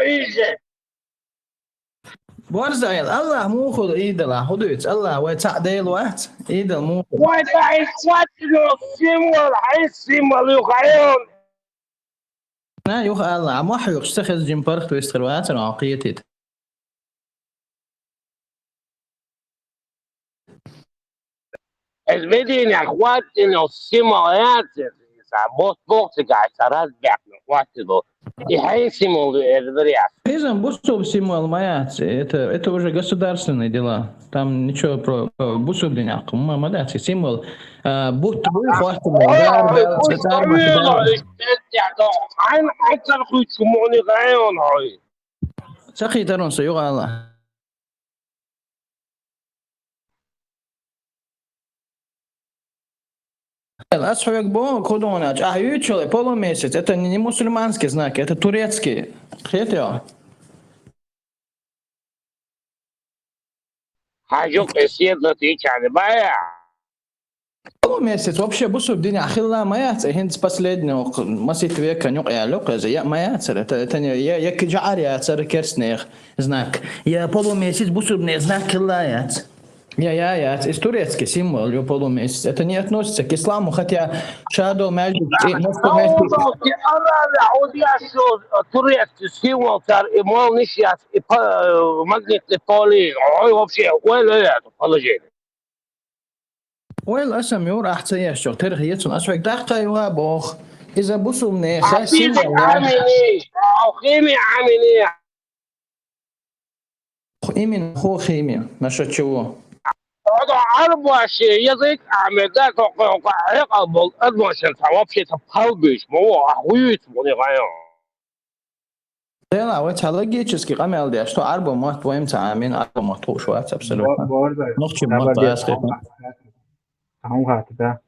iyice. Borzayel Allah mukhul idala hudut Allah wa ta'dil wa idal mukhul. وانت هيسواتلو سيمول هيسيمول يخيون. Na yuh Allah am wax yuh stakhiz jim parkh tu iskhirwaat an aqiyatit. الفيديو يا اخوات انه السيمولات بوت بوت قاعد صارت بيع اخوات دو يحيسموا الفريق. Изам бусуб символ маят. Это уже государственные дела. Там ничего про бусуб денег. Мадат символ. Бут бу хвастал. عين حتى الخيط شموني غايون هاي. سخي ترون سيوغا الله. Asxoyak bo kodonach. Ютчеле полумесяц. Это не мусульманский знак, это турецкий. Хетё. حاجوك السيد يعني بايع. Полумесяц. Вообще бусуб день ахилла маят. Хинц последнего масит века нюк я лук. Я маят. Это не я киджар я цар керснех знак. Я полумесяц бусуб не знак киллаят. Я, из турецкий символ, его полумесяц. Это не относится к исламу, хотя шадо между... турецкий символ, мол, нищет, магнитный поле, вообще, это положение. الاسم يور احسن يشتغل ترخيص اسوق دقه يوا بوخ اذا بصوا من خاسين عاملين او خيمي عاملين خيمي خو خيمي نشط شو هذا عرب واشي يضيق عمل ذاك قبل ادمشن توابشي تبقلبش مو اخويت موني غايو لا وتلاقيتشسكي قمل دي اشتو عرب ما تويم تعامين عرب ما توش واتس ابسولوتنا نخشي ما تاسخ هم هاتدا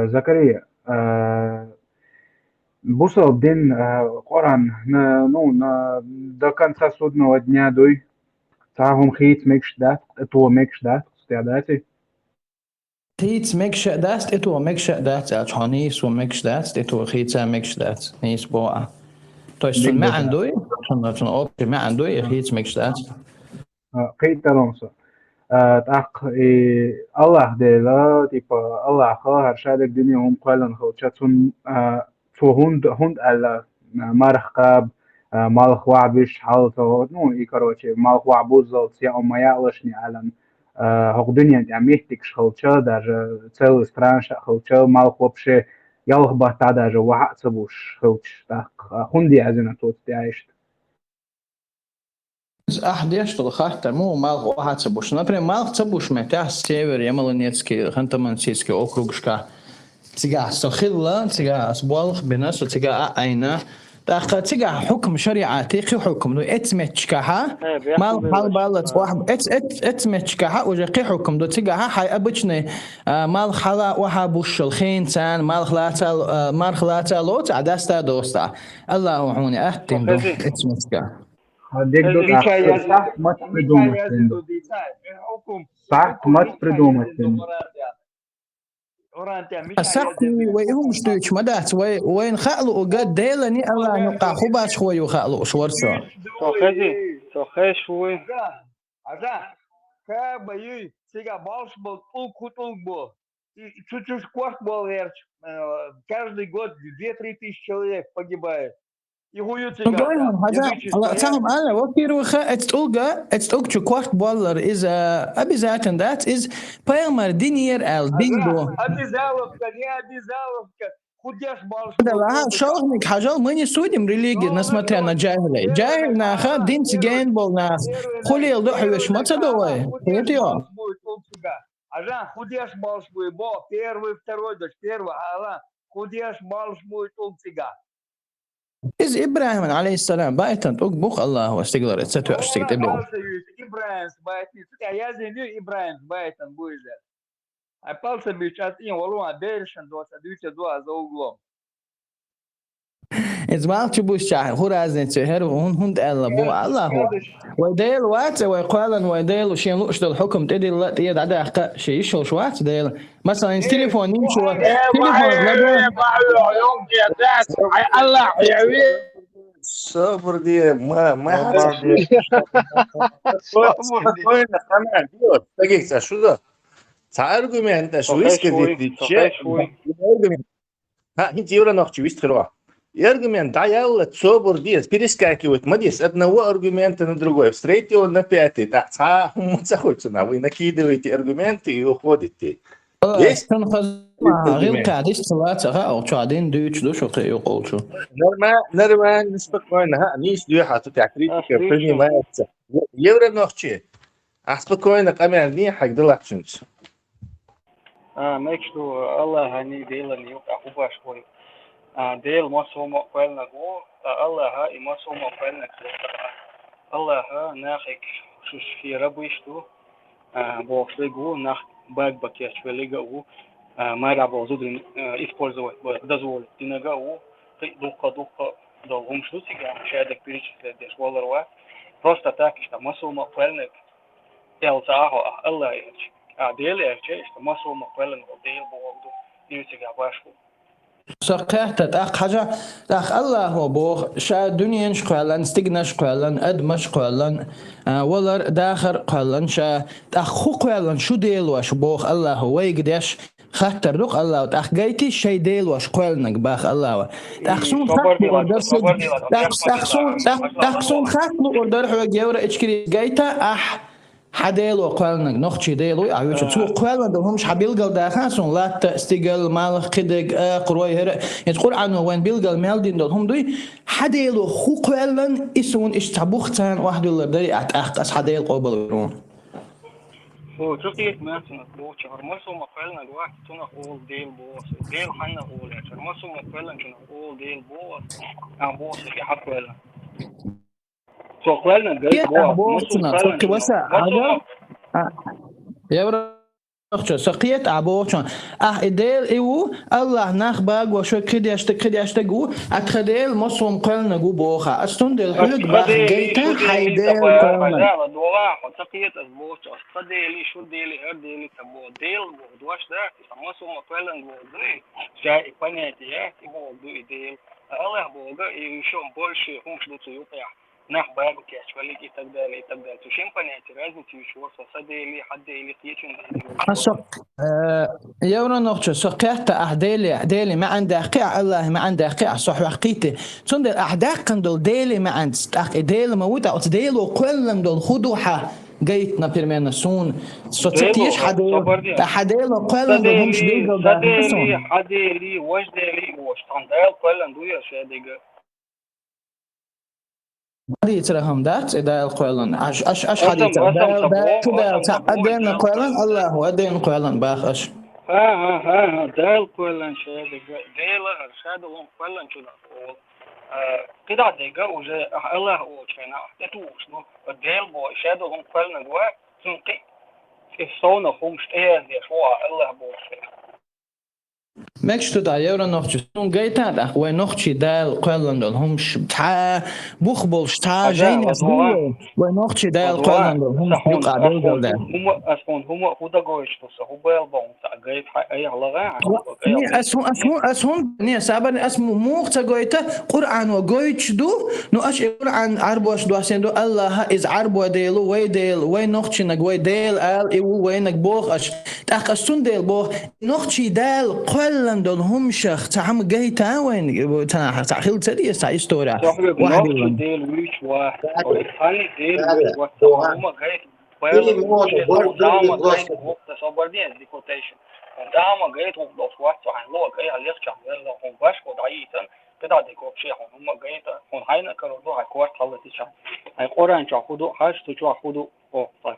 زكريا بوصل دين قرآن نون до конца судного дня дой تعهم خيت ميكش دات اتو ميكش دات استعداتي خيت ميكش دات اتو ميكش دات اتحانيس وميكش دات اتو خيتا ميكش دات نيس بوعة تويس ما عندوي شنو اوبشي ما عندوي خيت ميكش دات خيت ترونسا تاق الله ديلا تيبا الله خا هرشادك دنيا هم قالن خو تشاتون تو هند على مرخاب مالخ وعبش حالته نو يكروتشي مالخ وعبوزل سيا ما يعلشني على هق دنيا تعميتك شخلتشا даже целый стран шахлтча мالخ вообще ялх бата даже وحسبوش خلتش تاق هندي ازنا توت تعيش أحد يشتغل خاطر مو مالغ واحد تبوش. Например, мالغ تبوش متاح سيفر Ямало-Ненецкий, Ханты-Мансийский округшка. تيجا سخيلة تيجا أسبوع بناس تيجا أينا تأخذ تيجا حكم شريعتي خي حكم دو اتمتشكها مالغ حال بالت واحد اتمتشكها وجقي حكم دو تيجا حي أبتشني مالغ حلا واحد بوش الخين تان مالغ لا لوت عدستا دوستا الله وحوني أختم دو اتمتشكها هديك دوت صح ما تبدومتن صح ما تبدومتن أسحني ويهم شتوش مدات وين خالو وقد ديلني الله نقع خباش خوي وخالو شورسا سوخي شوي عزا كابي سيجا балш был кутул был чуть-чуть кварт был верч каждый год 2-3 тысячи человек погибает. تعرف أنا وكير وخا اتوقع كوارت بولر إذا أبي ذاتن ذات إز بايمر دينير أل بينجو أبي زالك خديش بالش ده شغلك حاجة مني سوديم ريليجي ناس ما تانا جاهل ناخا دين سجين بول ناس خلي الضحى وش ما تدوي هيتيو Ажан خديش بالش بو первый второй дочь первый ала خديش بالش بو تلتقى إز إبراهيم عليه السلام بايتن بوخ الله واستقدر ستو أشتكت إبراهيم بايتن يا زيني إبراهيم بايتن بويزر أبالس بيشاتين والله ديرشن دوت دوت دوت زوجلهم إز ما تبوش شاهد هو رازن تهر وهن هند الله بو الله هو وديل وات ويقالن وديل وشين لوش دل حكم تدي لا تيد عدا حق شيء شو شوات ديل مثلا تليفون يمشي تليفون لا الله يا صبر دي ما صبر دي صبر دي спокойно, она идет. Дагеста, что да? Argumente شو صحيح شوي argument. ها انت يورا نوختي вистрова. Argument да я صبر دي перескакивает. Мадис, одного аргумента на другой. Встретил на пятый. Так, мы захочется. Вы накидываете аргументы и уходите. Есть تنخز غير аргумент? قاعدين ثلاثة أو قاعدين دوش دوش وقول شو Нормально, спокойно. ها, ниш духа, тут я критика Отлично. принимается. Евро нохчи. А спокойно, камер не хак дылакчунц. ماشي الله هني ديل نيوك أخوبا شوي ديل مصوم قلنا جو الله ها مصوم قلنا الله ها ناخك شوش في ربيشتو بوصلي ناخ باك بكيش في ليجا ما رابو زود использовать дозволить тинага дука долгом шутига шедек перечислять деш волерва просто так что мосома пельник елцахо Allah ديل что мосома пельник ديل بوغدو يوتيجا باشو سقيت تأخ حاجة تأخ الله هو بوخ شا دنيا شقالن استجناش قالن أدمش قالن ولر داخر قالن شا تأخ خو قالن شو ديل واش بوخ الله هو يقدش خاطر دوق الله تأخ جايتي شي ديل واش قالنك باخ الله تأخ سون صبر خاطر دي أوردر صبر دي تأخ سون خاطر أوردر هو جاورا إشكري جايتا حديلو قالنك نخشي ديلو عيوش تو قالنا دهمش حبيلقل داخاسون لا تستقل مال خدق قروي هر يتقول عنه وين بيلقل مالدين دهم دوي حديلو خو قالن اسون اشتبوختان واحد ولا دري اتاخقس حديل قبل هو شوفي ما تنقول شرمسو مقالنا الواحد تنقول ديل بوس ديل حنا قول شرمسو مقالنا تنقول ديل بوس بوس في حق ولا سوقلنا جاي بوس مصو مقالنا وسع يا سقيت عبوشون إديل إيو الله نخباق وشو كديش تقو أتخديل مصوم قلنا جو بوخا أستندل حلق باخ جيتا حيديل قلنا هذا دواء سقيت البوش أستديلي شو ديلي هرديلي تبو ديل بودواش ده مصوم قلنا جو دري جاي بنيتي يبو دو إديل الله بوغا يشوم بولشي هم شو تيوقع نخباق كاش ولكي تقدر تشين بنيتي لازم تشوف صديلي حديلي تيجي يورا نقطة سقيت أحديلي ما عند أقيع الله ما عند أقيع صح وحقيته تندل أحداق كندل ديلي ما عند ديلي موت أو ديلي وكلن دول خدوحة جيتنا بيرمينا سون ستيش حديلي وكلن دول همش بيجل ده حديلي وجديلي وشتندل كلن دويا شاديجا هذه تراهم دات إذا القيلن أش حديث ده كده أدين القيلن الله هو أدين القيلن باخش ها ده القيلن شادي ديلا هرشاد لهم قيلن شو ده كده ديجا وجه الله هو شينا تتوش نو ديل بو شاد لهم قيلن جوا سنقي الصونة هم شتيه دي شوا الله بو شينا ماكش تدعيورا نوخش سون جايتات أخوي نوخشي دال قيلن دول همش بتاع بخبلش تاع جيني أسبوع ونوخشي دال قيلن دول همش يقع دول ده هم هودا جويش توسا هو بالبون تاع جايت أي لغة أسهم نيا سابر اسمه موقت جويتا قرآن وجويتش دو نو أش قرآن عربوش دو عشان دو الله إز عربو ديلو وي ديل وي نوخشي نجوي ديل آل إيو وينك بوخ أش تأخسون ديل بوخ نوخشي دال قيلن دول همشخ تعم جايتا وين تعخيل تريس تاع إستورا واحد ديل ويش واحد ثاني ديل وهم جايت دama gayet وقت صبردين دي كوتيشن دama جايت وقت وقت عن لو جاي على يخشع يلا هم باش ودعيتا كده دي كوب شيء هم جايت هم هاينا كردو هاي كوارت حلت شان هاي قران تاخذوا هاش تاخذوا او طيب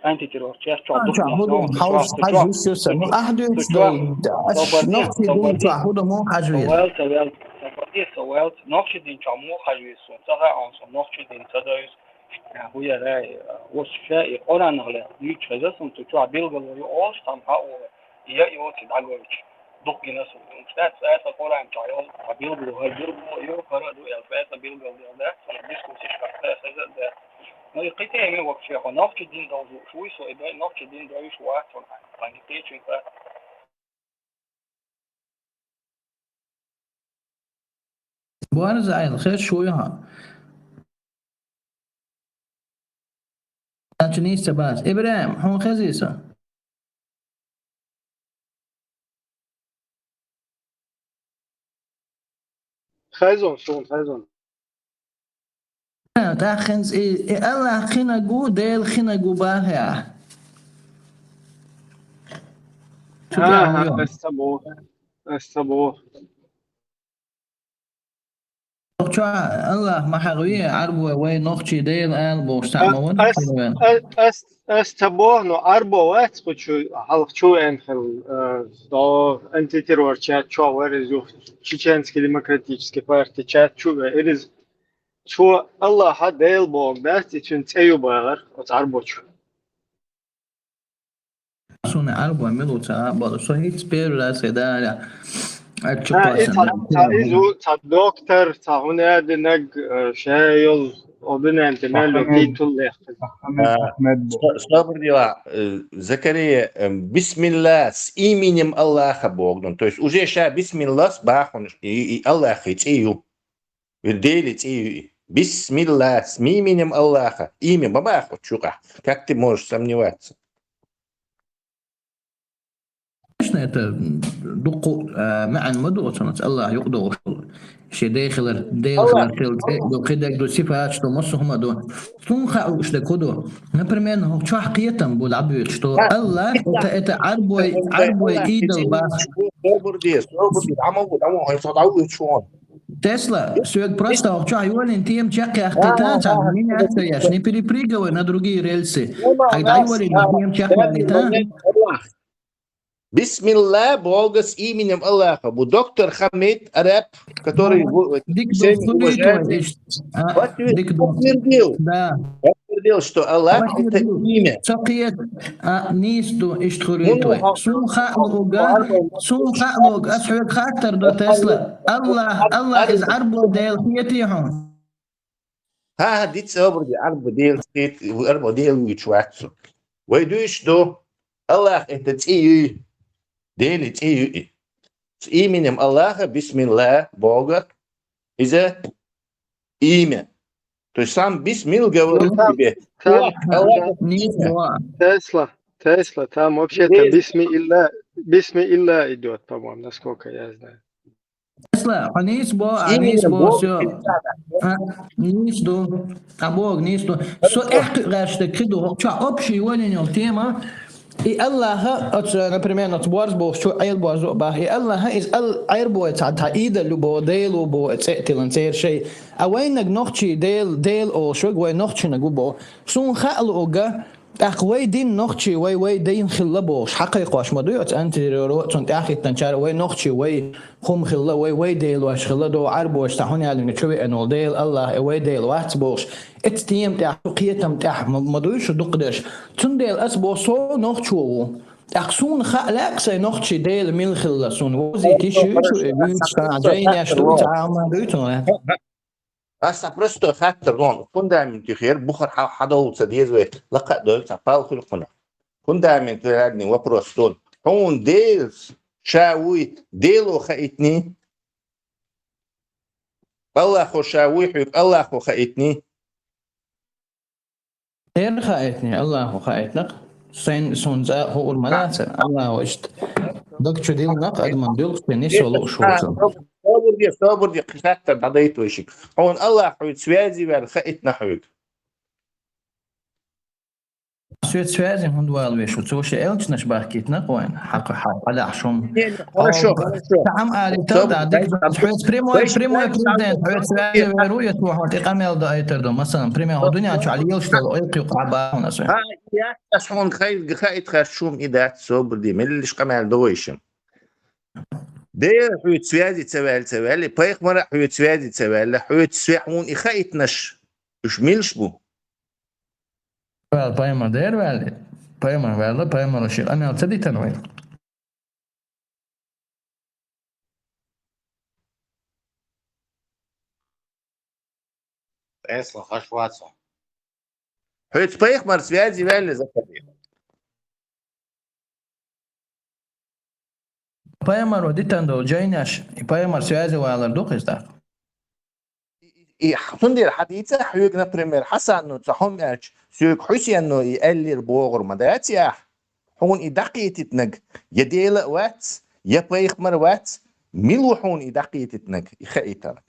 انت تروح تاخذوا حوش حاجه يسمى احدث نقطه دون تاخذوا مو حاجه سوالت نقطه دين مو حاجه صار عن نقطه دين تدرس هو راي وشفاء قرآن غلا يتجسم تجوا بيلغل يقول سامها يو تدعوش دق ناس مستعد ساعة قرآن تعيون بيلغل هالبيلغل يو فرادو الفاس بيلغل ده ديسكو سيشكا ساعة ده ما يقيته يعني وقت شيء نفس الدين ده شوي سو إذا نفس الدين ده شو واحد يعني تيجي بوار زعل خير شويها أتنيس باس إبراهيم هون خزيسة خازن شون خازن تاخنز إيه الله خنقو ديل خنقو باهيا شو ها تعمل ها يوم السبوه شو الله ما حقوية عربو وين نقشي ديل آل بوستعمون أس أستبوه نو أربو وات بتشو حلق شو أنخل до антитеррор чат ورزو чеченский демократический партии чат чу إرز شو الله حد ديل بوغ داستي تشون تأيو باغر وتعربوش سون عربو ملو تا بولو سو هيت سبير لا سيدالا إيه أتشقاسن تا إيزو تا دكتور تا هنا دنق شايل ودنا أنت مالو أحمد تيتول ليخت أحمد بو Что дела? Закария, бисмилlah, с именем Аллаха Бог. Ну, то есть уже ща бисмилlah с бахом и Аллаха, и тию. Вердели тию. Бисмилlah, с именем Аллаха. Имя бабаху, чука. Как ты можешь сомневаться? إيش نتا دقو معا مدو وصنت الله يقدو شي داخل Allah. دو كده دو صفات شتو مصو هما دو ثم خاو إيش دكودو نبرمين هو شو حقيقة بول عبيد شتو الله إتا عربوي إيدل باس صبر دي عمو هيصدعوا شلون Tesla, стоит просто обчаивали тем чака титанца, меня стояш, не перепрыгивай на другие рельсы. Когда говорили тем чака Бисмилlah, Бога с именем Аллаха. Bu доктор Хамид Араб, который всеми уважаемый, подтвердил, что Аллах это имя. سقيت نيستو اشتخريتو سون خالوغ اسحوك خاطر دو تسلا الله از عربو ديل خيتيهم ها دي تصبر دي عرب ديل ويتشواتسو ويدوش دو الله это تيو ديل تيو с именем Аллаха, бисмилlah, Бога, из-за имя. То есть сам бисмил говорит тебе. Тесла, там вообще-то бисмилlah идет, по-моему, насколько я знаю. Тесла, анис бо все. Нисдо, абог нисдо. Со echt гаште кидо, ча общий вален тема. И Аллаха, например, на творбо, что айрбо зоба, и Аллаха из айрбо та ида любо дейло бо цетилан цер شيء. أوينك نخشي ديل أو شو وين نخشي نجوبه سون خال أوجا أخوي دين نخشي وي دين خلبوش حقيقة واش مدويت أنت روت أنت أخي تنشار وي نخشي وي خم خلا وي ديل واش خلدو عربوش تحوني على نشوي إنه ديل الله وي ديل واتبوش اتتيم تاع قيتم تاع مدويش دقدش تنديل أسبو صو نخشوا أقصون خلاك سينخشي ديل من خلا سون وزي تيشو جايين يشتو تعامل دويتون Asta prosto factor non fundamenti غير بخر حدا سديز لقى دول تفال خلقنا fundamenti يعني وبروستون هون ديلز شاوي ديلو خايتني الله خو شاوي حيك الله خو خايتني غير خايتني الله خايتنك سين سونزا هو الملاسة الله وجد دكتور ديل نق أدمن ديل سبنيش ولا شو صبر دي خاطر بعضيت وشي هون الله حيت سوازي والخايتنا حيك سوازي هون دوال ويشو توشي إلش نشبه كيتنا وين حق على عشوم شو تعم آلي تدا ديك حيت بريمو بريزيدنت حيت سوازي ويروية توحو تقامل دا ايتردو مثلا بريمو الدنيا شو على يلشتل ايقي قعبا هنا سوين هون خايت خرشوم إدات صبر دي ملش قمال دويشم دير حيت سوازي تسوالي بايق مرة حيت سوازي تسوالي حيت سوحون إخايتنش إش ميلش بو بايمر دير والي بايمر شيل أنا أبتدي تنوين Tesla, faz Watson. حيت بايق مر سوازي والي زكريا بايمر وديتان دو جايناش بايمر سوازي والر دوق إزدار и сундир хадица хюг, например, Хасану цахомяч, сюг Хусяну и Эллир Богор Мадатия, حون إدقيتتنك يديلا وات يبايخ مروات ملو حون إدقيتتنك يخيترك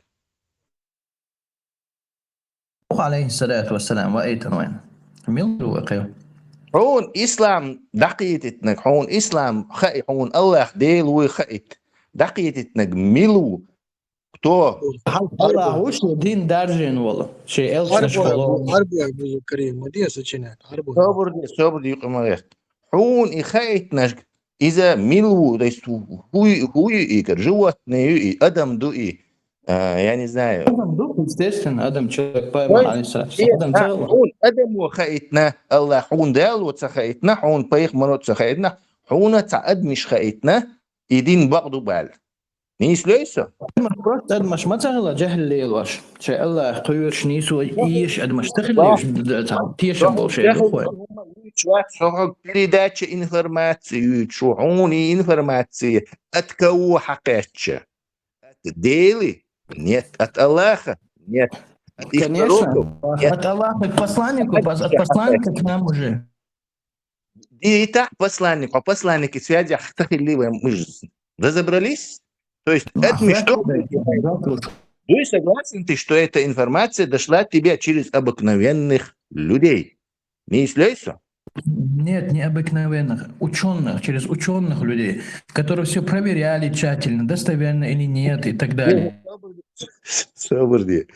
عليه الصلاة والسلام وأيتن وين ميلو وقيو حون إسلام دقيتتنك حون إسلام خي حون الله ديل وخيت دقيتتنك ملو تو الله وش دين دارجين والله شيء إلش نشفلو عربي يا أبو كريم ودي سجنات عربي صبر دي قمريت حون إخيتنك إذا ملو ديستو هو يكر جوات نيو أدم دوئي يعني زي أدم دوك ستيشن أدم شوك بايبا عليه الصلاة والسلام أدم حون أدم وخيتنا الله حون دال وتخيتنا حون بايخ مرات تخيتنا حون تعد مش خيتنا يدين بعضو بال نيس ليسا أدمش ما تغلى جهل الليل واش شيء الله قيوش نيسو إيش أدمش تخلي تيشن بول شيء شوات صحق لداتش إنفرماتي شعوني إنفرماتي أتكو حقاتش ديلي нет от Аллаха, нет от их Конечно, от Аллаха к посланнику, от посланника к нам уже. И так посланник, а посланники связи ахтахиливые, мы же разобрались? То есть это не что? Ты согласен, что эта информация дошла тебе через обыкновенных людей? Не исследуйся? Нет, не обыкновенных, ученых, через ученых людей, которые все проверяли тщательно, достоверно или нет и так далее. Соборди.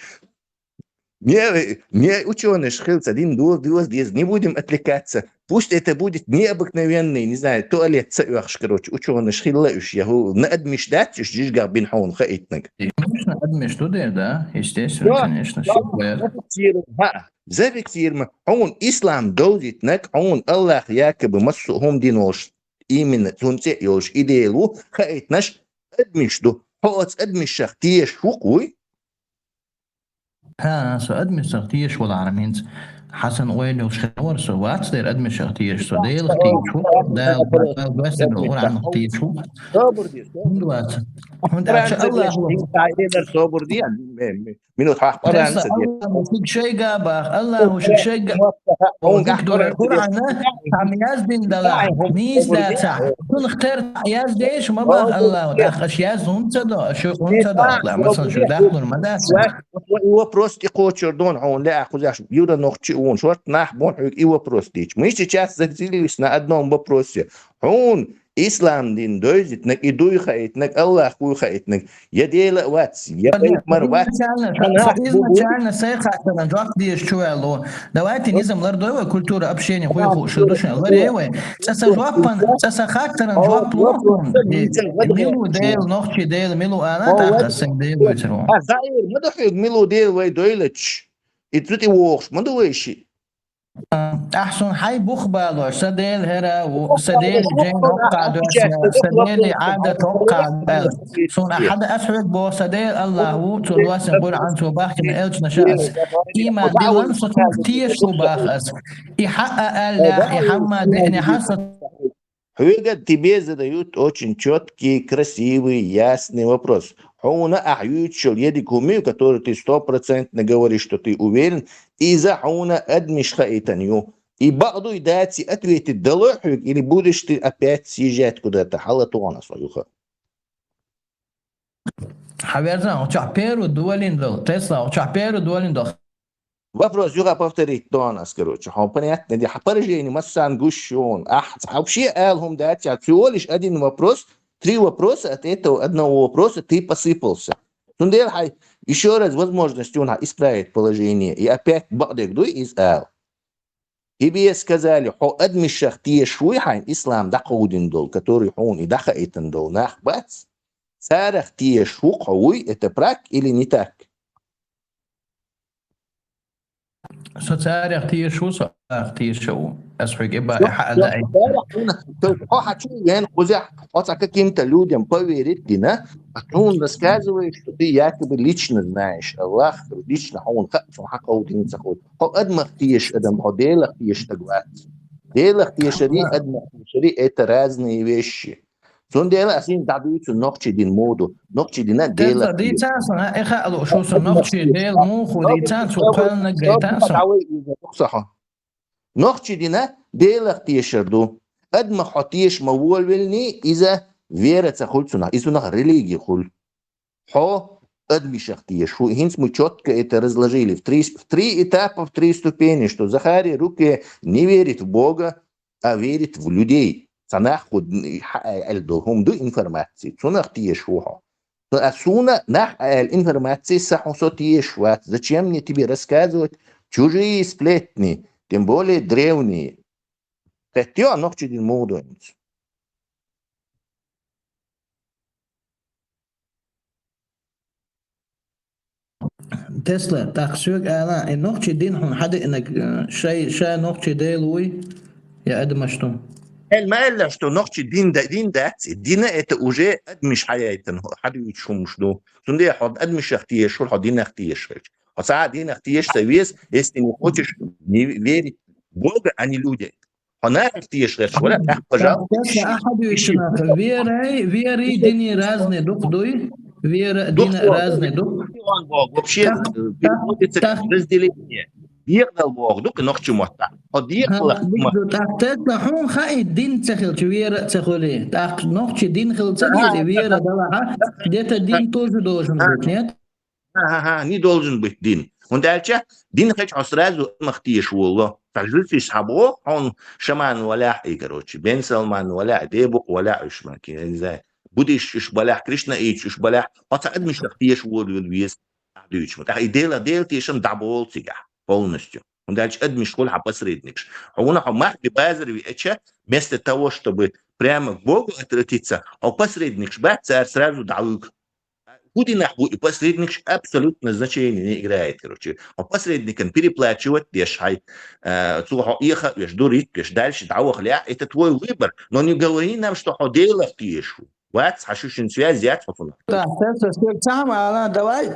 Не ученый шхилц, один, два, не будем отвлекаться. Пусть это будет необыкновенный, не знаю, туалет саюахш, короче, ученый шхиллаюш, я на адмиштать, ждешь гарбин хаун хаитнак. Конечно, адмиштудия, да, естественно, конечно. Зафиксируем, он ислам доузитнак, он Аллах якобы массухум динош, именно тунце йош идею, хаитнаш адмишту, хоц адмишах тиеш хукуй. ها سو أدمي شغتيش والعرمينز حسن وين وشخور سو واتس دير أدمي شغتيش سو ديل ختيشو دا بس نقول عن ختيشو دلوقتي هون إن شاء الله صبر دي منو تحق قرآن الله مش شيء جابه الله مش شيء جابه هون دكتور القرآن عم يزدين دلع ميز دا ساعة كل اختار ياز ديش ما بقى الله دخش ياز هم صدا شو هم صدا لا مثلا شو داخل المدرسة هو بروستي كوتشر دون هون لا أخذش يودا نقطة هون شرط نح بون حق هو بروستيش مش تشاس زكزيلي وسنا أدنى ببروستي هون إسلام دين دوزتنك إدوي خايتنك الله خوي خايتنك يديل واتس يبيت مرواتس إذا جعلنا سيخة أكثر جواب دي شوية الله دواتي نظام لردوه كولتورة أبشيني خوي خوي شدوشنا غير ساسا جوابا ساسا خاكتر جواب لوحون ميلو ديل نوختي ديل ميلو أنا تاخسك ديل ويترون زاير مدحيق ميلو ديل ويدويلتش إترتي ووخش مدويشي أحسن حي بخبالو سديل هرا وسديل جين وقع سديل عادة توقع سون أحد أسعد بو سديل الله هو تلواس نقول عن توباخ من إلج نشاس إيمان ديلان ستنفتيش توباخ يحقق الله يحمى ديني حاسة Хьюга тебе задают очень четкий, красивый, ясный вопрос. Хуна ахьючил еди кумию, который ты 100% говоришь, что ты уверен, и за хуна адмиш хаитанью. И баду и дати ответит далохюк, или будешь ты опять съезжать куда-то, халатуана своюха. Хаверзан, учаперу дуалиндо, Тесла, учаперу дуалиндо. Вопрос юга повторить до нас, короче. Понятно, где поражение, массан гущон. Вообще, Элхум дати, всего лишь один вопрос, 3 вопроса от этого одного вопроса ты посыпался. Еще раз возможность у нас исправить положение. И опять бадыгду из Эл. Тебе сказали, что адмишах тие шуйхайн ислам дакудин дол, который он и дахаитан дол нахбац. Сарах тие шухауй, это прак или не так? سوتاري اختي شو اختي شو اسحق ابا حق يعني кузя вот каким-то людям поверить, да? А он рассказывает, что ты якобы лично знаешь Аллах, лично он хатфу хакаутин заход. О адмах тиеш адам ходелах тиеш тагват. Делах тиешари адмах тиешари это разные вещи. Son dela asin daduitsu nokchi din modu. Nokchi dina dela. تسلا دي تاسا إخا لو شو سنوخشي ديل موخو دي تاسو قالنا جايتاسا صح. نوختي دينا ديلك تيشردو قد ما حطيش مول ولني إذا فيرا تخلصنا إذا نخ رелигии خل حو قد مشختيش هو هنس мы четко это разложили в три этапа, в три ступени, что Захарий руки не верит в Бога, а верит в людей. Санаху эльдохум до информации. Цунах тиешуха. Асуна нах информации сахусо тиешват. Зачем мне тебе рассказывать чужие сплетни? Тем более древние. Хотя оно через молодость. تسلا تاخسوك انا النوخشي دين هون حدا انك شيء نوخشي ديلوي يا ادمشتم المال что ночи дин дати дина это уже адмиш حياتن حدا يشوم شنو سندي حد адмиш اختيش شو حدين اختيش хотя дин اختيش совес если не хочешь не верить в Бога а не людей она اختيش ولا пожалуйста تسلا احد يشنا вери дини разные друг дуй вера дина разные друг вообще переводится как разделение يقبل Бог دوك نوختي موتا تسلا هون خاي دين تخيل ويرا تخولي так نوختي دين خيل تخيل вера дала где-то дин тоже должен быть нет не должен быть дин он дальше дин хочу сразу махтиш والله فالجلسي صحابه он شمان ولا короче بن سلمان ولا ديبق ولا عشمان كده زي будешь ишбалях Кришна ишбалях хотя миш тахтиш والويس дюч так идея тишем дабол тига полностью он дальше адмиш кол посредник он мах базари эча вместо того чтобы прямо к Богу обратиться а посредник бац сразу даук Путин и посредник абсолютно значения не играет, короче. А посредникам переплачивать, решай, слухай, ехать, дурить, дальше, это твой выбор. Но не говори нам, что ходила в Тиешу. Вот, хочу связь взять. Да, давай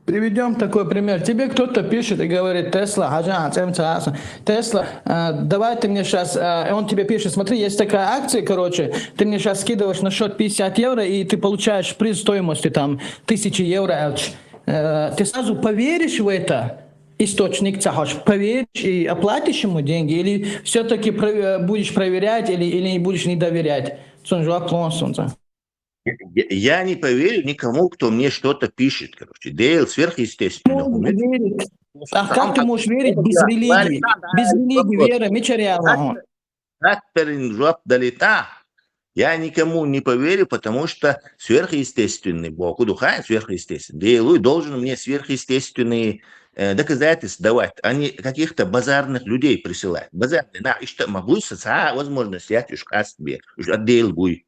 приведем такой пример. Тебе кто-то пишет и говорит, Тесла, Тесла, давай ты мне сейчас, он тебе пишет, смотри, есть такая акция, короче, ты мне сейчас скидываешь на счет 50 евро, и ты получаешь приз стоимости там 1000 евро. Ты сразу поверишь в это? Источник цахаш, поверишь и оплатишь ему деньги, или все-таки будешь проверять, или будешь не доверять? Я не поверю никому, кто мне что-то пишет, короче. Дейл сверхъестественно. А как ты можешь верить без религии? Без религии, веры, мечаряла. Я никому не поверю, потому что сверхъестественный Бог, духа сверхъестественный. Дейл должен мне сверхъестественные доказательства давать, а не каких-то базарных людей присылать. Базарные, да, и что могу возможность, я тюшка себе, отдел буй.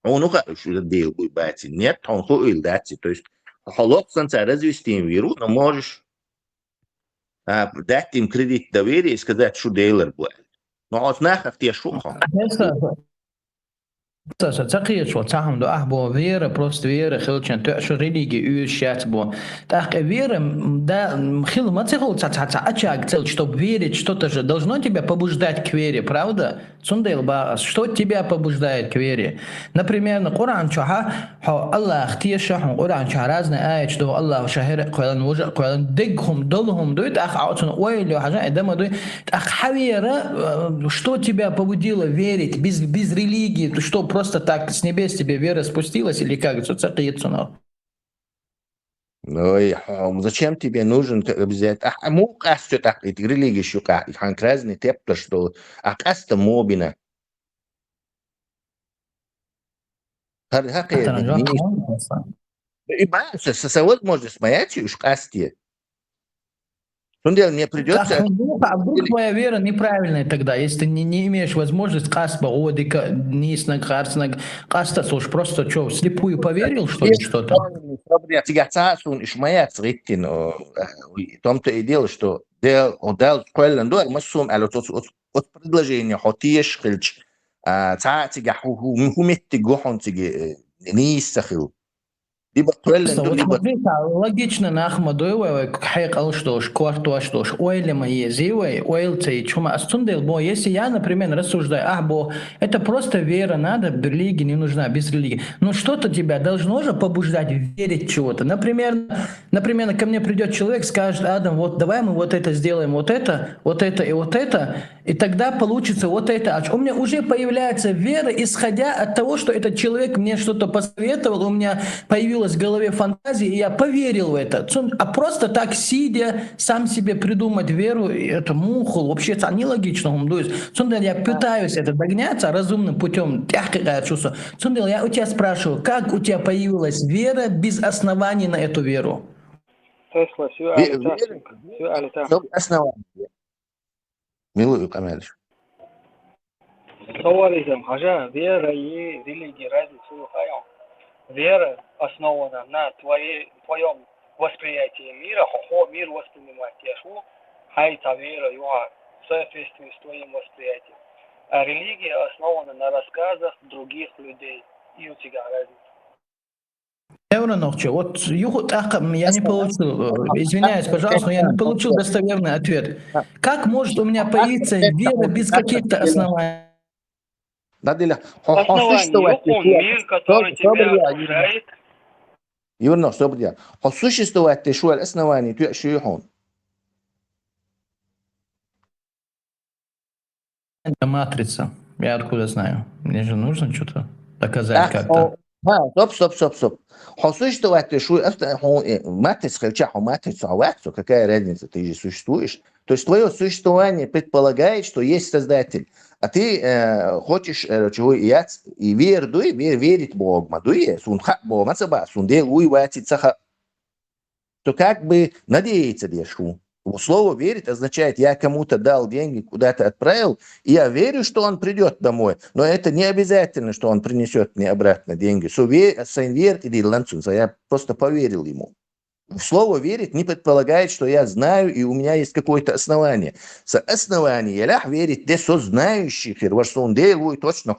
Он отдел буй бати. Нет, он хуил дати. То есть, холод санца развести им веру, но можешь дать им кредит доверия и сказать, что дейлер будет. Но от нахов те шуха. تقيت شو تعهم دو أحبو فيرا بروست فيرا خلشان تأشر ريليجي يوشات بو так вера да хил мацехол ачаг цел что верить что-то же должно тебя побуждать к вере, правда? Сундел ба что тебя побуждает к вере? Например, на Коран чаха Аллах тиешах Коран чаха разные аяты что Аллах шахир Коран вожа Коран дегхум долхум дует ах аутун уайлю хажа эдама дует ах хавера что тебя побудило верить без религии, что просто так с небес тебе вера спустилась или как? Ну, зачем тебе нужен обязательно? Мог что так, эти религии шука, их разные тепла, что акаста мобина. И баца, со возможность смеяться уж касте. Мне придется... А вдруг твоя вера неправильная тогда, если ты не имеешь возможности каста, одика, ниснаг, харснаг, каста, слушай, просто что, слепую поверил, что ли, что-то? В том-то и дело, что отдал школьный дуэр, мы сум, але от предложения, хотишь, хильч, цаатига, хуметти, гохонтиги, нисахил. ليبا Просто تولن вот ليبا смотрите, логично на Ахмадуева, хайкал что ж, квартуа что ж, ойлема езивай, ойлцей чума астундел, бо если я, например, рассуждаю, бо это просто вера, надо, религия не нужна, без религии. Но что-то тебя должно же побуждать верить чего-то. Например, ко мне придет человек, скажет: Адам, вот давай мы вот это сделаем, вот это и вот это, и тогда получится вот это. У меня уже появляется вера, исходя от того, что этот человек мне что-то посоветовал, у меня появилась в голове фантазия, и я поверил в это. А просто так сидя, сам себе придумать веру, это муху, вообще это нелогично. Я пытаюсь это догняться разумным путем. Я у тебя спрашиваю, как у тебя появилась вера без оснований на эту веру? تسلا سؤال تاسك سؤال تاسك شوف основание. Милую Камилович. Соваризм, хажа, вера и религия разницу хаям. Вера основана на твоем восприятии мира, мир воспринимать яшу, хайта вера юа в соответствии с твоим восприятием. А религия основана на рассказах других людей. И у тебя разница. Вот я не получил, извиняюсь, пожалуйста, но я не получил достоверный ответ. Как может у меня появиться вера без каких-то оснований? Основание, мир, который тебя окружает. يقولنا صبر يعني существовать شو الأسنواني شو يحون Это матрица. Я откуда знаю? Мне же нужно что-то доказать как-то. стоп. Существовать шо матрица, хотя матрица, какая разница, ты же существуешь. То есть твое существование предполагает, что есть Создатель. А ты хочешь чего и верить Богу, то как бы надеяться дешу. Слово «верить» означает, я кому-то дал деньги, куда-то отправил, и я верю, что он придет домой. Но это не обязательно, что он принесет мне обратно деньги. Я просто поверил ему. Слово «верить» не предполагает, что я знаю, и у меня есть какое-то основание. С основания я верить те сознающих, что он делает точно,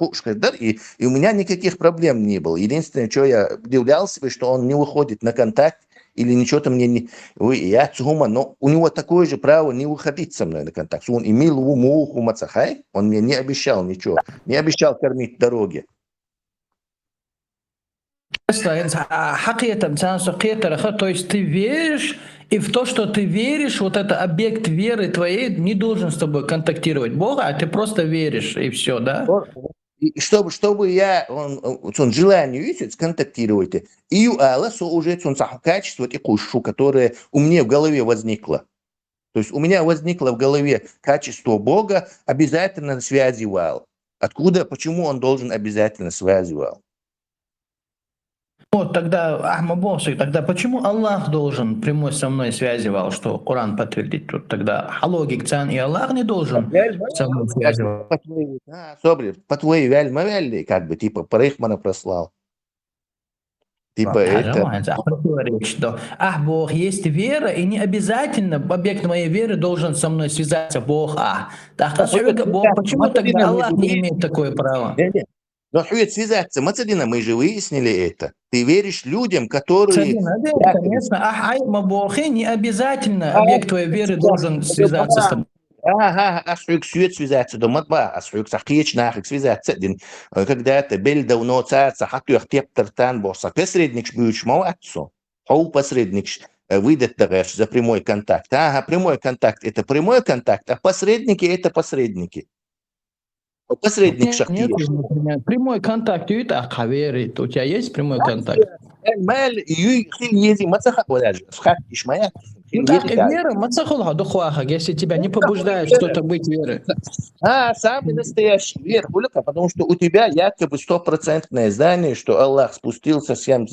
и у меня никаких проблем не было. Единственное, что я удивлял себе, что он не выходит на контакт, или ничего там мне не... Но у него такое же право не выходить со мной на контакт. Он имел муху мацахай, он мне не обещал ничего, не обещал кормить дороги. То есть ты веришь, и в то, что ты веришь, вот это объект веры твоей не должен с тобой контактировать Бога, а ты просто веришь, и все, да? И чтобы я желание видеть, сконтактируйте. И уже качество текущее, которое у меня в голове возникло. То есть у меня возникло в голове качество Бога, обязательно связывал. Откуда, почему он должен обязательно связывал? Вот тогда, тогда почему Аллах должен прямой со мной связывал, что Коран подтвердит тут тогда? Логик цан и Аллах не должен со мной связывал. По твоей вяльме, как бы, типа, Парихмана прослал. Типа это... Бог есть вера, и не обязательно объект моей веры должен со мной связаться Бог. Почему тогда Аллах не имеет такое право? Но связаться, мы же выяснили это. Ты веришь людям, которые... Конечно, не обязательно объект твоей веры должен связаться с тобой. Связаться, связаться. Когда-то был давно царца, посредник посредник выйдет за прямой контакт. Прямой контакт – это прямой контакт, а посредники – это посредники. Посредник Нет, прямой контакт, у тебя есть прямой контакт? Вера, если тебя не побуждает что-то быть верой. Самый настоящий вера, потому что у тебя якобы 100% знание, что Аллах спустился с ям,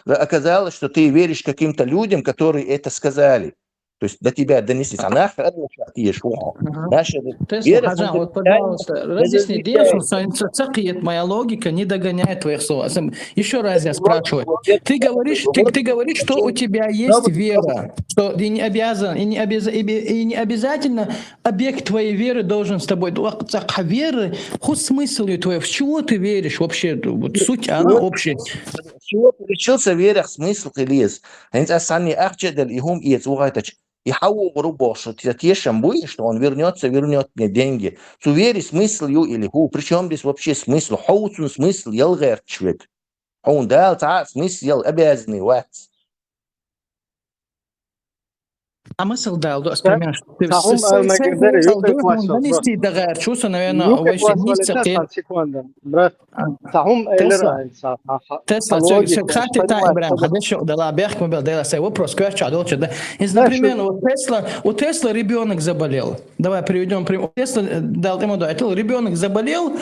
оказалось, что ты веришь каким-то людям, которые это сказали. То есть до тебя донести. А нахер это ты шо? Наша Тесла, Хаджан, вот, пожалуйста, разъясни, цакиет, моя логика не догоняет твоих слов. Еще раз я спрашиваю. Ты говоришь, что у тебя есть вера, что ты не обязан, и не обязательно объект твоей веры должен с тобой. Веры, хоть смысл ее твой, в чего ты веришь вообще? Вот суть, она общая. Чего получился верах смысл лез? Они сами ахчедали и хум и цугайтач. И хау грубо, что ты тешем будешь, что он вернет мне деньги. Сувери смысл ю или ху. Причем здесь вообще смысл? Хаутун смысл ялгэр чвет. Он дал смысл ял обязанный ват. А мысль дал, да, примерно, что ты донести до гэр, чувство, наверное, вообще не цакет. Тесла, кстати, Ибрахим, Хадешо, дала бяхку, дала свой вопрос, кверча, доча, да. Например, у Тесла ребенок заболел. Давай приведем пример. Тесла дал ему ребенок заболел,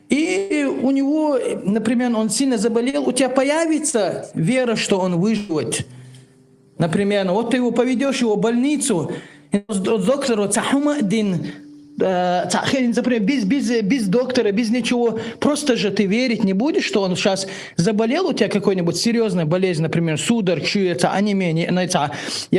и у него, например, он сильно заболел, у тебя появится вера, что он выживет. Например, вот ты его поведешь в больницу, доктору без доктора, без ничего, просто же ты верить не будешь, что он сейчас заболел, у тебя какой-нибудь серьезная болезнь, например, судорог, онемение,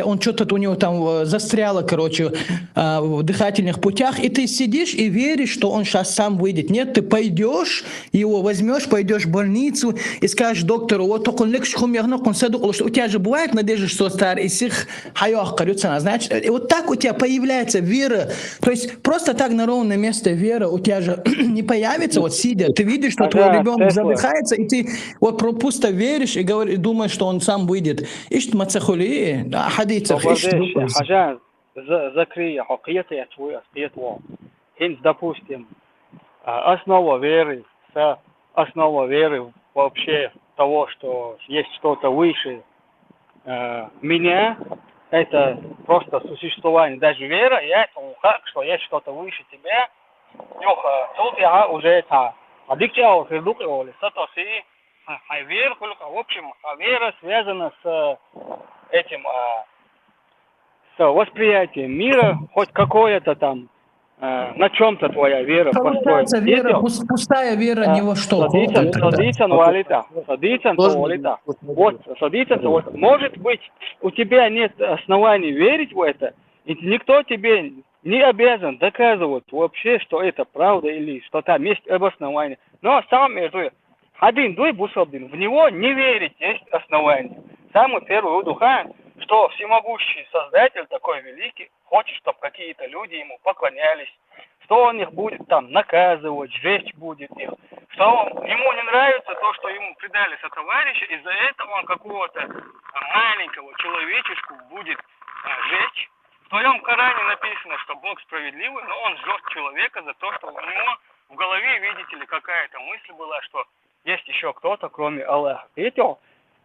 он что-то у него там застряло, короче, в дыхательных путях, и ты сидишь и веришь, что он сейчас сам выйдет. Нет, ты пойдешь, его возьмешь, пойдешь в больницу и скажешь доктору, вот только у тебя же бывает надежда, что старый сих хайох, значит, и вот так у тебя появляется вера, то есть просто так на ровное место вера у тебя же не появится, вот сидя, ты видишь, что твой ребенок задыхается, и ты вот просто веришь и думаешь, что он сам выйдет. Ишт мацахули, хадицах, Хаджан, закрой хакията твой аспект. Хинт, допустим, основа веры вообще того, что есть что-то выше меня, это просто существование. Даже вера, я это как, что есть что-то выше тебя. Тут я уже это аддикция, придумывали, что-то си, вера, в общем, вера связана с этим, с восприятием мира, хоть какое-то там, на чем-то твоя вера построена. Вера, пустая вера ни во что. Может быть, у тебя нет оснований верить в это, и никто тебе не обязан доказывать вообще, что это правда или что там есть обоснование. Но сам один дуй бусабдин, в него не верить есть основание. Самый первый духа, что всемогущий Создатель такой великий хочет, чтобы какие-то люди ему поклонялись, что он их будет там наказывать, жечь будет их, что ему не нравится то, что ему предали сотоварища, из-за этого он какого-то маленького человечешку будет жечь. В твоем Коране написано, что Бог справедливый, но он жжет человека за то, что у него в голове, видите ли, какая-то мысль была, что есть еще кто-то, кроме Аллаха. Видите?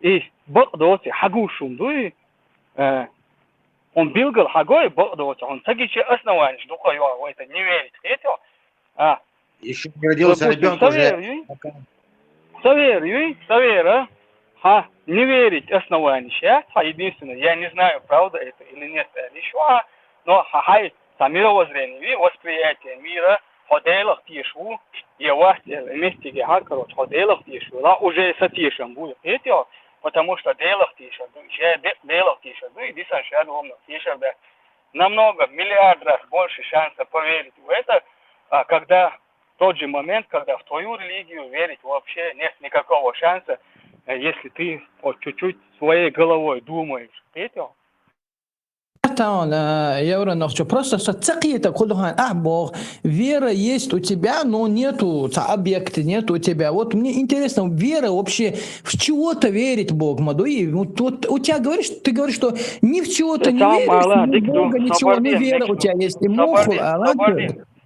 И Бог дается хагушум, дуй, он билгал хагой, Бог дается, он тагичи основание, что в это не верит. Видите? Еще не родился ребенок уже. Совера, не верить основание. Единственное, я не знаю, правда это или нет, еще, но мировоззрение, восприятие мира, ходелах тишу, и власть вместе короче, ходелах тишу, уже сатишем будет, видите? Потому что делах тишу, и дисаншаду намного, миллиард раз больше шансов поверить в это, когда в тот же момент, когда в твою религию верить вообще нет никакого шанса, если ты вот чуть-чуть своей головой думаешь. Видите? Я уверен, просто цакиета кулухан бог, вера есть у тебя, но нету объекта, нету у тебя. Вот мне интересно, вера вообще в чего-то верит Бог, Мадуи. Вот у тебя ты говоришь, что ни в чего-то не веришь, ни Бога, ничего, но вера у тебя есть. И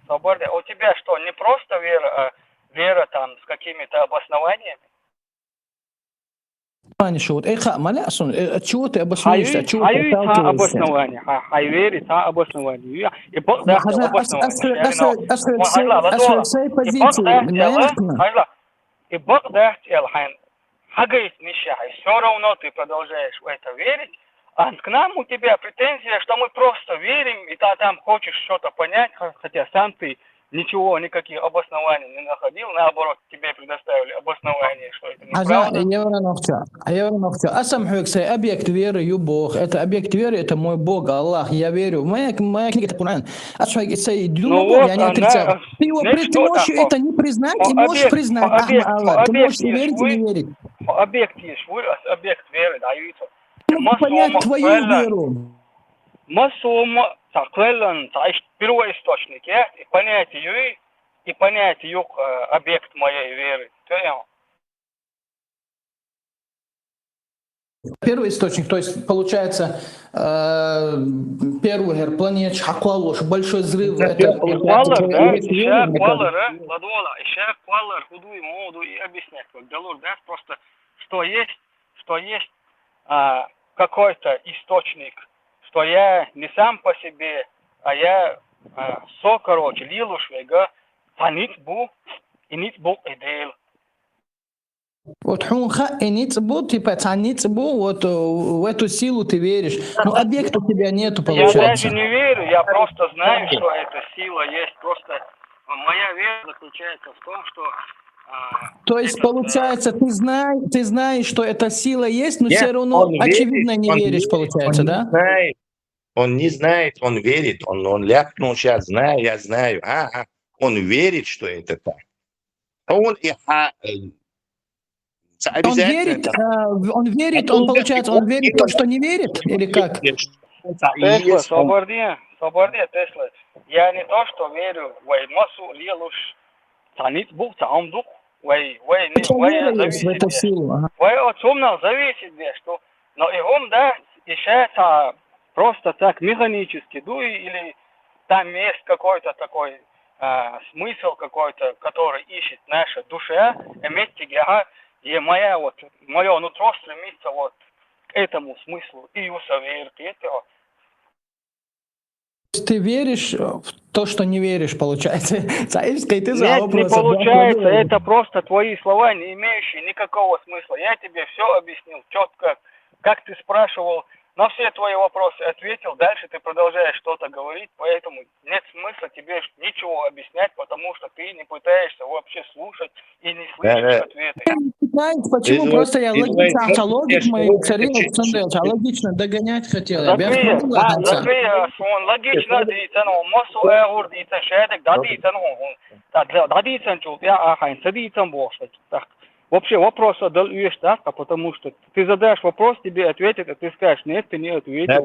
Соборди, у тебя что, не просто вера, а вера там с какими-то обоснованиями? Вот, от чего ты обосновываешься? От чего ты обоснование? Верит, обоснование. И Бог даст и Бог даст Элхайн. Хагайт Мишахай. Все равно ты продолжаешь в это верить, А к нам у тебя претензия, что мы просто верим, и ты там хочешь что-то понять, хотя сам ты ничего, никаких обоснований не находил, наоборот, тебе предоставили обоснование, что это неправда. Асамхук, объект веры и Бог. Это объект веры, это мой Бог, Аллах. Я верю. Моя книга это Коран. Асамхук, Ну Бог, вот, я не отрицаю. Ты что можешь это не признать и можешь признать. Ты можешь верить и не верить. Объект есть, вы объект веры даются. Понять твою веру. Масома тaqvellan таиш первоисточник, я и понять ее объект моей веры. Первый источник, то есть получается первый планет Хакуалош, большой взрыв. Это Квалар, да, ища квалара, ладола, ища квалар, худу и моду и объяснять. Галур, да, просто что есть какой-то источник, что я не сам по себе, а я короче, лилушвега, танит бу, и нит бу идейл. Вот хунха и ницбу, типа цаницбу, вот в эту силу ты веришь. Но объекта у тебя нету, получается. Я даже не верю, я просто знаю, что эта сила есть. Просто моя вера заключается в том, что... То есть, получается, ты знаешь, что эта сила есть, но все равно очевидно не веришь, получается, да? Он не знает, он верит. Он ляпнул сейчас, знаю, я знаю. Он верит, что это так. Он получается, он верит в то, что не верит, или как? Тесла, Тесла. Я не то, что верю в массу лилуш, танит бух, таамдух, вера есть в эту силу. От сумна зависит, что, но и он, да, ищется просто так механически, или там есть какой-то такой смысл какой-то, который ищет наша душа, и мое нутро стремится вот к этому смыслу, и усоверить этого. Ты веришь в то, что не веришь, получается. Нет, не получается, это просто твои слова, не имеющие никакого смысла. Я тебе все объяснил четко, как ты спрашивал, на все твои вопросы ответил, дальше ты продолжаешь что-то говорить, поэтому нет смысла тебе ничего объяснять, потому что ты не пытаешься вообще слушать и не слышишь ответы. Почему? Просто я логично догонять хотел. Логично, но массу эгур, шедек, вообще вопрос отдал так, потому что ты задаешь вопрос, тебе ответят, а ты скажешь, нет, ты не ответил.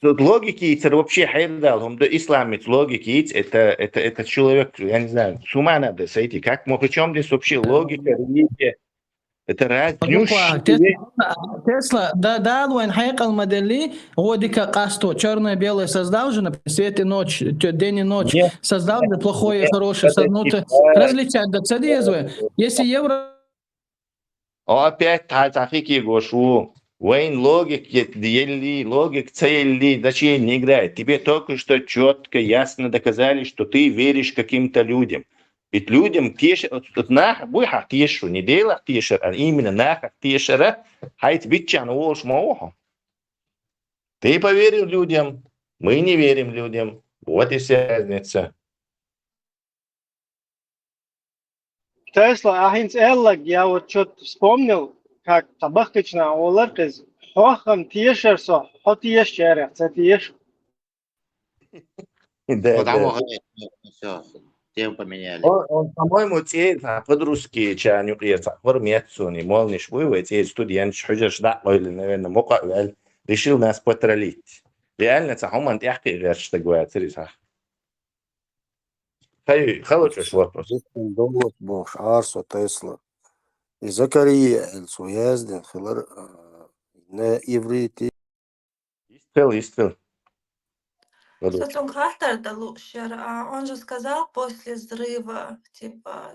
Тут логики вообще хайрдал, исламит логики, это человек, я не знаю, с ума надо сойти. Как мы, причем здесь вообще логика, религия? Это разнющие. Тесла, да, Луэн Хайкал Модели, Годика Касто, черное-белое создал же, свет и ночь, день и ночь, создал же плохое и хорошее, различать, да, цадезвы. Если евро... Опять тафики гошу. Вейн логик, логик цели, зачем не играет? Тебе только что четко, ясно доказали, что ты веришь каким-то людям. Ведь людям выхах тишу, не делах тишер, а именно нахах тишера, хайт битчан уолш маохо. Ты поверил людям, мы не верим людям. Вот и вся разница. Тесла, ахинц эллак, я вот что-то вспомнил, как табахтычна оларкыз, хохам тиешерсо, хо тиешерах, це тиеш. Да. Все, тему поменяли. Он, по-моему, те по-русски чаню приятно. Вормецу не мол не швы, эти студенты худешь да, или наверное мука решил нас потроллить. Реально, это он тяжкий вещь, что говорит, серьезно. Хороший вопрос. Доллар бош, Арсо, Тесла. И Закария, Эльсу, Яздин, Хилар, на иврите. Истил. Потом Хартер Далушер, он же сказал после взрыва, типа,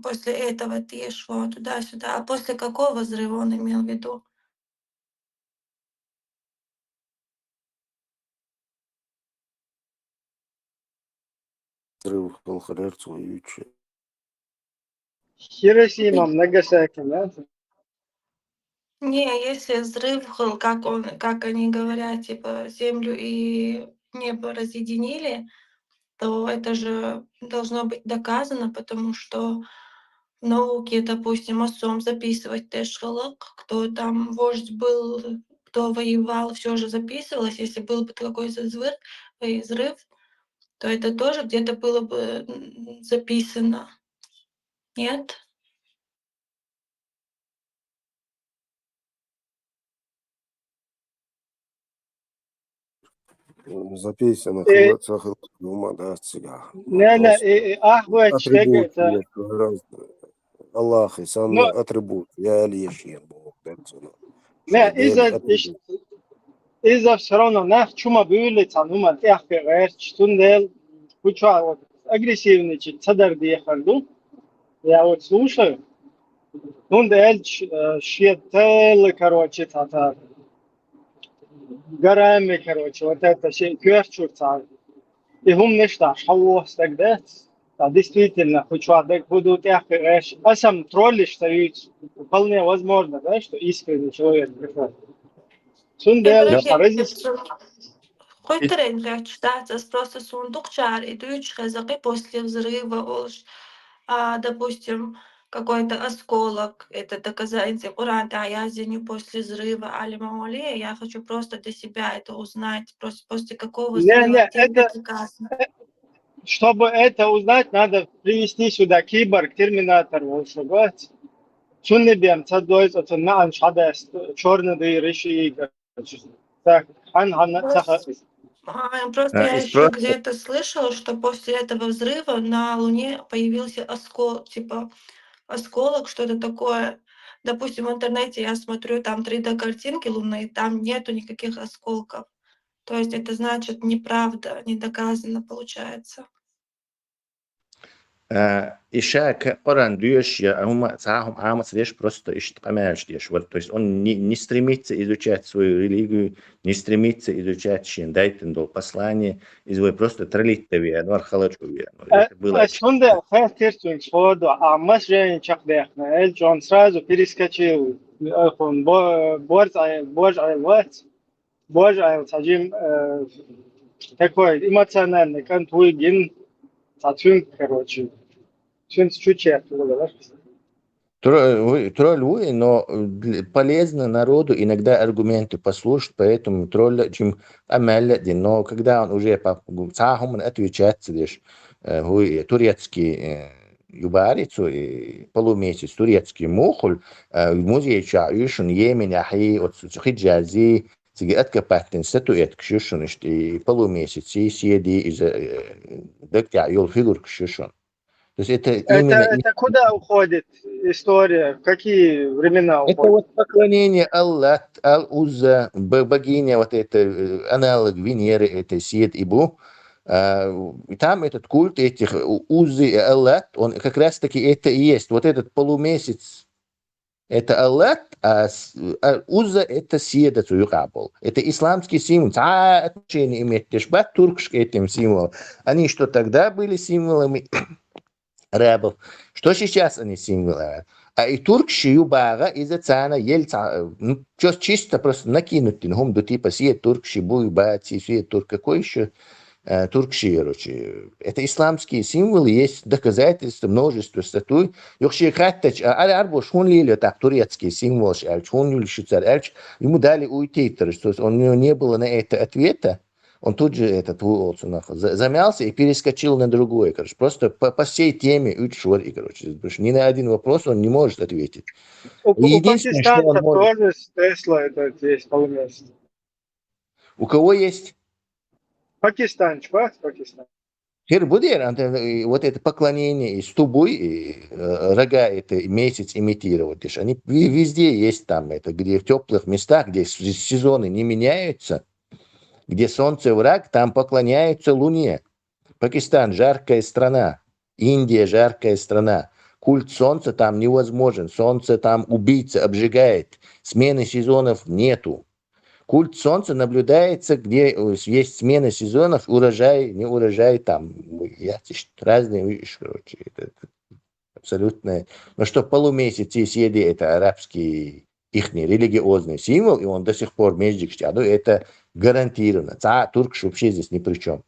после этого ты шло туда-сюда. А после какого взрыва он имел в виду? Взрыв Халхарерцу и Ючи. Хиросима, Нагасаки, да? Не, если взрыв был, как они говорят, типа Землю и небо разъединили, то это же должно быть доказано, потому что в науке, допустим, осом записывать теж халак, кто там вождь был, кто воевал, все же записывалось. Если был бы какой-то взрыв, то это тоже где-то было бы записано. Нет? Записано И, хилат ума, да, цыга. не, ахват Атрибут это, есть, Аллах и сан но, атрибут. Я лишь Бог, да, не, Шайдели атрибут. إذا все равно нах чума бюле цанума тех пегер чтундел куча вот агрессивный цадар диехарду. Я вот слушаю, он дельч щетел, короче, татар. Горами, короче, вот это все кверчурца. И хум нечто, шаус тогда. Да, действительно, куча так будут тех пегер. А сам тролли стоит. Вполне возможно, да, что искренний человек приходит. Цундел, Ибрагим, шаразис. хоть тренер читается просто сундук чар, и дучь хазаки после взрыва, допустим, какой-то осколок, это доказательство Уран Таязини после взрыва Али-Мауле. Я хочу просто для себя это узнать, просто после какого взрыва, Не, где это доказано. чтобы это узнать, надо привести сюда киборг, терминатор, волшебать. Чунны бем, цадойц, это на аншадест, черный да и реши. Так, Просто я еще Просто где-то слышала, что после этого взрыва на Луне появился осколок, что-то такое. Допустим, в интернете я смотрю, там 3D-картинки лунные, там нету никаких осколков. То есть это значит неправда, не доказано получается. Ишака Оран Дюш, هم ساعهم عامة лишь просто ищет помяешь лишь. Вот, то есть он не стремится изучать свою религию, не стремится изучать шиндайтен послание, извой просто троллить тебе, ну архалочку это было. Сонда хастертун своду, а мас жень чахдехна. Эль он сразу перескочил. Он бож ай сажим такой эмоциональный контуйгин сачун, короче. Чуть было, Тролль, но полезно народу иногда аргументы послушать, поэтому тролль чем амель, но когда он уже по цахам отвечает лишь турецкий юбарицу и полумесяц турецкий мухуль музей чаюшен Йемен ахи от хиджази тиги откопаттен статуэт кшюшен и полумесяц и съеди из дактя юл фигур кшюшен. То есть это именно... Это куда уходит история? В какие времена уходит? Это вот поклонение Аллах, Ал-Узза, богиня, вот это аналог Венеры, это Сиет-Ибу. И там этот культ этих Уззы и Аллах, он как раз-таки это и есть. Вот этот полумесяц, это Аллах, а Узза это Сиеда Цуюкабол. Это исламский символ. Отношение имеет Тешбат, туркский этим символом. Они что тогда были символами рабов, что сейчас они символы. А и туркши бага из-за цана ельца, ну, чисто просто накинуть, ну, до типа сие туркши, буй, бати, сие турк, какой еще туркши, короче. Это исламские символы, есть доказательства, множество статуй. Йохши хаттач, арбо шун лили, так, турецкий символ, шун лили шуцар, ему дали уйти, то есть у него не было на это ответа. Он тут же замялся и перескочил на другой, короче. Просто по всей теме учшори, короче. Потому что ни на один вопрос он не может ответить. У Единственное, что он пакистанцев может... тоже с Тесла это есть полумесяц. У кого есть? Пакистан, Пакистан. Вот это поклонение и стубой, и рога, это месяц имитировать. Они везде есть там, это где в теплых местах, где сезоны не меняются, где солнце враг, там поклоняются Луне. Пакистан – жаркая страна. Индия – жаркая страна. Культ солнца там невозможен. Солнце там убийца, обжигает. Смены сезонов нету. Культ солнца наблюдается, где есть смена сезонов, урожай, не урожай, там разные вещи, короче. Это абсолютно... Но что полумесяц и съеди – это арабский их религиозный символ, и он до сих пор Меджик, это гарантированно. Турк вообще здесь ни при чем.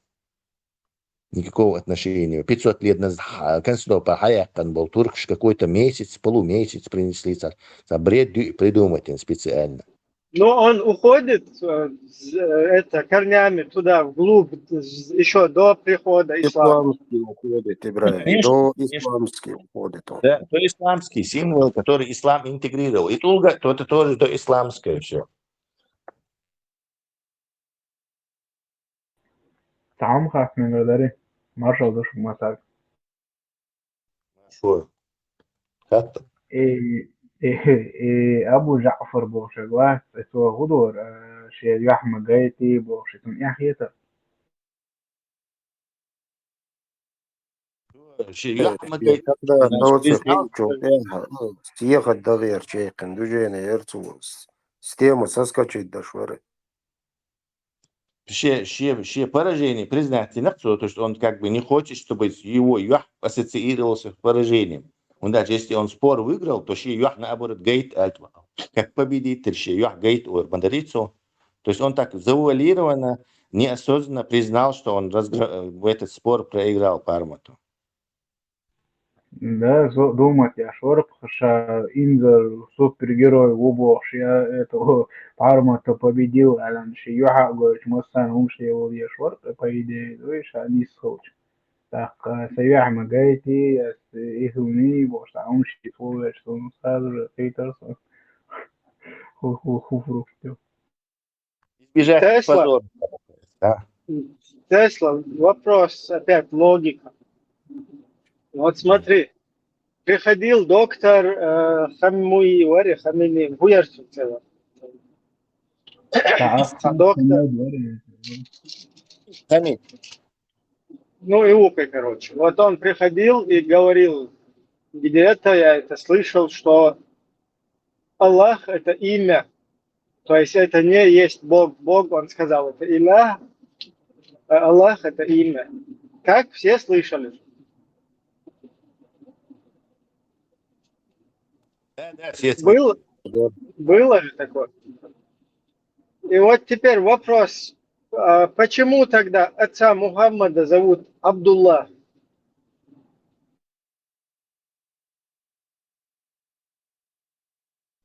Никакого отношения. 500 лет назад Константинопол Хаяктан был турк, какой-то месяц, полумесяц принесли. Бред придумать специально. Но он уходит корнями туда, вглубь, еще до прихода ислама. Исламский уходит, Ибраим. Конечно, До конечно. исламский уходит он. Да, то исламский символ, который ислам интегрировал. И Тулга, то это тоже до исламское все. طعام خاص من غداري مرة وضوش مساك Что? Как-то. أبو جعفر بوشجوات سوى غدور شيء يحمى جايتي بوشتون يحيتا Когда доцы хучу, съехать до верчей, движение ерцу, с темы соскочить до швыры. Все поражение признать инакцию, то есть он как бы не хочет, чтобы его юах ассоциировался с поражением. Он даже если он спор выиграл, то ще юах наоборот гейт, как победитель, ще юах гейт мандарицу. То есть он так завуалированно, неосознанно признал, что он в этот спор проиграл Пармату. Да, думать я шорп, хаша инзер супергерой вубош, я этого Пармата победил, алан ши юха говорит, мосан умшли его я шорп, по идее, видишь, они схочь. Так, سياح مجايتي إهوني بوش عمش فوش صار تيترس خوفرو Избежать Тесла. позора. Да. Тесла, вопрос, опять логика. Вот смотри, приходил доктор Хаммуи Вари Хамини Буярченцева. Доктор, Хамид. ну и Упы, короче. Вот он приходил и говорил, где-то я это слышал, что Аллах это имя. То есть это не есть Бог. Бог, он сказал, это имя, а Аллах это имя. Как все слышали? Да, естественно. Было же такое. И вот теперь вопрос. Почему тогда отца Мухаммада зовут Абдулла?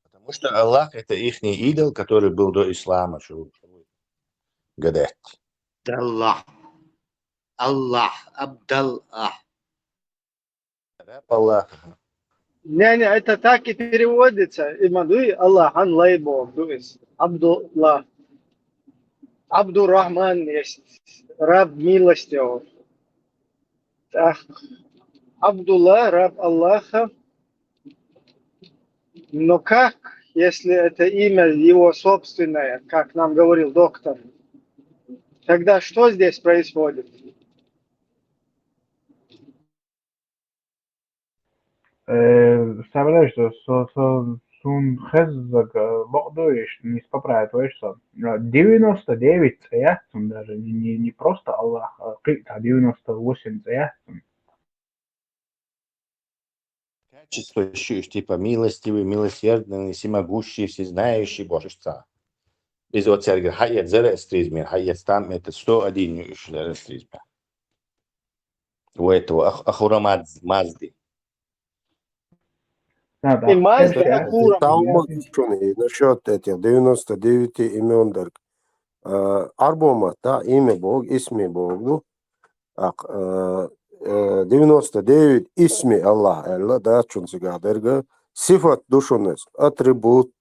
Потому что Аллах это их идол, который был до ислама. Гадать. Аллах. Аллах. Абдаллах. Аллах. Не, это так и переводится. Имадуи Аллах, ан лайбо, Абдулла. Абдур-Рахман есть, раб милостивый. Абдулла, раб Аллаха. Но как, если это имя его собственное, как нам говорил доктор, тогда что здесь происходит? Представляешь, что Сун Хеззак Богдуиш не поправит, что 99 цеяцун даже, не просто Аллах, а 98 цеяцун. Качество еще типа милостивый, милосердный, всемогущий, всезнающий Божество. Biz o sergi hayat зороастризме, hayat там это 101 зороастризме. У этого Ахура Мазды. И Мазды Ахура. Там насчет этих 99 имен, Арбома, да, имя Бог, исми Бог, 99 исми Аллах, да, чунцигадерга, сифат душунес, атрибут,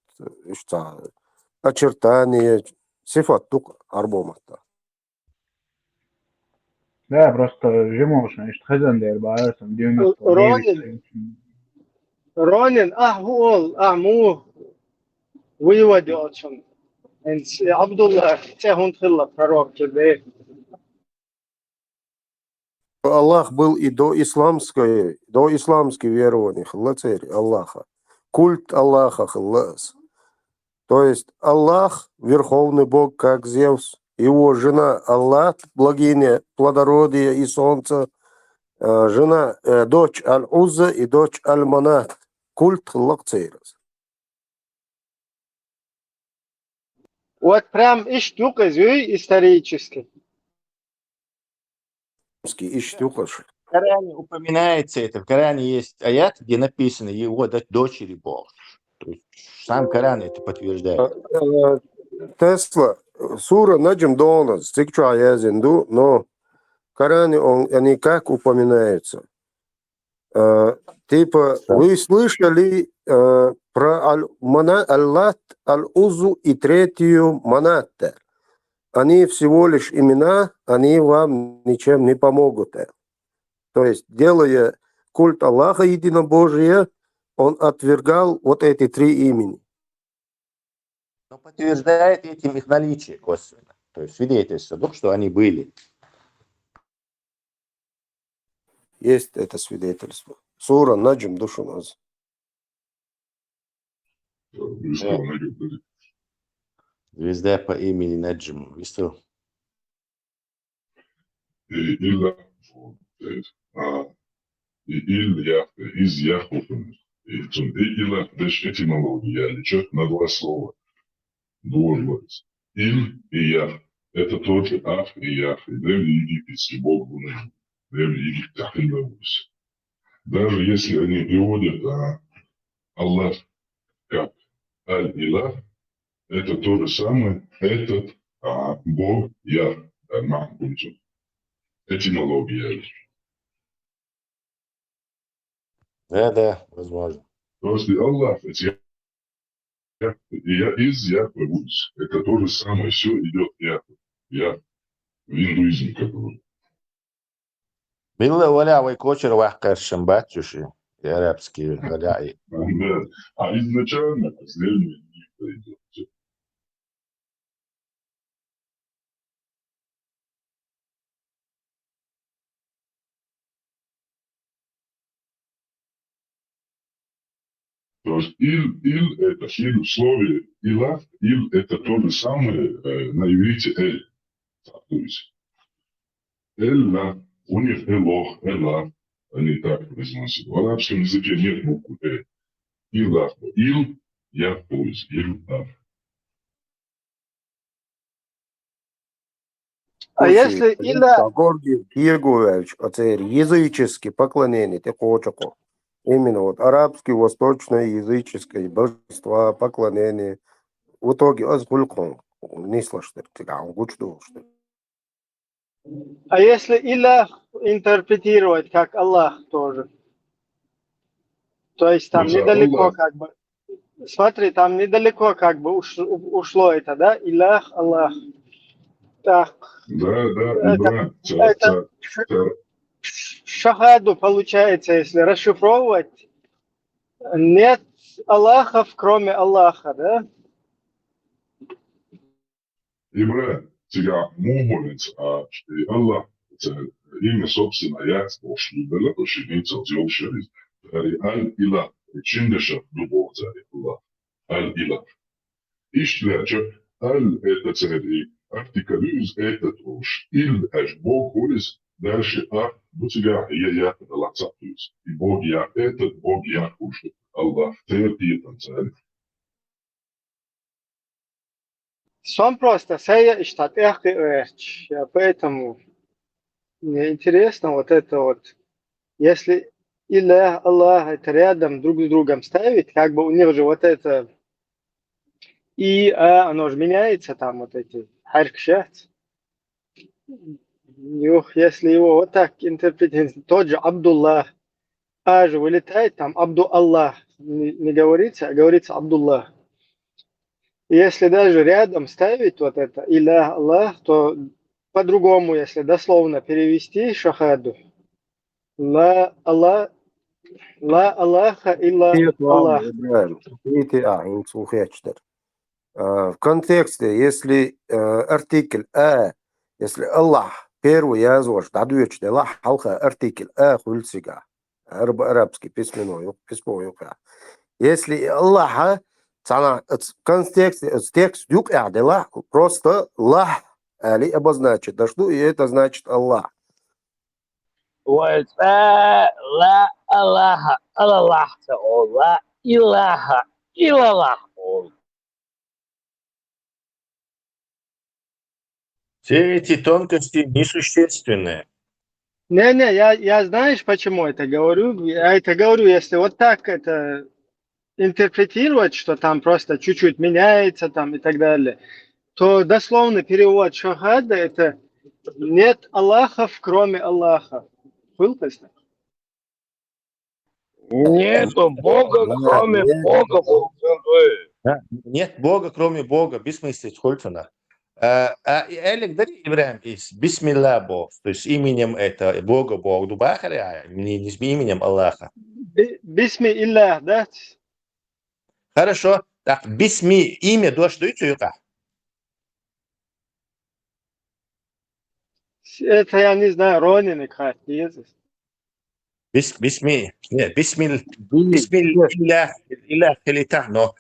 очертания, сифат тук Арбома. Да, просто жемошно, что Хезендер Барсом 99. Ронин, Ахуол, Ахму, выводи очень. Абдулла, Цехунтхилла, пророк тебе. Аллах был и до исламской верования, хлацерь Аллаха. Культ Аллаха, хлас. То есть Аллах, верховный Бог, как Зевс, его жена Аллах, богиня плодородия и солнца, жена, дочь Аль-Узза и дочь Аль-Манат. Культ хлацерь. Вот прям иштук исторически. Иштюхаш. В Коране упоминается это. В Коране есть аят, где написано его дочери Бог. То есть сам Коран это подтверждает. Tesla, сура Наджм Донас, цикча язинду, но в Коране они как упоминаются. Типа, вы слышали про Аллат, Аль-Узу и третью Манатта? Они всего лишь имена, они вам ничем не помогут. То есть, делая культ Аллаха единобожия, он отвергал вот эти три имени. Но подтверждает этим их наличие косвенно. То есть свидетельство о том, что они были. Есть это свидетельство. Сура Наджм Душуназ. Звезда по имени Наджм. Висел. İlla Илья из Яхупен. Ила деш этимология, лечет на два слова. Двужливость. Иль и Ях. Это тоже Ах и Ях. И древний египетский бог Луны. Древний Египет так и назывался. Даже если они переводят Аллах как Аль-Илах, это то же самое, этот бог Ях. Этимология. Да, возможно. После Аллах, я из Яхве, это то же самое, все идет Яхве. Я в индуизме как бы. Билла валя вай кочер вахкар шамбатчуши. И арабские валя. Да. А изначально последнее идет. То есть иль это в слове илах, иль это то же самое на иврите эль. То есть эль, у них элох, элах, они так произносят. В арабском языке нет буквы эль. Илах, ил, я, то есть иль, А если Иля... Горгий Егорович, языческие поклонения, ты хочешь. Именно вот арабский, восточное, языческое, божества, поклонение. В итоге азгулькон. Не слышно, он гучду, что ли. А если Иля интерпретировать как Аллах тоже? То есть там недалеко Аллах. как бы... Смотри, там недалеко как бы ушло это, да? Илях, Аллах. Так. Да, это шахаду получается, если расшифровывать, нет Аллахов, кроме Аллаха, да? Ибра, тебя молится, Аллах, это имя собственно, я ошибала, ошибиться, сделать, Аль-Илах, чиндеша, любовь, Аллах, Аль-Илах. Işlerce al это артикулюз этот уж ил аж Бог улис дальше bu тебя я лацатуюсь. И Бог я этот, Бог я уж Аллах терпит царь. Сон просто сея штат эх и эрч. Поэтому мне интересно вот это вот. Если Иля, Аллах это рядом друг с другом ставить, как бы у них же вот это и оно же меняется там вот эти харкшат. Если его вот так интерпретировать, тот же Абдуллах, же вылетает там Абду Аллах, не говорится, а говорится Абдуллах. Если даже рядом ставить вот это Иля Аллах, то по-другому, если дословно перевести шахаду, ла Аллаха илля Аллах. В контексте, если артикль если Аллах первый язык, дадуешь, Аллах, халха, артикль хульсига, арабский письмо. Если Аллах, в контексте, текст юг Аллах, просто Аллах, али обозначит, да что и это значит Аллах. لا إله إلا الله لا إله إلا الله Все эти тонкости несущественные. Не, я знаешь, почему это говорю? Я это говорю, если вот так это интерпретировать, что там просто чуть-чуть меняется там и так далее, то дословный перевод шахада это нет Аллахов, кроме Аллаха. Был точно? Нету Бога, Нет, кроме нет. Бога. Да? Нет Бога, кроме Бога, бессмыслить Хольфана. Элик, дари Ибраим из Бисмилла Бог, то есть именем это Бога Бог, Дубахаря, не с именем Аллаха. Бисми Иллах, да? Хорошо, так, Бисми, имя дойдется юка. Это я не знаю, Ронин и как, Иисус. Бисми, нет, Би- Бисмилlah, Илlah, Хелита, но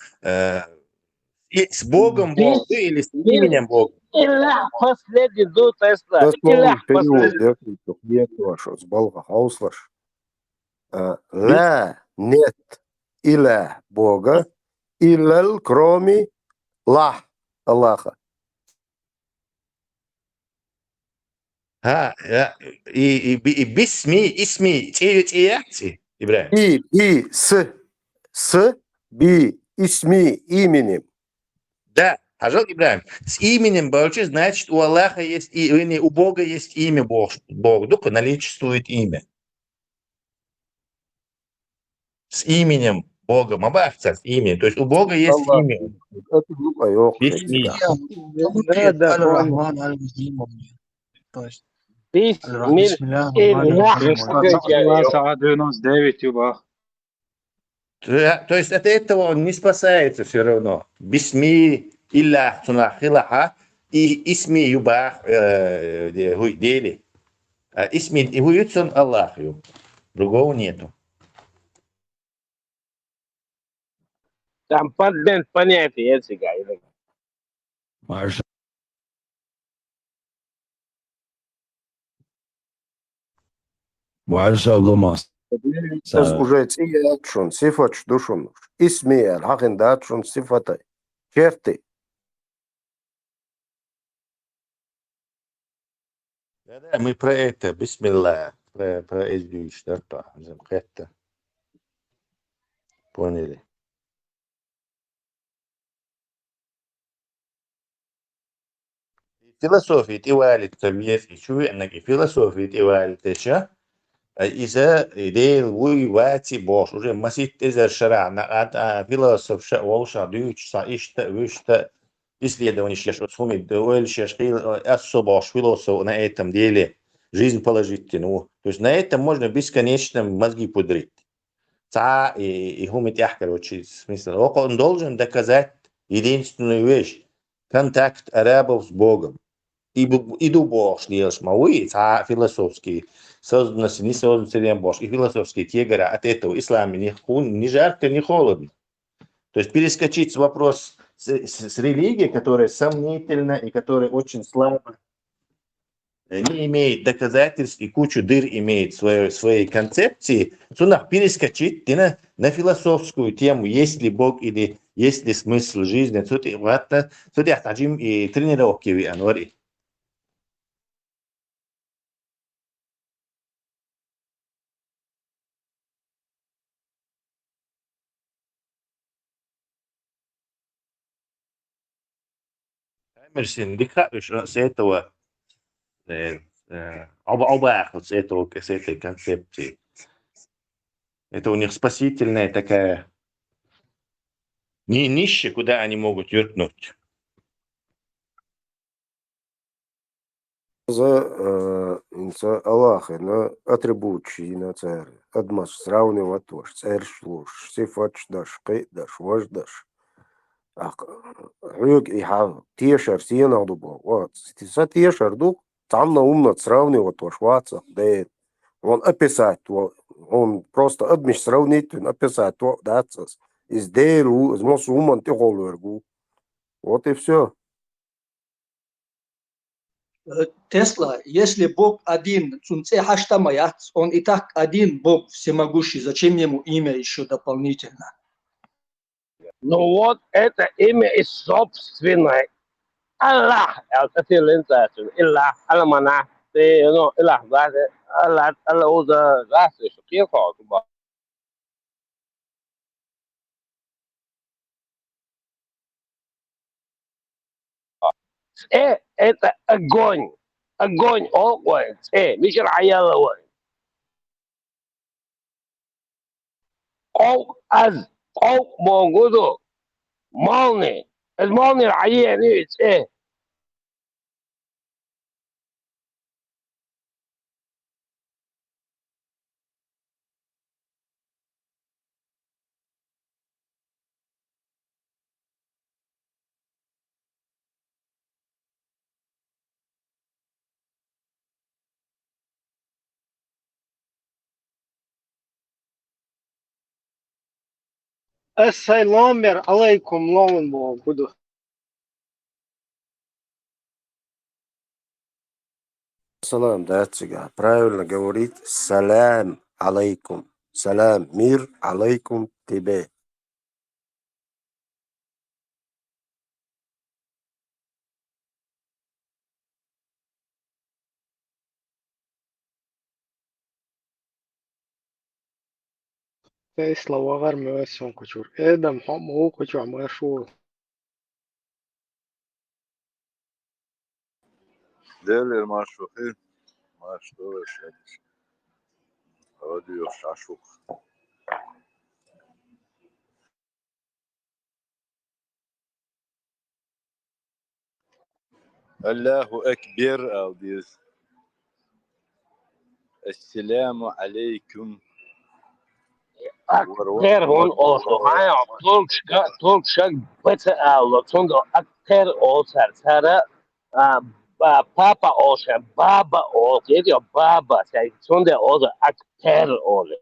с Богом Бог или с именем Бог? Илях последний до Тесла. Дословный Илях перевод, последний. я вашу, с Балга Хауслаш. Ла, нет, иля Бога, иляль, кроме Лах, Аллаха. И Бисми, Исми, Тияти, Ибраим. И с, би, исми, именем. Да, Хажал Ибраим. С именем Божьим, значит, у Аллаха есть, у Бога есть имя Бог. Только наличествует имя. С именем Бога. Мабахца с именем. То есть у Бога есть Аллах. имя. Это глупо, ёх, Бисми. Да, Аль-Рахман Аль-Рахим. То есть Бисмиль Бисмиллахир-Рахманир-Рахим. Илях. 99 юбах. То есть от этого он не спасается все равно. Бисми илля сунахилаха и исми юбах дели. Исми и хуютсон Аллаху. Другого нету. Там понятие языка. Сейчас уже цият шон, сифат душон. Исми, хахендат шон, сифатай. Черты. Да, мы про это, бисмилlah, про эти что-то, это. Поняли. Философия тивалит вес и чуенак и философия тивалит еще. إذا ديل وي واتي بوش وجه مسيت إذا شرعنا قد فيلسوف شا ووشا ديوش سا إشتا ويشتا исследование сейчас вот сумит дуэль сейчас особо философ на этом деле жизнь положительную. То есть на этом можно бесконечно мозги пудрить. И хумит я, короче, смысл. Он должен доказать единственную вещь. Контакт арабов с Богом. И до Бог шлешь мауи, философский. Созданность, не созданность Бог. И философские те говорят, от этого ислам не жарко, не холодно. То есть перескочить вопрос с религией, которая сомнительна и которая очень слабо, не имеет доказательств и кучу дыр имеет своей концепции, сунах перескочить на философскую тему, есть ли Бог или есть ли смысл жизни. Тут яхтаджим и тренировки в Анваре. Эмерсон, дикаешь с этого оба с этой концепции. Это у них спасительная такая ниша, куда они могут юркнуть. За Аллаха, на атрибутчи на царь. Адмас сравнивать тоже. Царь шлуш, сифат даш, даш, ваш даш. Рюк и хав, тешер, сиена дубо. Вот, за тешер дук, там на умно сравнивать тоже, ватса, да. Он описать, он просто адмиш сравнить, описать, да, из дейру, из мосу уман ты холвергу. Вот и все. Тесла, если Бог один, он и так один Бог всемогущий, зачем ему имя еще дополнительно? Ну вот это имя и собственное. Allah الكثير ذاته إلا على منع إنه إلا ذاته الله هو ذاته كيف هو это огонь огонь مش العيال وين قو از قو موجوده مالني المالني العيان Ассаламу алейкум, ловен буду. Салам, да, цыга. Правильно говорит салям алейкум. Салам, мир алейкум тебе. Тесла вагар мөссөн кучур. Эдам хому кучур мөшу. Değerler maşuhi, maşuhi şerif. Radyo şaşuk. Allahu Ekber aldiz. Esselamu aleyküm. أكثر هون أوسو هاي طول شق بتألو تندو أكثر أوسر ترى بابا أوسر بابا أوسر يديو بابا سي تندو أوسر أكثر أوسر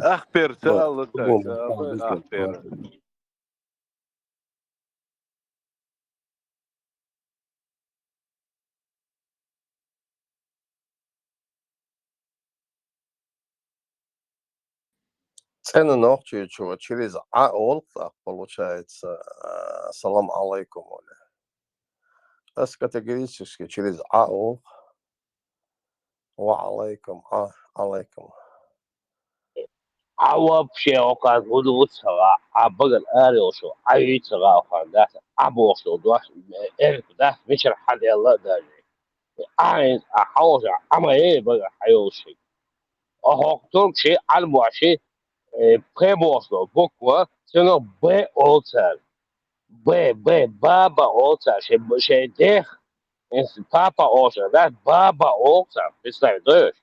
Ahper Bak, sağlı bu sağlı ahper. цены ногти, чего, через аолта получается салам алейкум. Это категорически через аол. Ва алейкум, алейкум. عوض شيء وقت غدو تسرع عبقى الآلوشو عيد تسرع وخاندات عبوشو دوش إرك ده مش الحد يلا ده عين أحوش أما إيه بقى حيوشي أحكتم شيء علبوا شيء بخبوشو بكوة سنو بي أوتر بي بابا أوتر شيء ديخ إنس بابا أوتر ده بابا أوتر بيستعدوش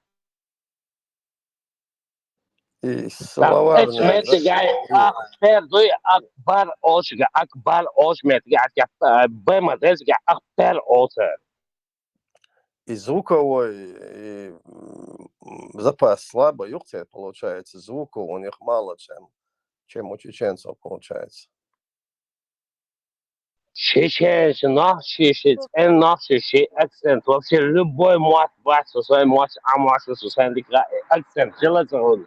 И طب словарный, اسمه تجاي أكبر دوي أكبر أوشجع أكبر أوش متجاي بمدرسة أكبر أوتر и звуковой и запас слабо, юхте получается, звука у них мало, чем у чеченцев получается. شيش نحشيش إن نحشيش أكسنت вообще любой мат бать со своей мать амаши со своей акцент желательно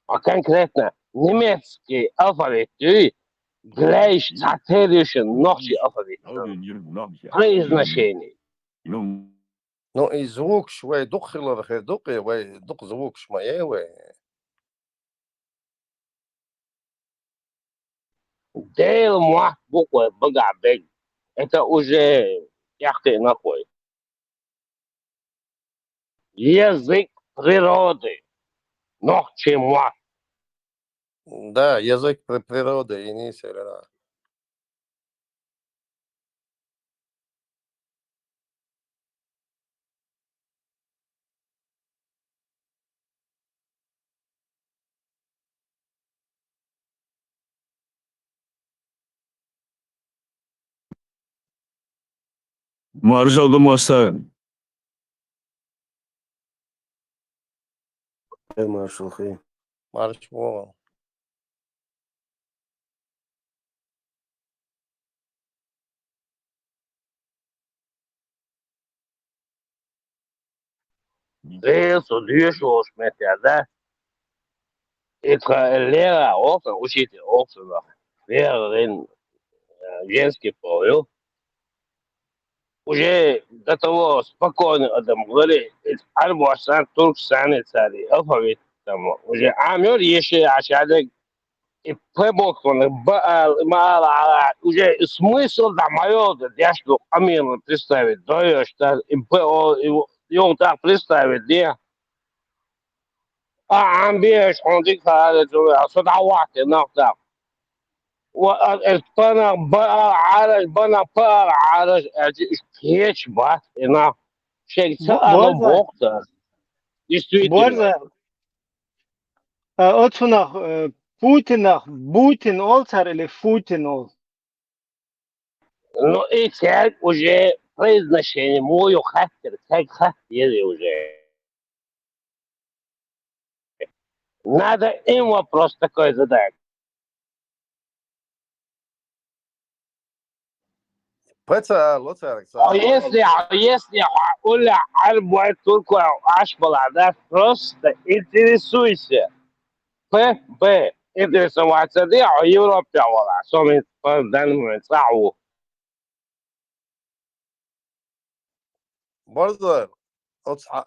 а конкретно немецкий алфавит gleich сатирischen ночи алфавит произношение Ну и звук швей духило, духи, вей дух звук шмаевый. Дейл мах буквы богабег. Это уже яхты нахуй. Язык природы. Ночи мах. Да, язык природы и не севера. Marshall Mosta. Маршал Хи. Марш Вова. Дейл судьюшо шметя, да? Это лера опа, учитель опа. верен женский пол. Уже до того спокойно адам говорит, арбуасан турксаны цари, алфавит там уже амер еще ашадек и пебокон мала уже смысл да мое да я что амирно представить, да что и его так представить, да амбиеш он дикая, что давать нахта. وأنا بعرف بنا بعرف هيك بات إنه شيء سأله Borza, بوقتها действительно. Borza, отунах Путинах, Путин олцар или Путин ол? Но и как уже произношение мой характер, как характер уже. Надо им вопрос такой задать. Паца, лоцарик, А если Оля Альбой только аж да, просто интересуйся. П. Интересоваться دي Европа ولا سومي دان صعو. برضه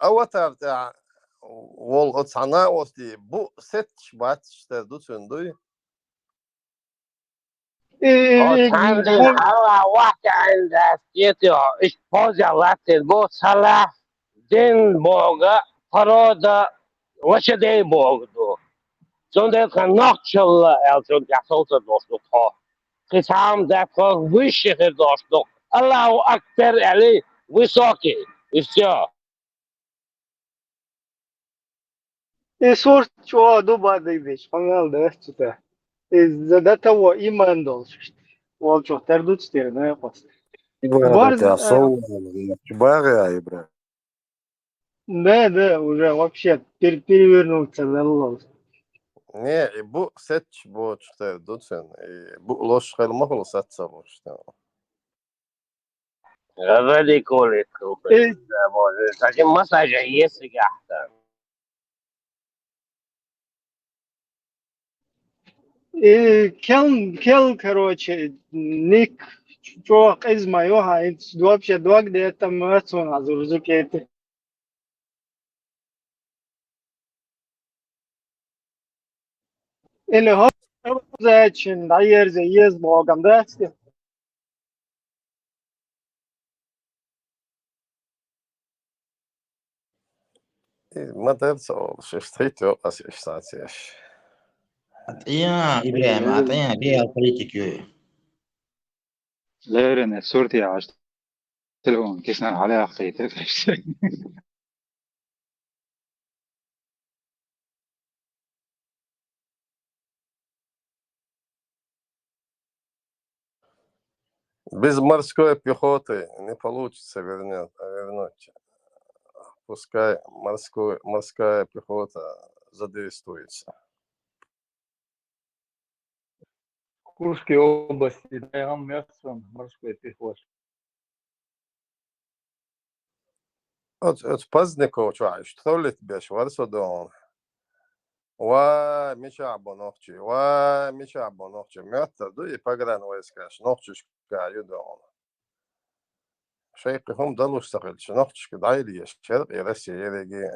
أوتر تاع والأتصنع وستي بو ست شبات شتردو تندوي Otandin hala واحد عند سيتو إيش بوزع لاتين بو صلاح دين بوغا فرودا وش دي بوغدو. Zonder kan nachtjalla elton jasota dostok. Gesam daarvoor wisje gedostok. Allahu Akbar Ali Wisaki. И все. Сорт чуа дуба дыдыш, пангал да чута. Задата во иман долш. Вол чухтар дучтер, не пас. Ибрат, Борза, я солнце, чебага, брат. да, уже вообще перевернулся на лол. Не, и бу сет бу штردу тен и бу лош хэл махло сатса бу штэ. غادي يكون إيه لكن مساجة يسقى أحسن. كل короче, ник чувак из моего, вообще два где-то мертвый, а зурзукеты. Или هو зачин, да ерзе ез богам, да? ما تنسى شفتيتو أس إشتاتيش. أعطيها إبراهيم أعطيها بيها البوليتيك يو ليرن صورتي عشت تلقون كيسنا عليها خيط Без морской пехоты не получится вернуть. Пускай морская пехота задействуется. Курской области, Дайрам мертвым, морской пехоты. От паздников, что ли тебе, Шварцодон? Ва мечабо ногчи, мёртв, да и погран войскаш, ногчишка юдон. شيخهم ضلوا اشتغل شنقش كدايلي الشرق يرسي يرجع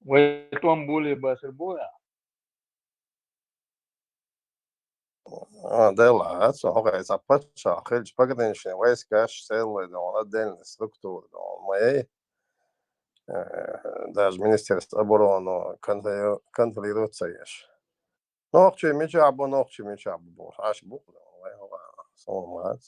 ويتوان بولي باسر بويا. ديلا هسه هو يزبطش خلج بقدنش ويسكاش سيل دون الدين ستركتور دون ما ايه даже министерство обороны контролирует союз. Ногчи мечабо бо аж бу самомат.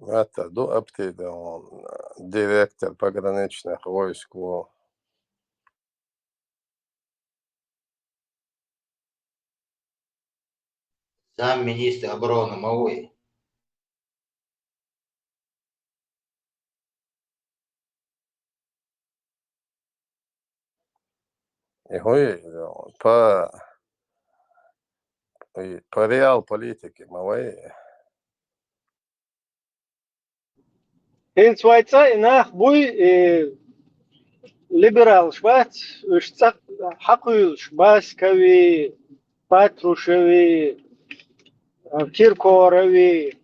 Это до аптеки он директор пограничных войск. замминистра обороны Мауи. И хуй по И по реал политике, малые. Hins vaitsa inach bui liberal shvat shtak haqul shbas kavi Patrushevi Kirkorovi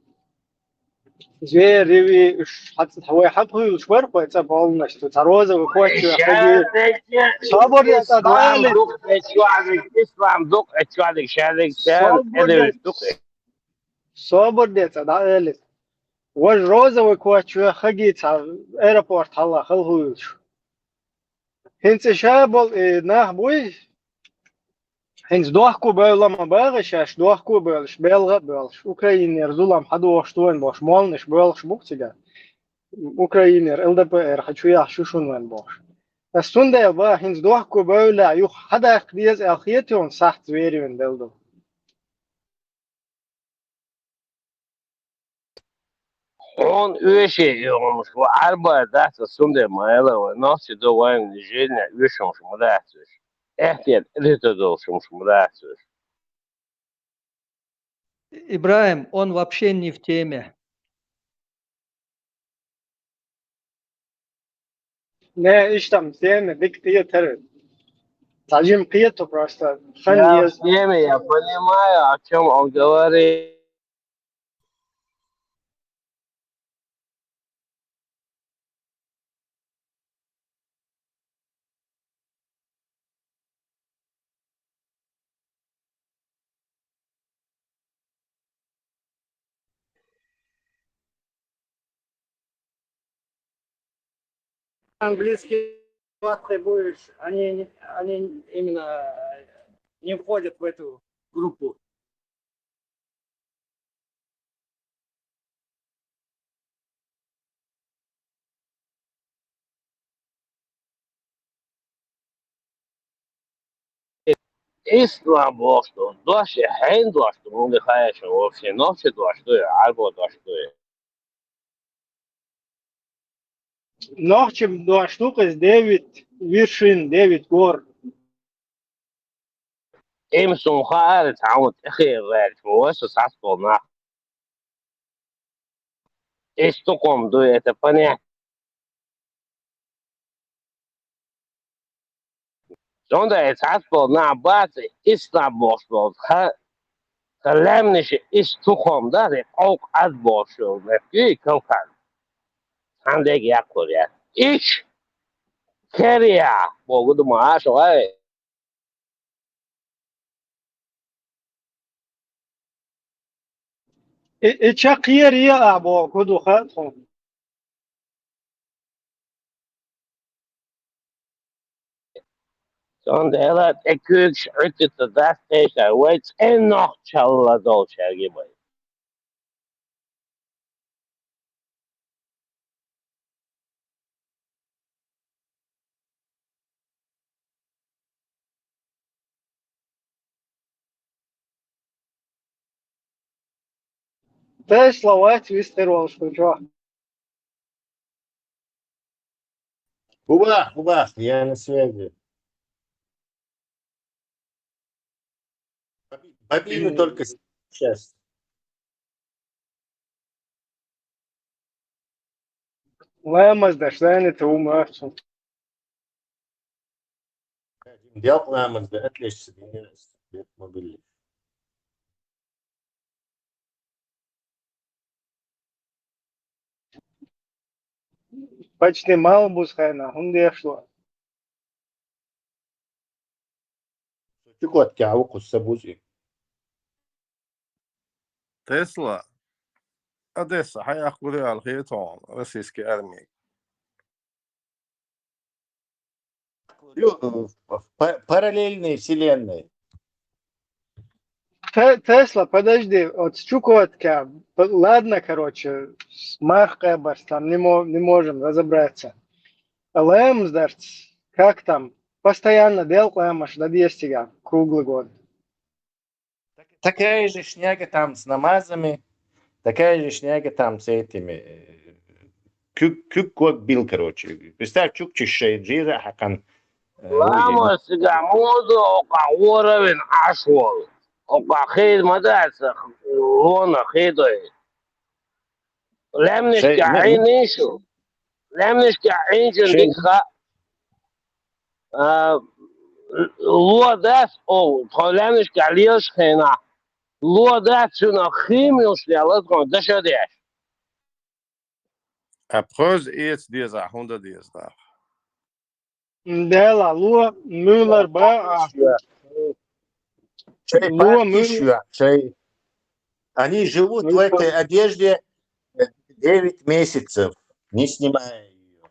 Zverivi هو حقه شوار كويس بالنا شو تروزه وكويس حاجة صابر يا تعالى اسلام دوق اتشوالك شالك تان ادرس دوق صابر يا تعالى وجروزه وكويس حاجة ايربورت هلا خلهوش هنس شابل نهبوي هنس دوحكو بيلا ما باغش دوحكو بيلش بيلغ بيلش اوكراينير زولام حدوشتوين باش مالنش بيلش بوكتيجا اوكراينير LDPR хочу я шушун вен бош Сунда ба хинз доҳку баула юх хада қдиз алхиетион сахт зверивен делдо он öşe yormuş bu arba dahsa sunde mayla ve nasıl da vayn jene öşümüş mudahtır ehtiyat rito dolşumuş mudahtır Ибраим, он вообще не в теме. Ne iştem sene diktiye ter Tajim qiyeto просто хан ya yez yeme ya понимаю о чем он говорит английский ты будешь они именно не входят в эту группу İslam boştu. Doşe hen doştu. Bunu hayşe o şey noşe doştu. Arbo doştu. Нохчем два штука с 9 вершин 9 гор امسون خالد تعود اخي غير موسس عصبنا استقوم دو يتفني Sonda esasbol na bat İstanbul ha kalemniş istukomda de ok az boşul ve kokan. Sandeg yakor ya. İş keriya bogudu maaş ay. اتشقير يا ابو كدو خاتهم Sonda ela ekük şüttet das teşa wait en noch çalla dolça gibi. Tesla وقت ويستر شو Бубах, я на связи. Бобину только сейчас. لامز دشلان توم احسن Дел нам да отлично не мобильный. почти мало бусхайна хунде шло Чукот кяу куссабузи. تسلا أديسا حياخذ الخيطان رسيسكي أرمي Параллельные вселенные. Тесла, подожди, от Чукотка, ладно, короче, смах кэбарс, там не можем разобраться. Лэмсдерц, как там, постоянно делаем аж до 200 круглый год. Такая же шняга там с намазами, такая же шняга там с этими. Кюк год бил, короче. Представь, чукчиша и джира, хакан. Lama siga modo ka warawin ashwal. وقاخيد مدرسة هون خيدوي لم نشكي شيء عينيشو لم نشكي عينشو شيء ديك لو داس او لم نشكي عليش خينا لو داس شنو خيميوش لالتكم ده شديش Apres iets deze 100 dies daar. Dela, Lua, Müller, Ba, شيء Lua, Müller. партишью, шей. Они живут в этой одежде 9 месяцев, не снимая ее.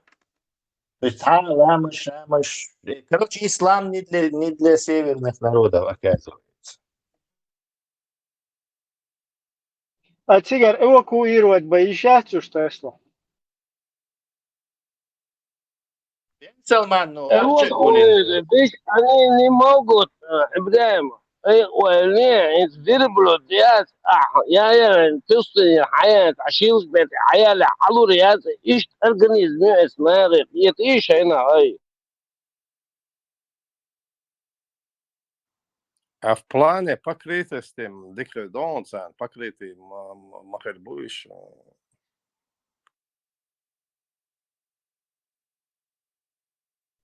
То есть ламаш, шамаш. Короче, ислам не для северных народов, оказывается. А цигар эвакуировать боишься, что если? Салман, ну, вот арчи гулин. видишь они не могут ابراهيم اي وين يتدربلوا ديات يا تصنع حياة عشيرة بيت حياة لحلو رياض ايش организм اسمها ايش هنا هاي A v pláne pakryte s tým dikredóncem, pakrytý macherbuš.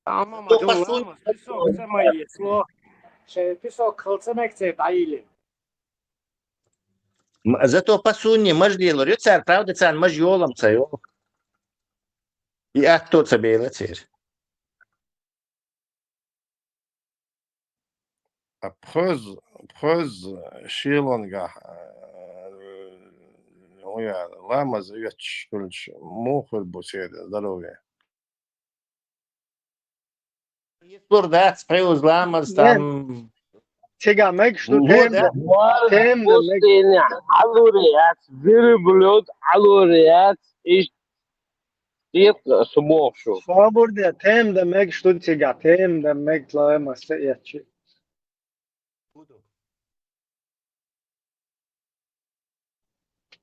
Tamam, adamlar pisok semayı, slo pisok kılsamek dayılı. Зато по сунне маж дело, рюцар, правда, цан маж йолом цайо. И ах, тот себе лацер. Apres šīlongā, lamaz iečkuļš mūhurbusiede, здоровье. Сурдат, спреуз ламаз там... Цигар, мег, что темда, мег. пустыня حلو رياض دربلوا حلو رياض ايش سموه شو Burada temda meg, что цигар, темда meg, тлаема стоячи.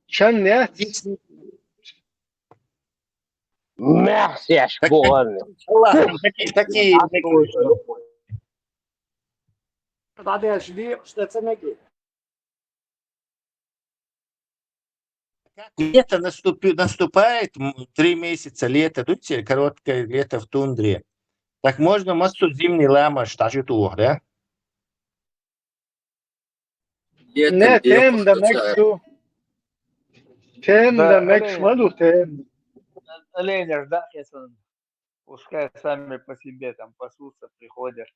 Шан нет? Merci à Chbourne. Такие... Тогда жди, что цемеги. Лето наступает, 3 месяца лето, тут короткое лето в тундре. Так можно массу зимний ламаш, даже тур, да? Ne, temda meg, что? Темда meg, шмаду темда. Оленя ждать, если он, пускай сами по себе там пасутся, приходят.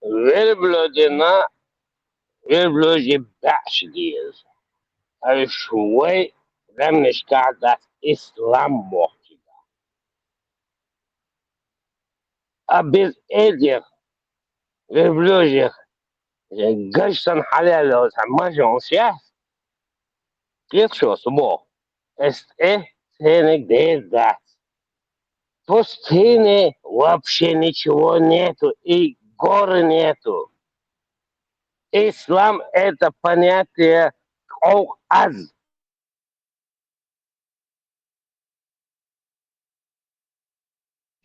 Верблюдина, верблюдьи баш диез. А швей ремнеш кадат ислам мохтида. А без этих верблюдьих гашсан халяло самажон сейчас. Кет что смо? Сенек дезда. В пустыне вообще ничего нету и горы нету. Ислам это понятие аз.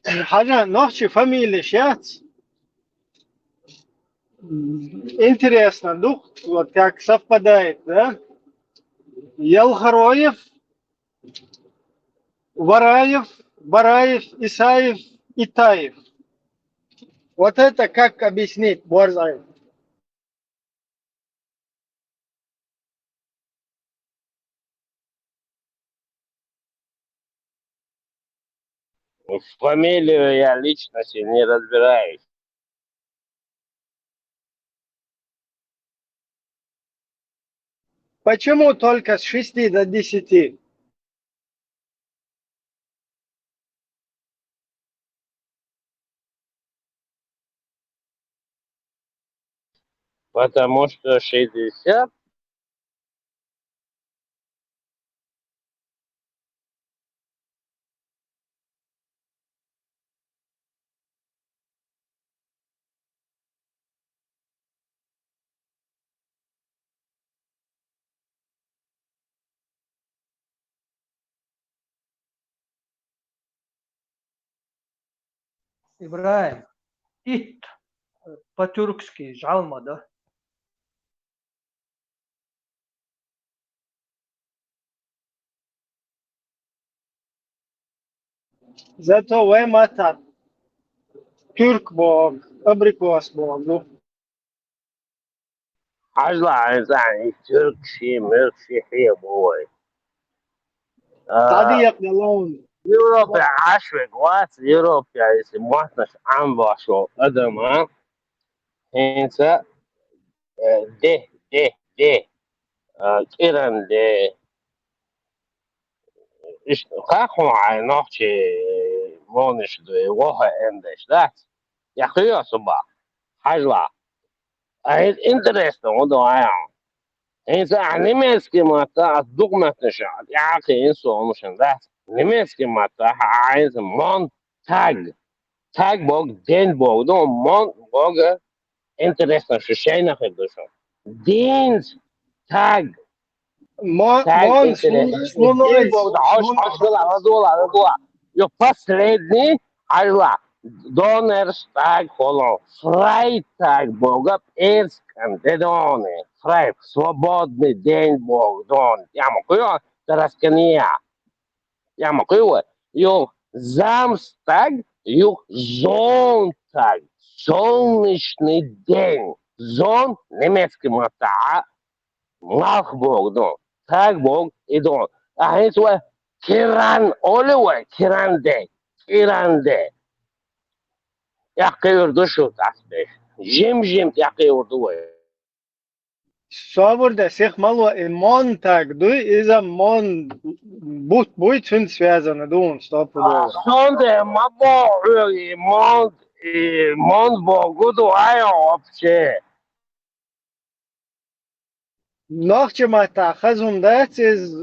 حاجة نوحشي фамилия сейчас. Интересно, дух, вот как совпадает, да? Елхароев, Вараев, Бараев, Исаев, Итаев. Вот это как объяснить, Борзаев? В фамилию я личности не разбираюсь. Почему только с 6 до 10? Потому что 60 Ибраим, ит по-тюркски жалма, да? Zato vajmata Türk bog, abrikos bogu. حاجة إنسان تركشي مركشي حي بوي Tadiyak nalon. يوروبيا عشوة قوات يوروبيا يسموهنش عم باشو أدما هنسا ده كيران ده إيش قاقم على نوتشي مونش ده وها اندش دات يا خيو صبا حاجة أهيد إنترست ودو عيان هنسا نمسكي ماتا أصدق ما تشعر يا أخي إنسو مشان ذات نمسكي ماتا عايز مون تاج بوگ دين بوگ دو مون بوگ انترستن ششينا خدوشون دينز تاج Mon انترست دين slunois. بوگ دا عاش دولا يو فاست ريدني حلوة دونرز تاج خلو فراي تاج بوگ إيرسكن دوني фрай свободный день бог дон ямо куё тараскания ямо куё ю замстаг ю зонтаг солнечный день зон немецкий мата мах бог дон таг бог и дон а это киран олева киранде я кайор душу тасбе жим я кайор дуэ Собor da sich malwa in Montag du isa mon buit fun связано du und stopp du. Sonde mabo mond bogu do ayo вообще. Noch ma ta khazum dat is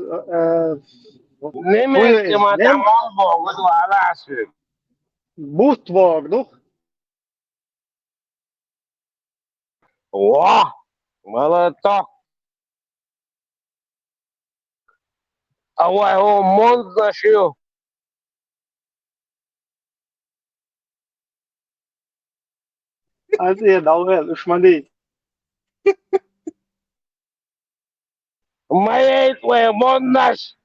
Немецкий is мата nem mond bogu do alasu. but bog du. Вау, молоток. А о мond нашил. Az ye dalvel uşmadi. Моей твой мond наш.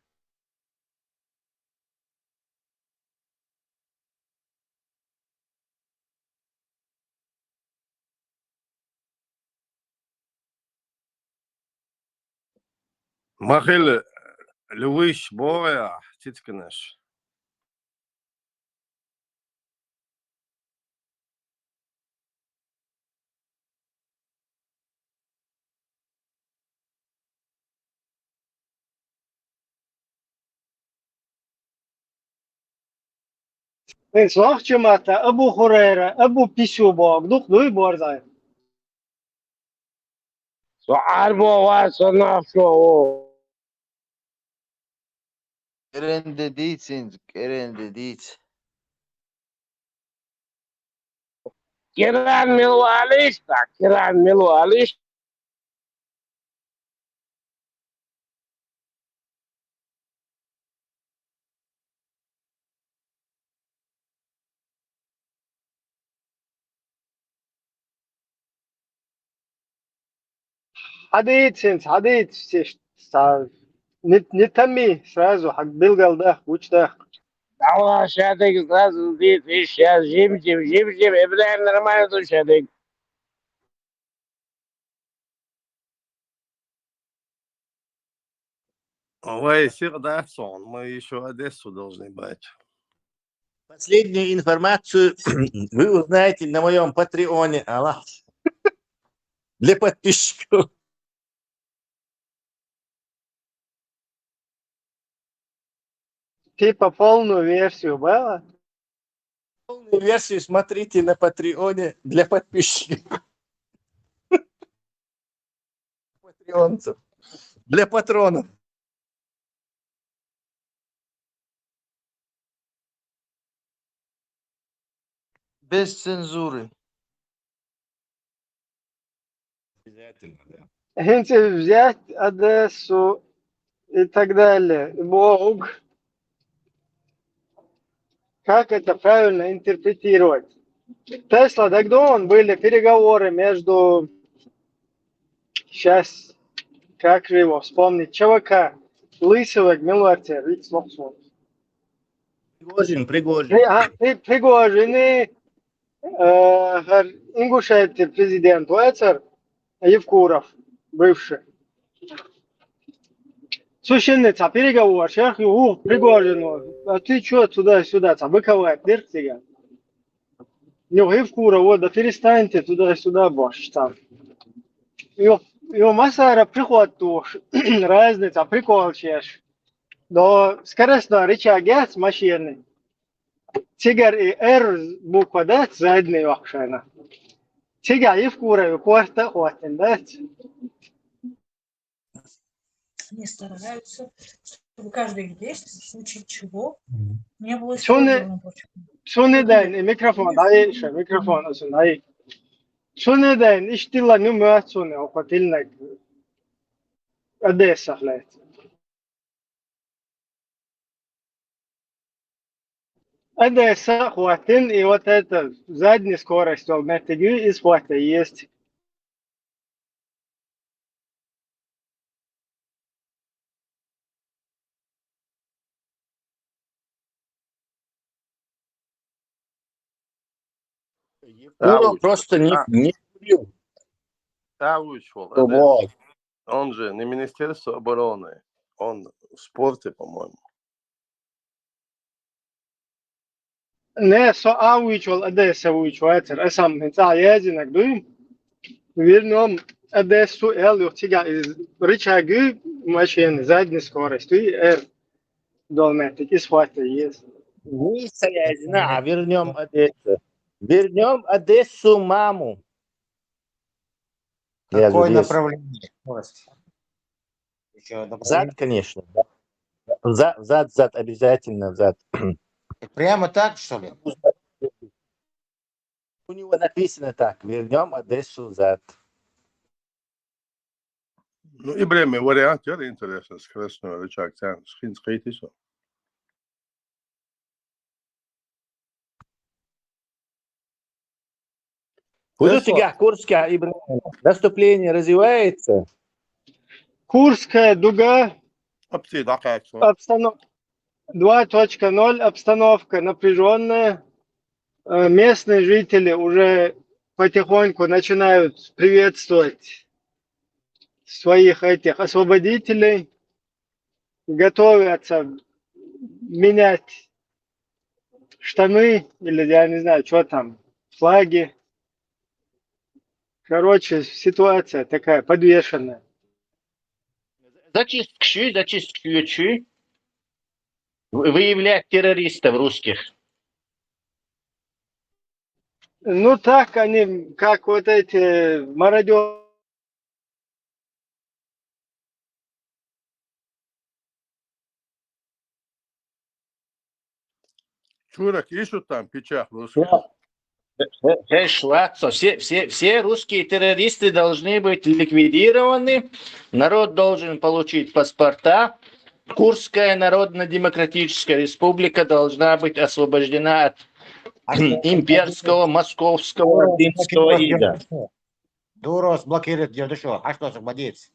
Махил Львыш Боя, Титканеш. Es noch ma ta Abu Huraira, Abu Pisu bog du borzay. سعر بوا سنافشو. Kerende dic. Kiran milwalista, kiran milwalista. Hadid sa нитами сразу хак билгал да учта. Дава шадык сразу здесь сейчас жим, Ибраим нормально тут шадык. Ой, всегда сон. Мы еще Одессу должны брать. Последнюю информацию вы узнаете на моем патреоне. Аллах. Для подписчиков. Типа полную версию было? Полную версию смотрите на патреоне для подписчиков. Патреонцев. Для патронов. Без цензуры. Обязательно, да. Если взять Одессу и так далее, Бог, как это правильно интерпретировать? Тесла, Дагдон были переговоры между, сейчас, как же его вспомнить, ЧВК, Лысого, Гмилварте, Рикс Локсон. Пригожин. Пригожин и Ингушетия президент Уэцер Евкуров, бывший. Сущенница, переговор, шах, Пригожину, а ты что туда-сюда, выковать, дыртига. Евкуров, вот, да перестаньте туда-сюда больше там. Его масса приход туш, разница, прикол чеш. До скоростной рычаги с машины. Тигр и R буква, да, задний вообще. Тигр и в куре, порта хватит, да? Они стараются, чтобы каждое действие, в случае чего, не было использовано против них. Şunu deyin, mikrofon, dayı şey, mikrofon olsun, dayı. Şunu deyin, iştilla nümüet şunu, o katilnek. Öde sahlet. Öde sahvatin, и вот это, задняя скорость, методию, и схвата есть. Евкуров просто не курил. Вот. Он же не Министерство обороны, он в спорте, по-моему. Ne, so avvičol, adese avvičol, ecer, esam hinca jezinek duyum. Вернем Одессу, Элю, тига из рычаги машины, задней скорости, и долметик, и схвата есть. Не соязина, а вернем Одессу. Вернем Одессу, маму. Какое направление? Зад, конечно. Зад, обязательно зад. Прямо так, что ли? У него написано так. Вернем Одессу зад. Ну, и время вариант, это интересно, скоростной рычаг, скрыть и все. У тебя Курская, Ибрагим, наступление развивается? Курская дуга. Обстановка 2.0, обстановка напряженная. Местные жители уже потихоньку начинают приветствовать своих этих освободителей, готовятся менять штаны или я не знаю, что там, флаги. Короче, ситуация такая подвешенная. Зачистки. Выявлять террористов русских. Ну так они, как вот эти мародеры. Чурак ищут там печать русских. Все русские террористы должны быть ликвидированы. Народ должен получить паспорта. Курская Народно-Демократическая Республика должна быть освобождена от имперского, московского, ордынского ига. Дурос блокирует Дедушо. А что освободить?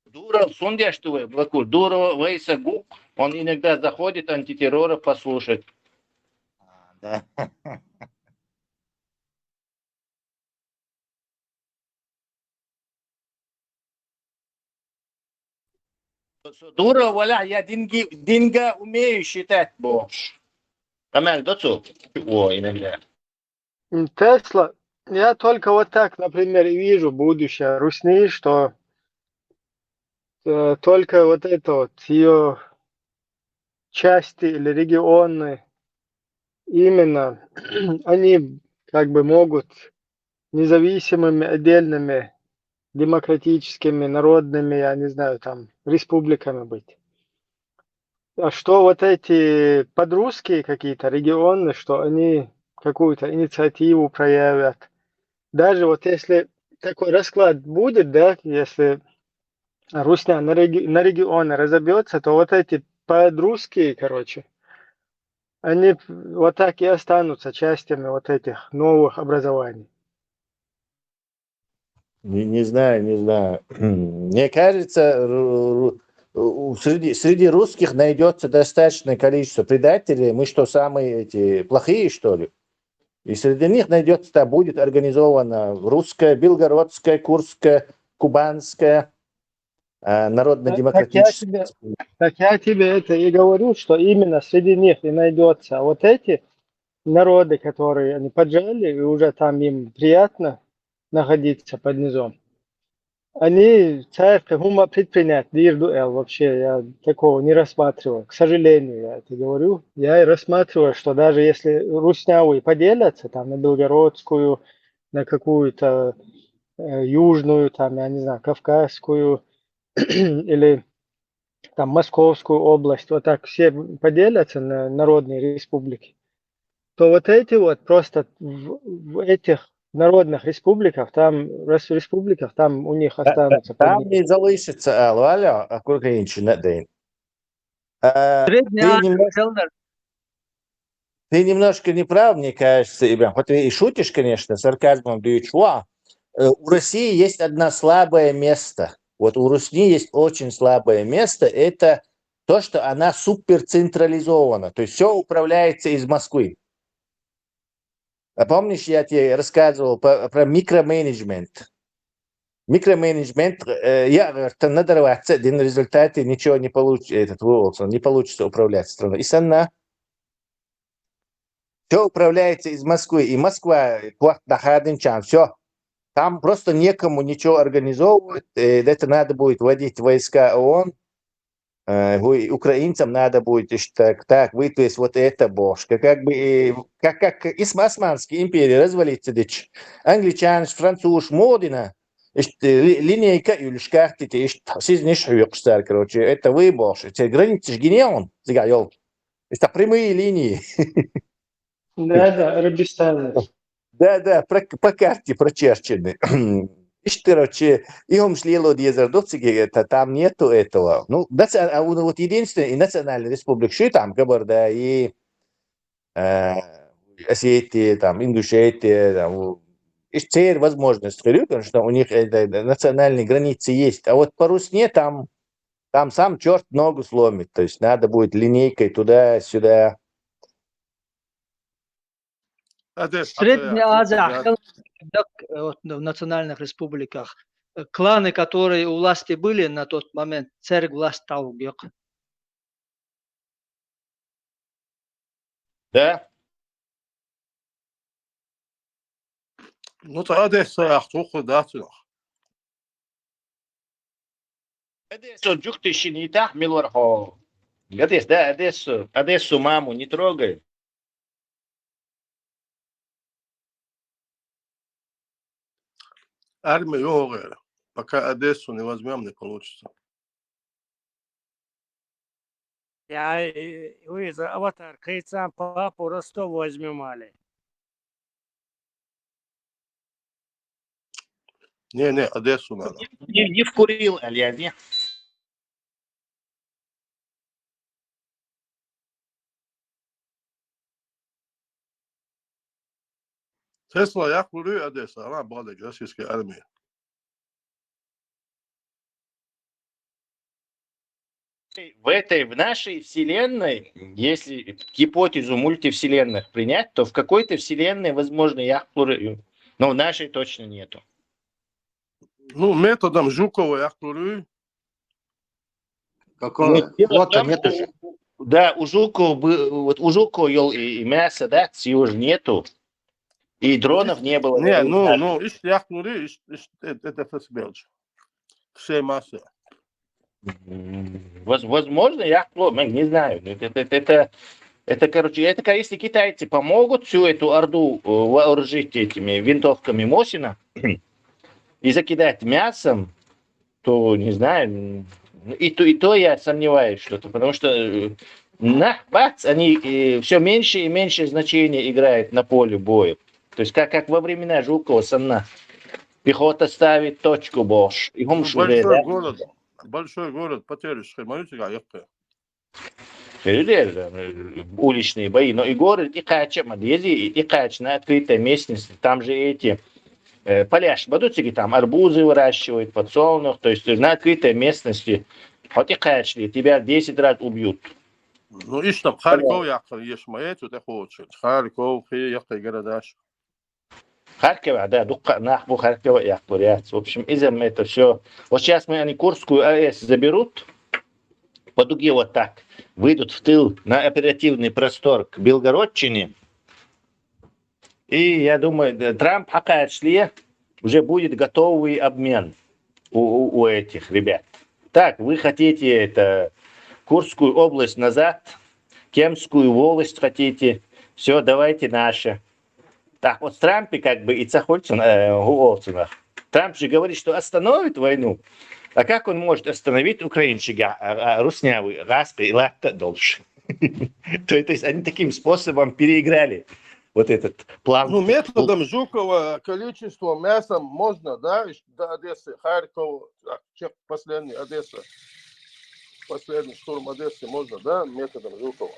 Дуров, сонде что вы блокируете? Дуров, Вейса Гук, он иногда заходит антитеррора послушать. Да. Дуров, валя, я деньги умею считать, бо. Камель, доцу? О, иногда. Тесла, я только вот так, например, вижу будущее Русни, что только вот это вот ее части или регионы именно они как бы могут независимыми, отдельными, демократическими, народными, я не знаю, там, республиками быть. А что вот эти подрусские какие-то регионы, что они какую-то инициативу проявят. Даже вот если такой расклад будет, да, если Русня на регионы разобьется, то вот эти подрусские, короче, они вот так и останутся частями вот этих новых образований. Не знаю, не знаю. Мне кажется, среди русских найдется достаточное количество предателей. Мы что, самые эти плохие, что ли? И среди них найдется, будет организована русская, белгородская, курская, кубанская, народно-демократическая. Так я тебе это и говорю, что именно среди них и найдется вот эти народы, которые они поджали, и уже там им приятно находиться под низом. Они церковь предпринять дирдуэл вообще, я такого не рассматриваю. К сожалению, я это говорю. Я и рассматриваю, что даже если руснявые поделятся там на белгородскую, на какую-то южную, там, я не знаю, кавказскую или там Московскую область, вот так все поделятся на народные республики, то вот эти вот просто в этих народных республиках, там у них останутся. Там не залишится, алло, украинщина, Дэн. Ты немножко не прав, мне кажется, Ибрам. Хоть ты и шутишь, конечно, сарказмом дьючуа. У России есть одно слабое место. Вот у Руси есть очень слабое место. Это то, что она суперцентрализована. То есть все управляется из Москвы. А помнишь, я тебе рассказывал про микроменеджмент? Микроменеджмент, я надорваться, в результате ничего не получится, не получится управлять страной. И санна. Все управляется из Москвы. И Москва, все. Там просто некому ничего организовывать. Это надо будет вводить войска ООН. Украинцам надо будет так выписать вот это бошка. Как Османская империя развалится. Англичан, француз, Модина. Линейка или шкартите, короче, это вы больше. Границы генион, это прямые линии. Да, Арабистан. Да, по карте прочерчены. Короче, им шлило это там нету этого. Ну, вот единственная и национальная республика, что там, Кабарда и Осетия, там, Ингушетия, там, есть цель, возможность, потому что у них национальные границы есть. А вот по Русне там сам черт ногу сломит. То есть надо будет линейкой туда-сюда. Средняя Азия, в национальных республиках, кланы, которые у власти были на тот момент, царь власть стал. Да? Ну, тогда я хочу дать. Одессу, джухтыщи не так, милорхо. Одессу, маму не трогай. Армия его, пока Одессу не возьмем, не получится. Вы за аватар, кайцам папу Ростов возьмем, али. Не, Одессу надо. Не вкурил, Алья, не. Тесла, я курю Одесса, она была российской армии. В нашей вселенной, если гипотезу мультивселенных принять, то в какой-то вселенной, возможно, я курю. Но в нашей точно нету. Ну, методом Жукова я курю. Какого? Флота нету же. Да, у Жукова ел и мясо, да, его же нету. И дронов не было. Ну, я курю, это фасбелж. Все массы. Возможно, я не знаю. Это, короче, если китайцы помогут всю эту орду вооружить этими винтовками Мосина и закидать мясом, то, не знаю, и то я сомневаюсь что-то, потому что они все меньше и меньше значения играют на поле боя. То есть как во времена Жукова, Санна. Пехота ставит точку, бош. Большой город, потери, уличные бои, но и горы, и качем, и кач на открытой местности, там же эти поляшки, бадутики, там арбузы выращивают, подсолнух, то есть на открытой местности, хоть и качли, тебя 10 раз убьют. Ну, иш там Харьков яқын еш мает, вот хочет. Харьков, яқы городаш. Харькова, да, нахбу Харькова яқпурят. В общем, из-за это все. Вот сейчас они Курскую АЭС заберут, по дуге вот так, выйдут в тыл на оперативный простор к Белгородчине. И я думаю, Трамп пока шли, уже будет готовый обмен у этих ребят. Так, вы хотите это Курскую область назад, Кемскую волость хотите, все, давайте наше. Так, вот Трампе как бы и Цахольцин, Трамп же говорит, что остановит войну. А как он может остановить украинчика, руснявый, распри, латта дольше? То есть они таким способом переиграли вот этот план. Ну, методом Жукова количество мяса можно, да, до Одессы, Харьков, последний Одесса, последний штурм Одессы можно, да, методом Жукова?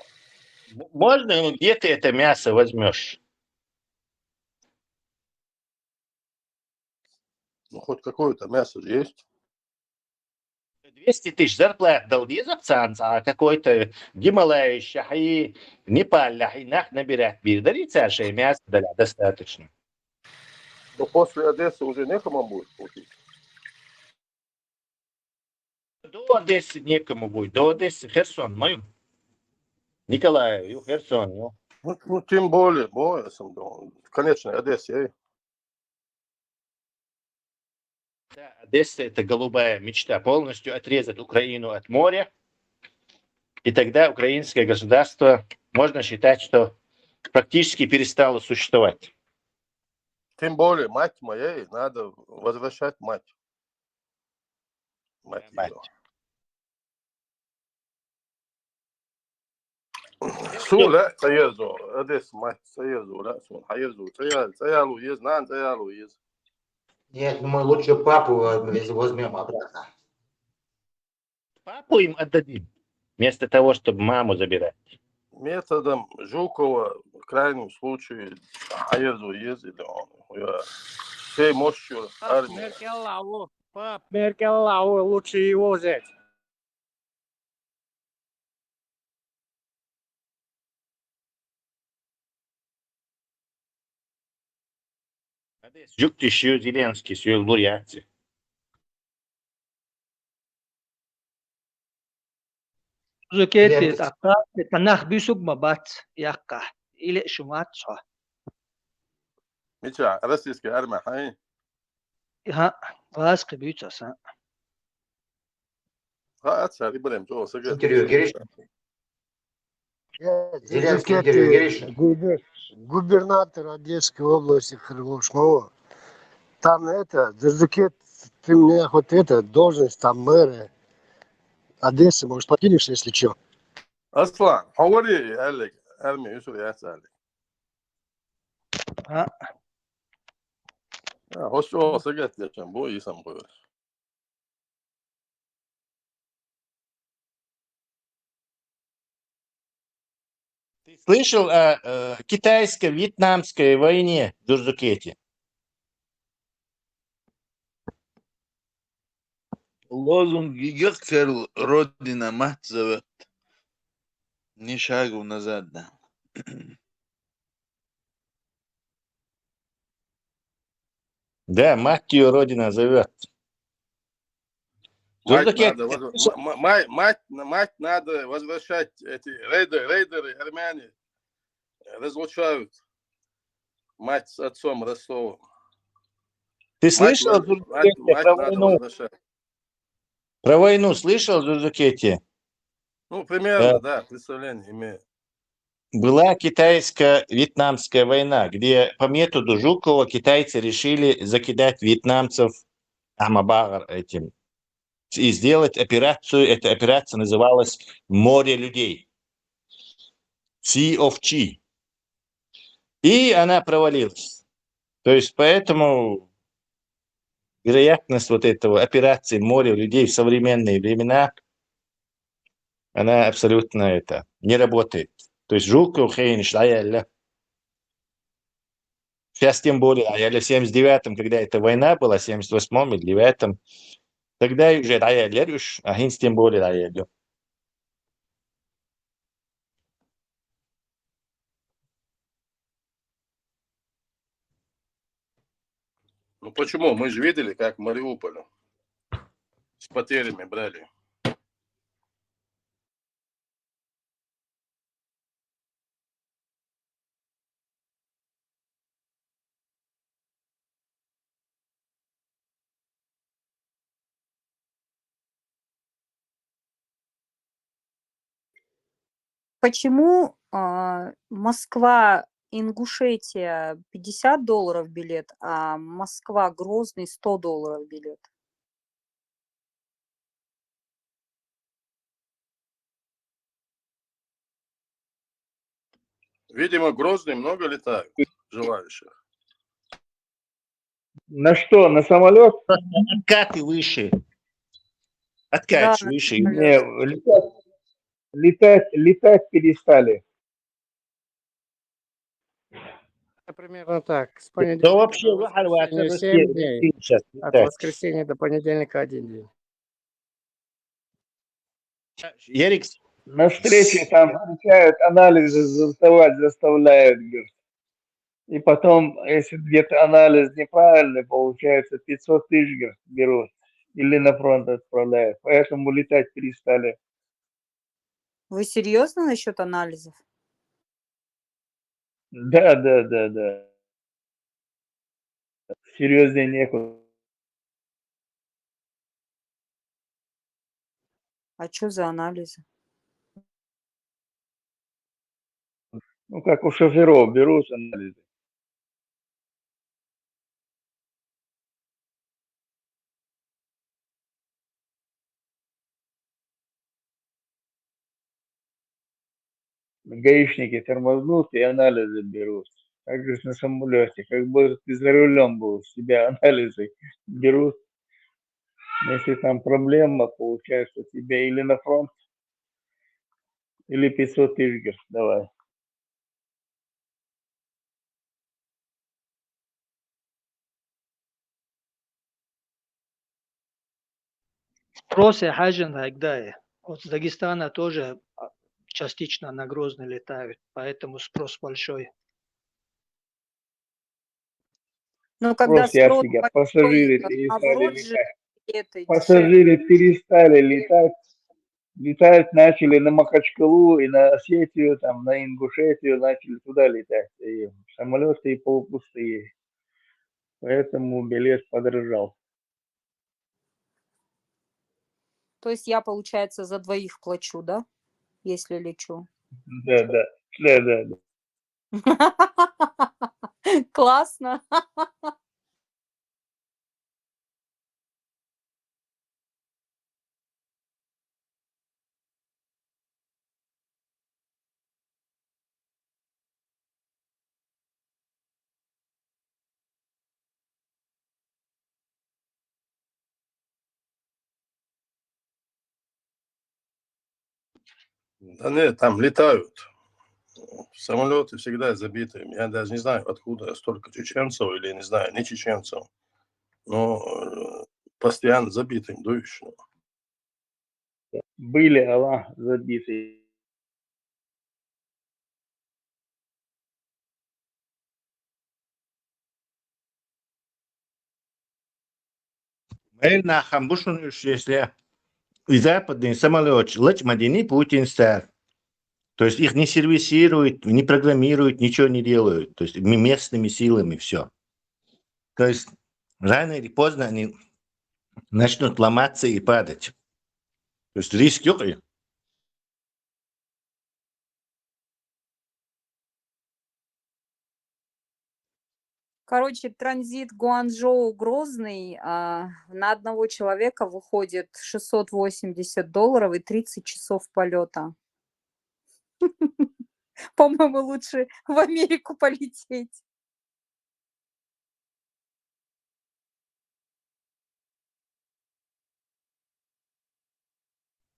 Можно, но где ты это мясо возьмешь? Ну, хоть какое-то мясо есть. 200 тысяч зарплат дал езапцанц, а какой-то Гималай, Шахи, Непал, Лахинах набирать бир. Дарите аше мясо, да, достаточно. Но после Одессы уже некому будет платить. До Одессы некому будет. До Одессы Херсон, мою. Николаев, Херсон. Ну, тем более, конечно, Одессе. Да, Одесса – это голубая мечта. Полностью отрезать Украину от моря. И тогда украинское государство, можно считать, что практически перестало существовать. Тем более, мать моей, надо возвращать мать. Мать. Суля, Саезу, Одесса, мать, Саезу, да, Саезу, Саялу есть, Саялу есть. Я думаю, лучше папу возьмем обратно. Папу им отдадим, вместо того, чтобы маму забирать. Методом Жукова, в крайнем случае, Саезу ездили, он всей мощью армии. Меркеллау, лучше его взять. Жук еще Зеленский, все бурятцы. Зукети, танах бисук мабат, якка, или шумат шо. Мича, российская армия, хай? Ха, ласка бючаса. Ха, ребрем, что, сагет. Интервью Гериш. Зеленский интервью Гериш. Губернатор Одесской области Харлушного. Там Зерзукет, ты мне хоть должность там мэра Одессы, может, подкинешь, если что? Аслан, говори, Алик, армия, Юсур, я Алик. Хощо, сагет, я чем, бой, и сам говоришь. Ты слышал о китайско-вьетнамской войне в Джурджукете? Лозунг Гигакер Родина мать зовет. Ни шагу назад, да. Да, мать ее Родина зовет. Мать надо возвращать, эти рейдеры, армяне разлучают мать с отцом Ростовым. Ты слышал про войну? Про войну слышал в Джурджукете? Ну, примерно, да, представление имею. Была китайско-вьетнамская война, где по методу Жукова китайцы решили закидать вьетнамцев Амабагар этим и сделать операцию. Эта операция называлась «Море людей». Sea of Chi. И она провалилась. То есть поэтому вероятность вот этого операции «Море людей» в современные времена, она абсолютно это не работает. То есть жулка ухейниш, сейчас тем более, в 79-м, когда эта война была, в 78-м или 9-м, тогда уже аялер уж, а хинс тем более аялер. Ну почему? Мы же видели, как в Мариуполе с потерями брали. Почему Москва-Ингушетия $50 билет, а Москва-Грозный $100 билет? Видимо, Грозный много летают желающих. На что? На самолет? Откаты выше. Да, Откат на выше. Не, самолет. летать перестали. Примерно так. С Да понедельника вообще, до воскресенья 7 дней. сейчас От летать. воскресенья до понедельника 1 день. Ярик, На встрече там включают анализы, заставляют, говорит. И потом, если где-то анализ неправильный, получается 500 тысяч, говорит, берут. Или на фронт отправляют. Поэтому летать перестали. Вы серьезно насчет анализов? Да. Серьезнее некуда. А что за анализы? Ну, как у шоферов берут анализы. Гаишники тормознут и анализы берут. Так же на самолете. Как бы ты за рулем был, с тебя анализы берут. Если там проблема, получается, тебе или на фронт, или 500 тысяч, говорит, давай. Спрос и хаджан хагдае. От Дагестана тоже частично на Грозный летают, поэтому спрос большой. Ну, когда Просто я спрос всегда большой, пассажиры перестали наоборот же летать. билеты дешевле. Пассажиры перестали летать. Летать начали на Махачкалу и на Осетию, там, на Ингушетию, начали туда летать. И самолеты и полупустые. Поэтому билет подорожал. То есть я, получается, за двоих плачу, да? Если лечу. Да. Классно. Да нет, там летают. Самолеты всегда забиты. Я даже не знаю, откуда столько чеченцев или, не знаю, не чеченцев. Но постоянно забитым дующим. Были, забитые. на хамбушун если и западный самолет леть Мадини Путин стар. То есть их не сервисируют, не программируют, ничего не делают. То есть местными силами все. То есть рано или поздно они начнут ломаться и падать. То есть риск есть. Короче, транзит Гуанчжоу-Грозный на одного человека выходит $680 и 30 часов полета. По-моему, лучше в Америку полететь.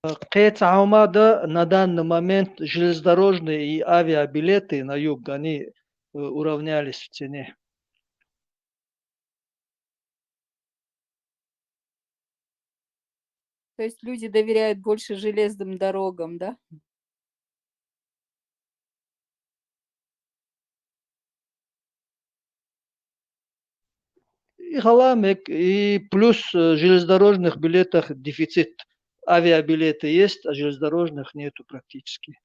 Кецаумада на данный момент железнодорожные и авиабилеты на юг, они уравнялись в цене. То есть люди доверяют больше железным дорогам, да? И халамик, и плюс железнодорожных билетах дефицит. Авиабилеты есть, а железнодорожных нету практически.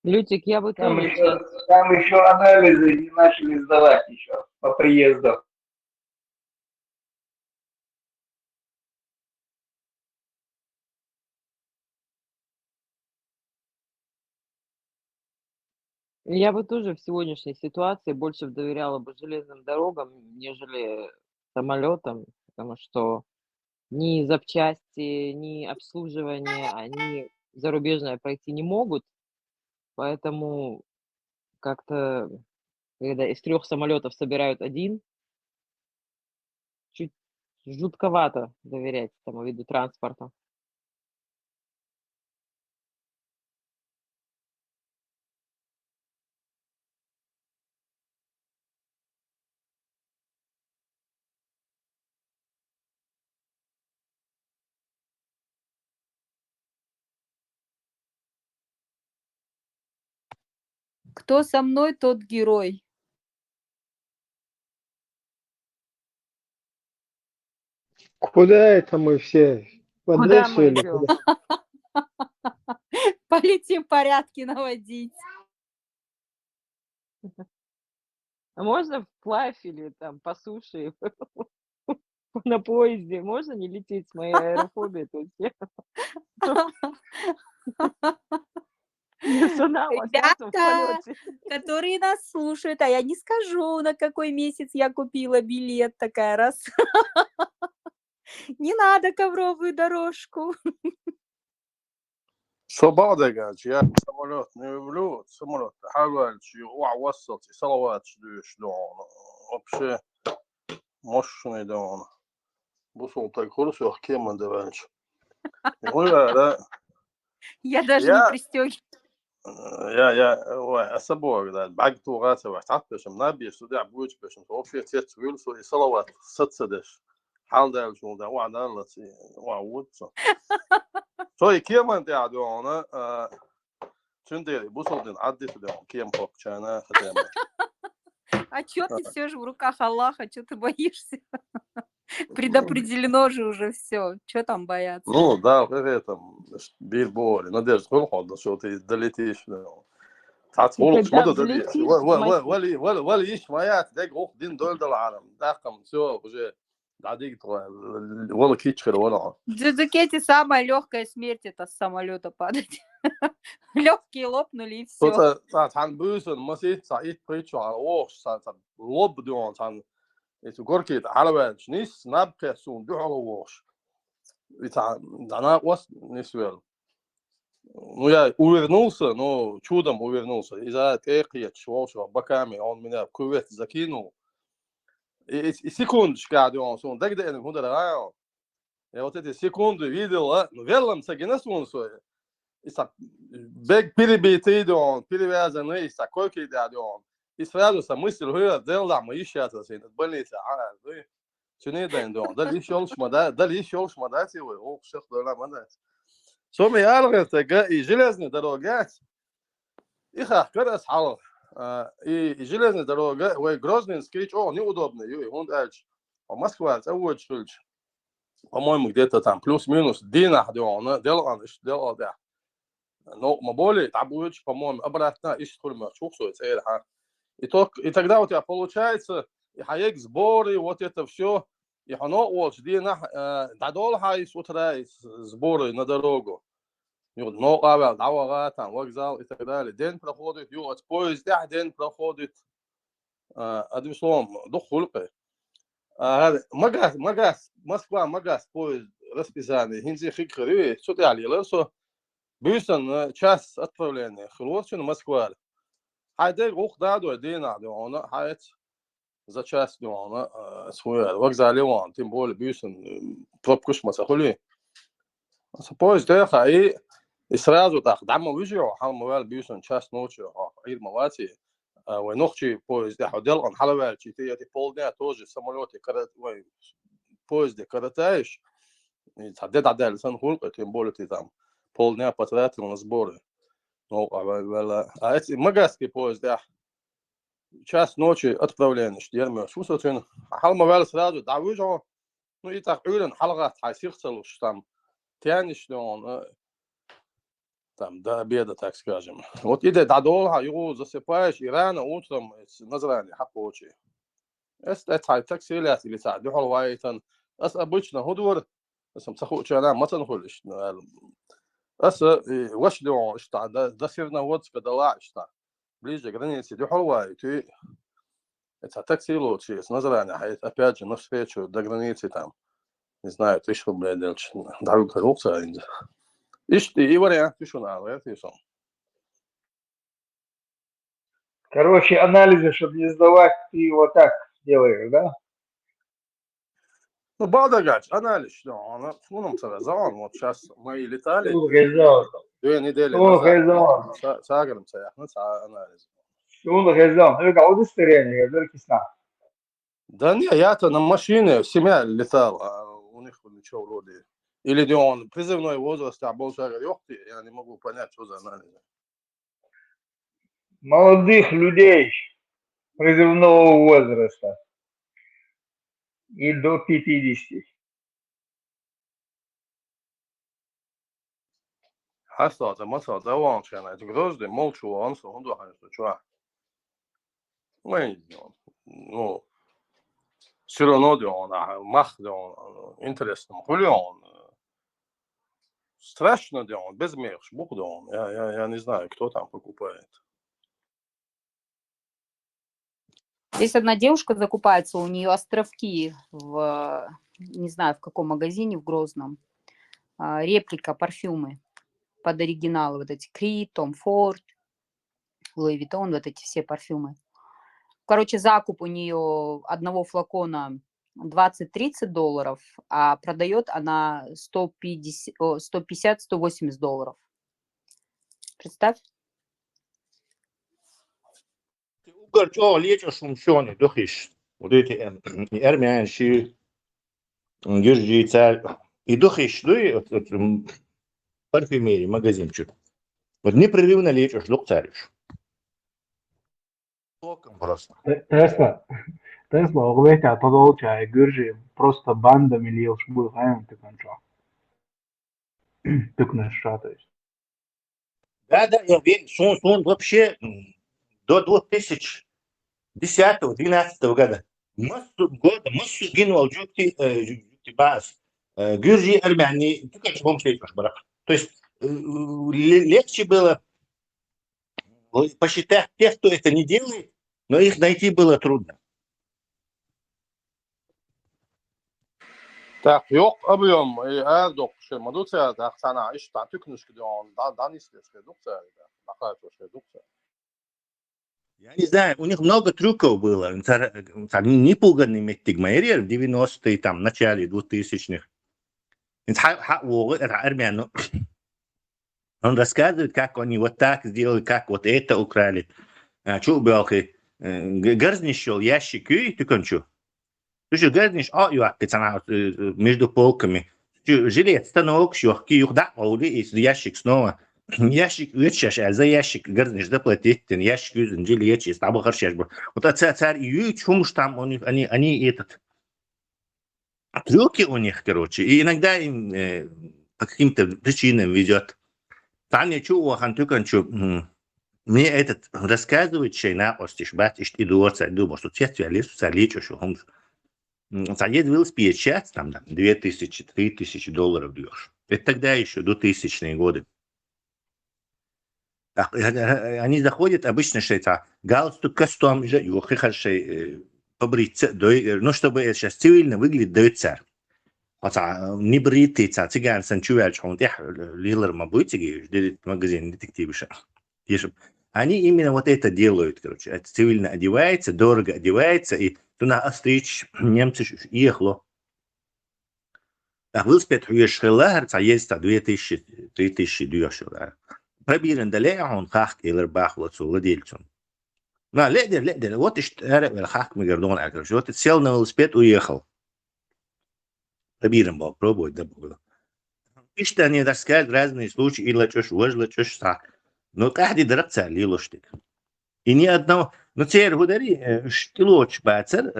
Лютик, я бы Там тоже еще, сейчас... там еще анализы не начали сдавать еще по приезду. Я бы тоже в сегодняшней ситуации больше доверяла бы железным дорогам, нежели самолетам, потому что ни запчасти, ни обслуживание они зарубежное пройти не могут, поэтому как-то, когда из 3 самолетов собирают 1, чуть жутковато доверять этому виду транспорта. Кто со мной, тот герой. Куда это мы все? В Куда Одессу мы или идем? куда? Полетим порядки наводить. А можно вплавь или там по суше, на поезде? Можно не лететь с моей аэрофобией? Тут я персонал остаться в Ребята, полете. которые нас слушают, а я не скажу, на какой месяц я купила билет, такая раз. Не надо ковровую дорожку. Свобода, я самолет не люблю, самолет حاولت وصلت صلوات شلون вообще мощный дом. Бусул так хорошо, кем даванч. Я даже не пристегиваю. يا أسبوع ده بعد توغات وحتى بشم نبي سوداع بوج بشم توفي تيت ويل سو صلوات ستسدش حال ده شو ده وعد الله وعود سو كيما انت عدونا تندري بوصل دين عدي في ده كيما فوق كان خدمة А чё ты все же в руках Аллаха, чё ты боишься? Предопределено же уже все. Чё там бояться? Ну да, это бир боли, надежда холода, что ты долетишь. تعال Когда مدة دي взлетишь, ولا يش مايات دق روح دين دول العالم داقم سو بجي داديك ولا كيتش ولا В Дзюдзукете самая легкая смерть — это с самолета падать. Легкие лопнули и все. تو تان بوسن مسيت سعيد بريتشو على وش تان لوب دون تان إتو غوركيت على بالش نيس نابك سون دو على وش تان أنا وس نسويل Ну, я увернулся, но чудом увернулся. Из-за текия чего боками он меня в кювет закинул. И секундочку, когда он так далее, куда район. Я вот эти секунды видел, ну, велом сагинас он свой. И так бег перебитый, он перевязанный, и такой кидал он. И сразу со мыслью, что делал, мы еще это в больнице, да. Что не даем, да. Дали еще шмадать его, о, всех дала мадать. Соми алгетага и железная дорога. Их ахкарас хал. И железная дорога, ой, Грозненский, о, неудобно, он дальше. А Москва, это очень. По-моему, где-то там плюс-минус динах делал, да. Но моболи, там будет, по-моему, обратно, ищет хульма, чухсуется, и тогда у тебя получается, и хаек сборы, вот это все, и оно вот динах, дадол хайс утра сборы на дорогу. Но авиа, давага, там, вокзал и так далее. День проходит, от поезда день проходит. Одним словом, до хулпы. Магаз, Москва, магаз, поезд, расписание. Хинзи хикры, что-то я лил, что бюсон час отправления. Хлопчина Москва. Хайдек ух дадо, дина, он хайт. за часть он свой вокзале он, тем более бюсен пробку шмасахули. Поезд ехал и сразу так, дамо выжил, халмовал бюсен час ночи, ир мавати. ونخشي поезд ехал, дел он халавал, читы эти полдня тоже в самолете, поезде коротаешь, и цадет сан хулка, тем более ты там полдня потратил на сборы. А эти магазские поезды, час ночи отправление, дерьмо, шусочен, халмовал сразу, да выжил, ну и так улен халгат, хасирцел, что там тянешь, что он там до обеда, так скажем. Вот идет до долга, его засыпаешь, и рано утром назрание, хапочи. Это так силят или так, дюхал вайтан. Это обычно худвор, это сахучи она матан хулиш. Это ваш дюон, что до сирноводска дала, что ближе к границе дюхал вайты. Это так силучи, с назрание, опять же, навстречу до границы там, не знаю, 1000 рублей дальше, дают коррупция. И вариант еще надо, это и сам. Короче, анализы, чтобы не сдавать, ты вот так делаешь, да? Ну, балдагач, анализ, что он, вот сейчас мы летали 2 недели назад, сагаром анализ. Да не, я-то на машине, семья летал, а у них ничего вроде. Или он призывной возраст, а был я не могу понять, что за анализ. Молодых людей призывного возраста и до 50. Хасата, масата, ванчана, это грозды, молчу, он что. Ну, все равно, он, мах, он, интересно, хули он, страшно, он, без мерш, бух, он, я не знаю, кто там покупает. Здесь одна девушка закупается, у нее островки в, не знаю, в каком магазине в Грозном, реплика парфюмы под оригиналы, вот эти Creed, Tom Ford, Louis Vuitton, вот эти все парфюмы. Короче, закуп у нее одного флакона $20-30, а продает она $150-180. Представь. Угорчо лечишь функционы, духиш. Вот эти армянши, гиржи, царь. И духиш, парфюмерии, магазинчик. Вот непрерывно лечишь, дух царишь. Просто. Tesla, оглядя подолча, гыржи, просто бандами льешь был, ты кончал. Тыкнешь, то есть. Да, я верю, он вообще до 2010-2012 года. Массу гинул баз. Гюржи армяне, ты как вам слышишь, брат. То есть легче было посчитать тех, кто это не делает, но их найти было трудно. Так, yok объем, eğer dokuşu madutsa da sana iş ta tüknüş gidiyor, da низкий doksa, такая тоже doksa. Я не знаю, у них много трюков было. Непуганный меттигмайрер в 90-е, там, в начале 2000-х. Он рассказывает, как они вот так сделали, как вот это украли. Чубелки. Гарзнищел ящик, и ты кончу. Ты же гарзниш, между полками. Жилет, станок, щёхки, юхда, из ящик снова. Ящик вычаш, а за ящик гарзниш заплатить, ящик юзен, жилет, чист, або харчаш. Вот царь и чум там они этот... Трюки у них, короче, и иногда им по каким-то причинам везет. Таня чуахан тюканчу, мне этот рассказывает, что на остишбат, и дуоца, думаю, что цвет лесу, цалечу, что он... Цалет велосипед сейчас, там, $2000-3000 даешь. Это тогда еще до 1000-е годы. Они заходят, обычно, что это галстук, костюм, юхи, хорошо, побриться, ну, чтобы это сейчас цивильно выглядит, дает царь. Не бритый цыган санчувальч, он лилер мабутиги, делит магазин детективиша. Они именно вот это делают, короче. Это цивильно одевается, дорого одевается, и туда остричь немцы ехало. А вы спят уешхелар, есть 2000-3000 дешево. Пробирен далее он хах или бахлоцу владельцу. Ну, ледер, вот и что, хах мы гордон, короче. Вот сел на велосипед, уехал. Пробирен был, пробовать, да было. И что они рассказывают разные случаи, и лачешь, лачешь, сак. Но каждый драться лилоштик. И ни одного... Ну, теперь удари, что лучше бацер,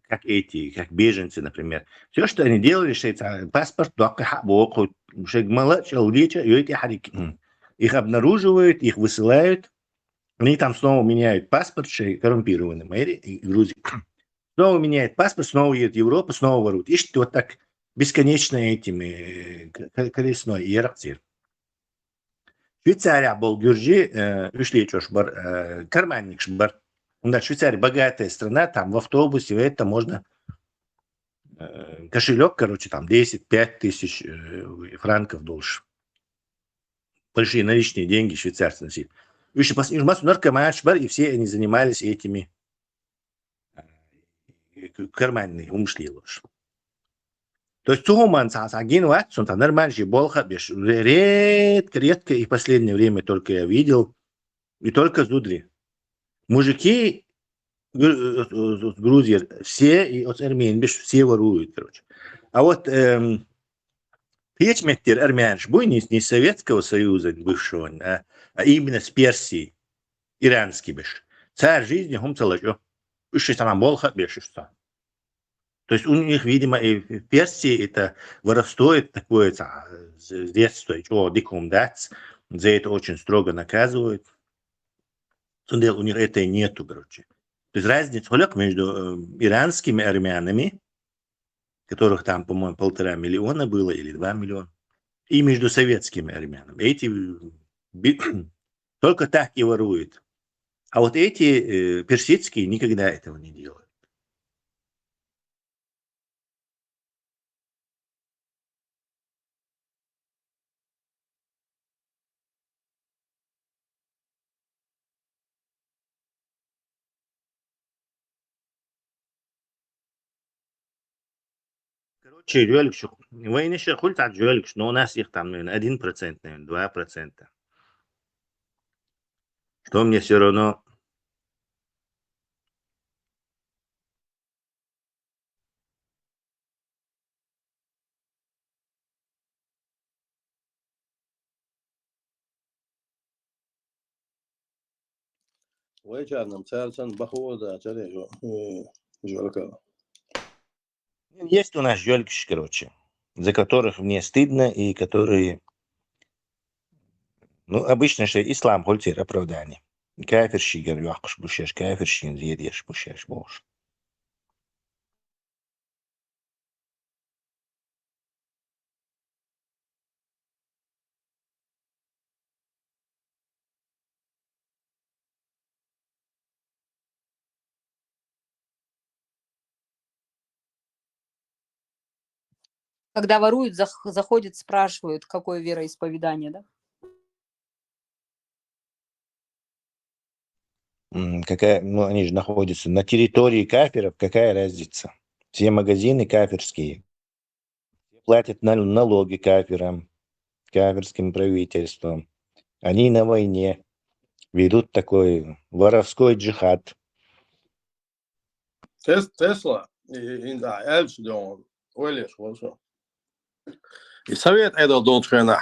как эти, как беженцы, например. Все, что они делали, что это паспорт, только хабок, шегмалач, алдича, и эти харики. Их обнаруживают, их высылают. Они там снова меняют паспорт, что коррумпированный, мэри, и Грузия. Снова меняет паспорт, снова едет в Европу, снова воруют. И что вот так бесконечно этими колесной иерархией. Швейцария был Гюрджи, ушли бар, карманник шбар. Да, Швейцария большая страна, там в автобусе это можно кошелек, короче, там 10-5 тысяч франков должен. Большие наличные деньги швейцарцы носили. Еще массу наркоман шбар, и все они занимались этими карманными умшли лучше. То есть Туман Сагин Ватсон, там нормальный болха, редко, и в последнее время только я видел, и только Зудри. Мужики с Грузии, все, и от Армении, все воруют, короче. А вот Печметтер армянш, не из Советского Союза бывшего, а именно с Персии, иранский беш. Царь жизни, хум целачо. Уши там болха, беш, что. То есть у них, видимо, и в Персии это воровство, это такое с детства, чего дикум дать, за это очень строго наказывают. У них это и нету, короче. То есть разница между иранскими армянами, которых там, по-моему, 1,5 миллиона было или 2 миллиона, и между советскими армянами. Эти только так и воруют. А вот эти персидские никогда этого не делают. Короче, Жюэльш, войны еще хульт от Жюэльш, но у нас их там, наверное, 1%, наверное, 2%. Что мне все равно... Вайчарным царцан бахода, царежу, жёлка. Есть у нас Жюэльш, короче, за которых мне стыдно и которые... Ну, обычно же ислам хультир оправдание. Кафирщик, говорю, бушеш, кафирщик, едешь, бушеш, бож. Когда воруют, заходят, спрашивают, какое вероисповедание, да? Какая, ну, они же находятся на территории кафиров, какая разница? Все магазины кафирские. Платят налоги кафирам, кафирским правительством. Они на войне ведут такой воровской джихад. Тесла, да, Эльч Дон, Уэлиш, вот что. И совет Эдл Долчена,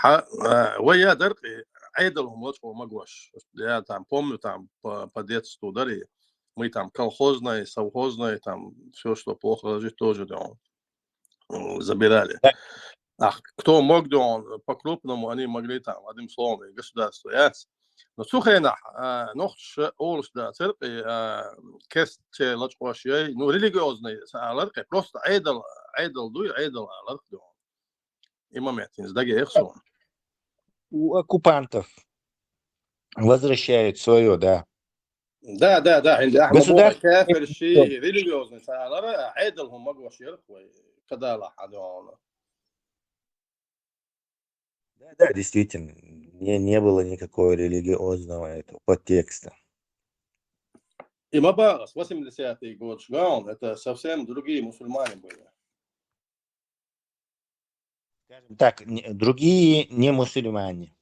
я дырки, Эдлом лучше могуш. Я там помню, там по детству дари, мы там колхозные, совхозные, там все, что плохо лежит, тоже забирали. Ах, кто мог, по-крупному они могли там, одним словом, государство, яс. Но сухена, нохш олш да церкви, кесте лачвашей, ну религиозные, аларки, просто Эдл дуй, Эдл аларки. И момент, не сдаги эхсон. У оккупантов возвращают свое, да. Да. Государство. Кафирщи, религиозные, аларки, Эдл هم могу шерхвей, когда лахадон. Да, действительно, не было никакого религиозного этого подтекста. И Мабарас, 80-й год, Шгаун, это совсем другие мусульмане были. Так, другие не мусульмане.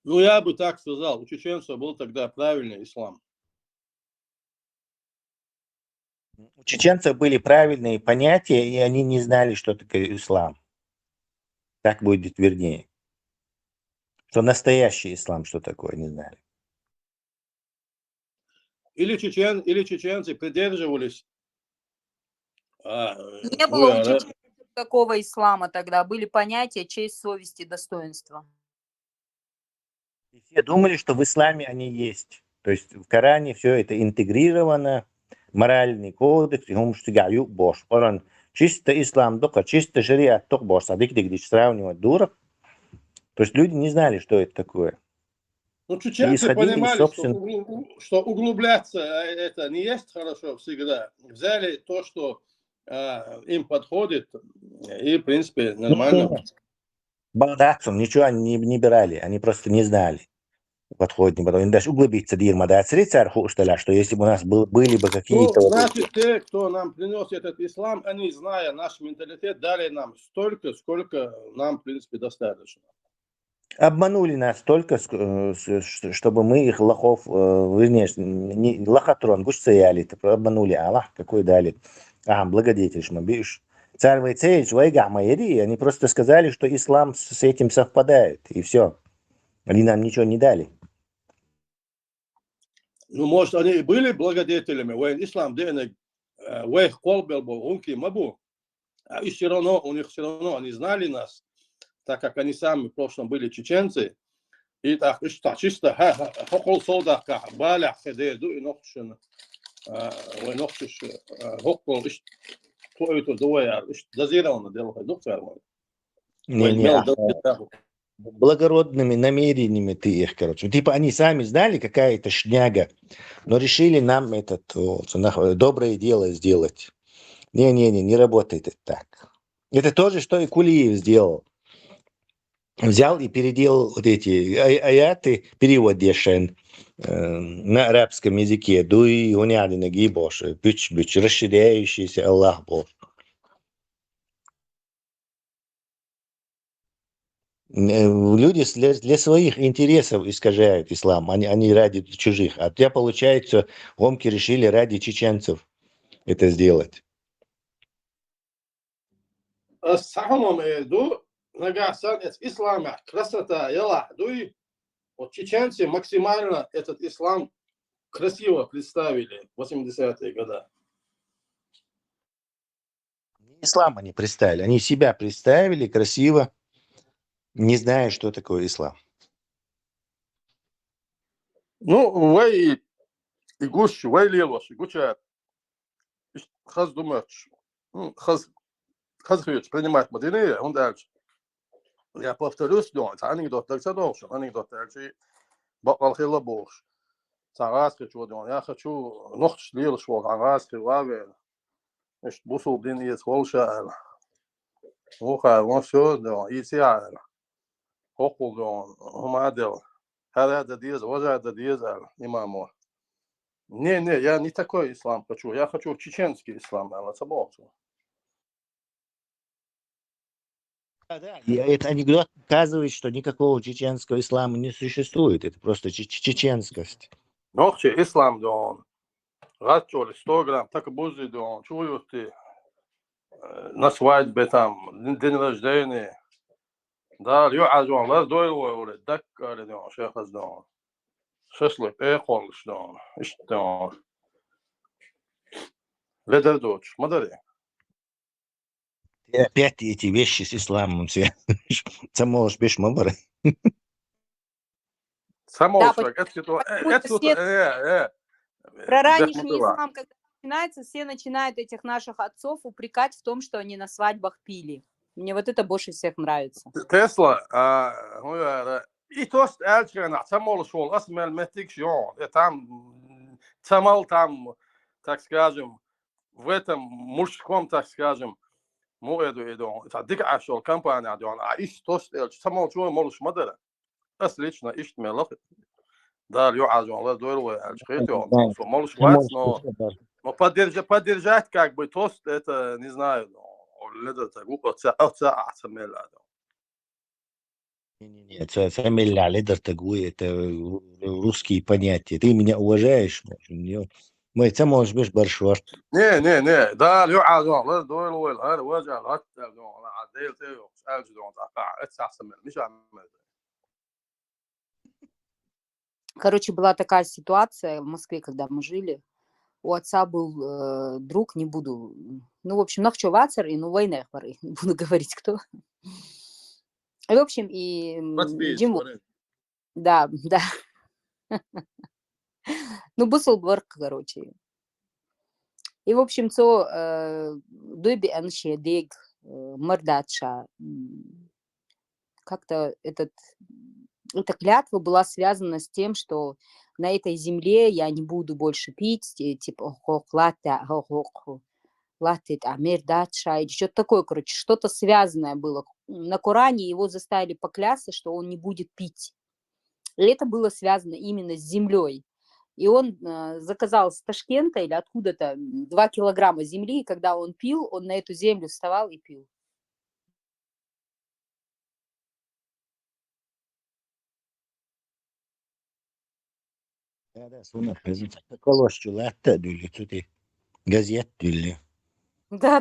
Ну, я бы так сказал, у чеченцев был тогда правильный ислам. У чеченцев были правильные понятия, и они не знали, что такое ислам. Так будет вернее. Что настоящий ислам, что такое, не знали. Или чеченцы придерживались... Не было у чеченцев такого ислама тогда. Были понятия честь, совесть и достоинство. И все думали, что в исламе они есть. То есть в Коране все это интегрировано, моральный кодекс, чисто ислам, только чисто шариат, только бош, садик, сравнивать дурак. То есть люди не знали, что это такое. Ну, чеченцы понимали, собственно... что углубляться это не есть хорошо всегда. Взяли то, что им подходит, и, в принципе, нормально. Багдадцам ничего они не брали, они просто не знали. Подходит, не подходит. Даже углубиться дирма, что если бы у нас были бы какие-то... Ну, значит, те, кто нам принес этот ислам, они, зная наш менталитет, дали нам столько, сколько нам, в принципе, достаточно. Обманули нас только, чтобы мы их лохов, вернее, не лохотрон, гуш цеяли, обманули Аллах, какой дали. Благодетель шмабиш. Царь Вайцеевич, Вайга Майри, они просто сказали, что ислам с этим совпадает, и все. Они нам ничего не дали. Ну, может, они и были благодетелями, воин ислам, денег, вейх колбел был, унки мабу. И все равно, у них все равно, они знали нас, так как они сами в прошлом были чеченцы. И так, чисто, хокол солдака, баля, хедеду, и нохшен, нохшиш, хокол, кто это двое, дозированно делать, доктор мой. Благородными намерениями ты их, короче. Типа они сами знали, какая-то шняга, но решили нам доброе дело сделать. Не работает это так. Это то же, что и Кулиев сделал. Взял и переделал вот эти аяты, перевод дешен на арабском языке. Дуй, гуняды, ноги, бош, бич, расширяющийся Аллах Бог. Люди для своих интересов искажают ислам, они ради чужих. А у тебя, получается, гомки решили ради чеченцев это сделать. Ислам, красота, вот чеченцы максимально этот ислам красиво представили в 80-е годы. Ислам они представили, они себя представили красиво, не зная, что такое ислам. Ну, вы и гуш, вы лилош, гучат. Хаз думаешь, хаз принимать мадины, он дальше. Я повторюсь, анекдот, анекдот, бакал хила бош. Цагаски чудо, я хочу нохч лилош, цагаски лаве. Бусул блин есть холша. Уха, он все, и сиар. Хокул, умадел. هذا ديز وجه ديز имаму. Не, я не такой ислам хочу. Я хочу чеченский ислам, И этот анекдот показывает, что никакого чеченского ислама не существует. Это просто чеченскость. Нохче ислам, дон. Рачоли 100 грамм, так бузи, дон. Чуют ты на свадьбе там, день рождения. Да, ю'ажон, вас дойло, даккали, дон, шехаз, дон. Шашлык, холш, дон. Дон. Ледер дочь, мадали. И опять эти вещи с исламом все. Самош беш мабары. Самош, про ранешний ислам, когда начинается, все начинают этих наших отцов упрекать в том, что они на свадьбах пили. Мне вот это больше всех нравится. Тесла, и то есть эльчина, самол шел, асмел метикшон, там, самал там, так скажем, в этом мужском, так скажем, تعديك على شغل كامباني عدوان عايش توست سمو شو مولش مدرة أصليش نا إيش ملخ دار يعاج والله دور وعشقيته مولش واتس но поддержать как бы тост это не знаю это группа отца самела Самиля лидер тагуи это русские понятия. Ты меня уважаешь, мы это можешь быть баршварт. не да يعاج والله دور هذا وجه غت عديل تيو سأل دون تقع отца самела مش عمل. Короче, была такая ситуация в Москве, когда мы жили. У отца был друг, не буду... Ну, в общем, Нахчевацер и войны, не буду говорить, кто. В общем, и... Джиму... Да. Ну, Бусселборг, короче. И, в общем, Дуби Аншедег, Мордача. Как-то эта клятва была связана с тем, что на этой земле я не буду больше пить, типа, или что-то такое, короче, что-то связанное было. На Коране его заставили поклясться, что он не будет пить. И это было связано именно с землей. И он заказал с Ташкента или откуда-то 2 килограмма земли, и когда он пил, он на эту землю вставал и пил. هذا سنة بزنس كلش جلات تدولي تودي газет دولي. Да.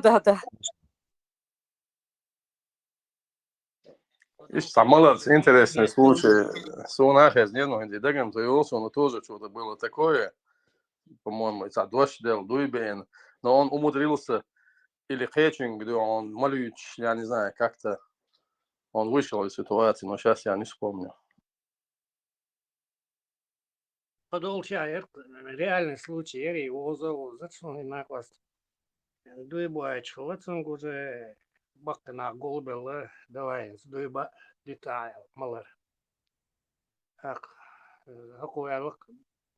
Ишь, самолет, интересный случай. Сунахес, не, ну, где дагам заявился, но тоже что-то было такое, по-моему, это дождь дел, дуйбен, но он умудрился, или хэтчинг, где он малюч, я не знаю, как-то он вышел из ситуации, но сейчас я не вспомню. Подолчаер, реальный случай, Ери, Озову, зачем на класс? Дуйбай, человецом уже бакна голбела, давай, дуйба детайл, малар. Так, какой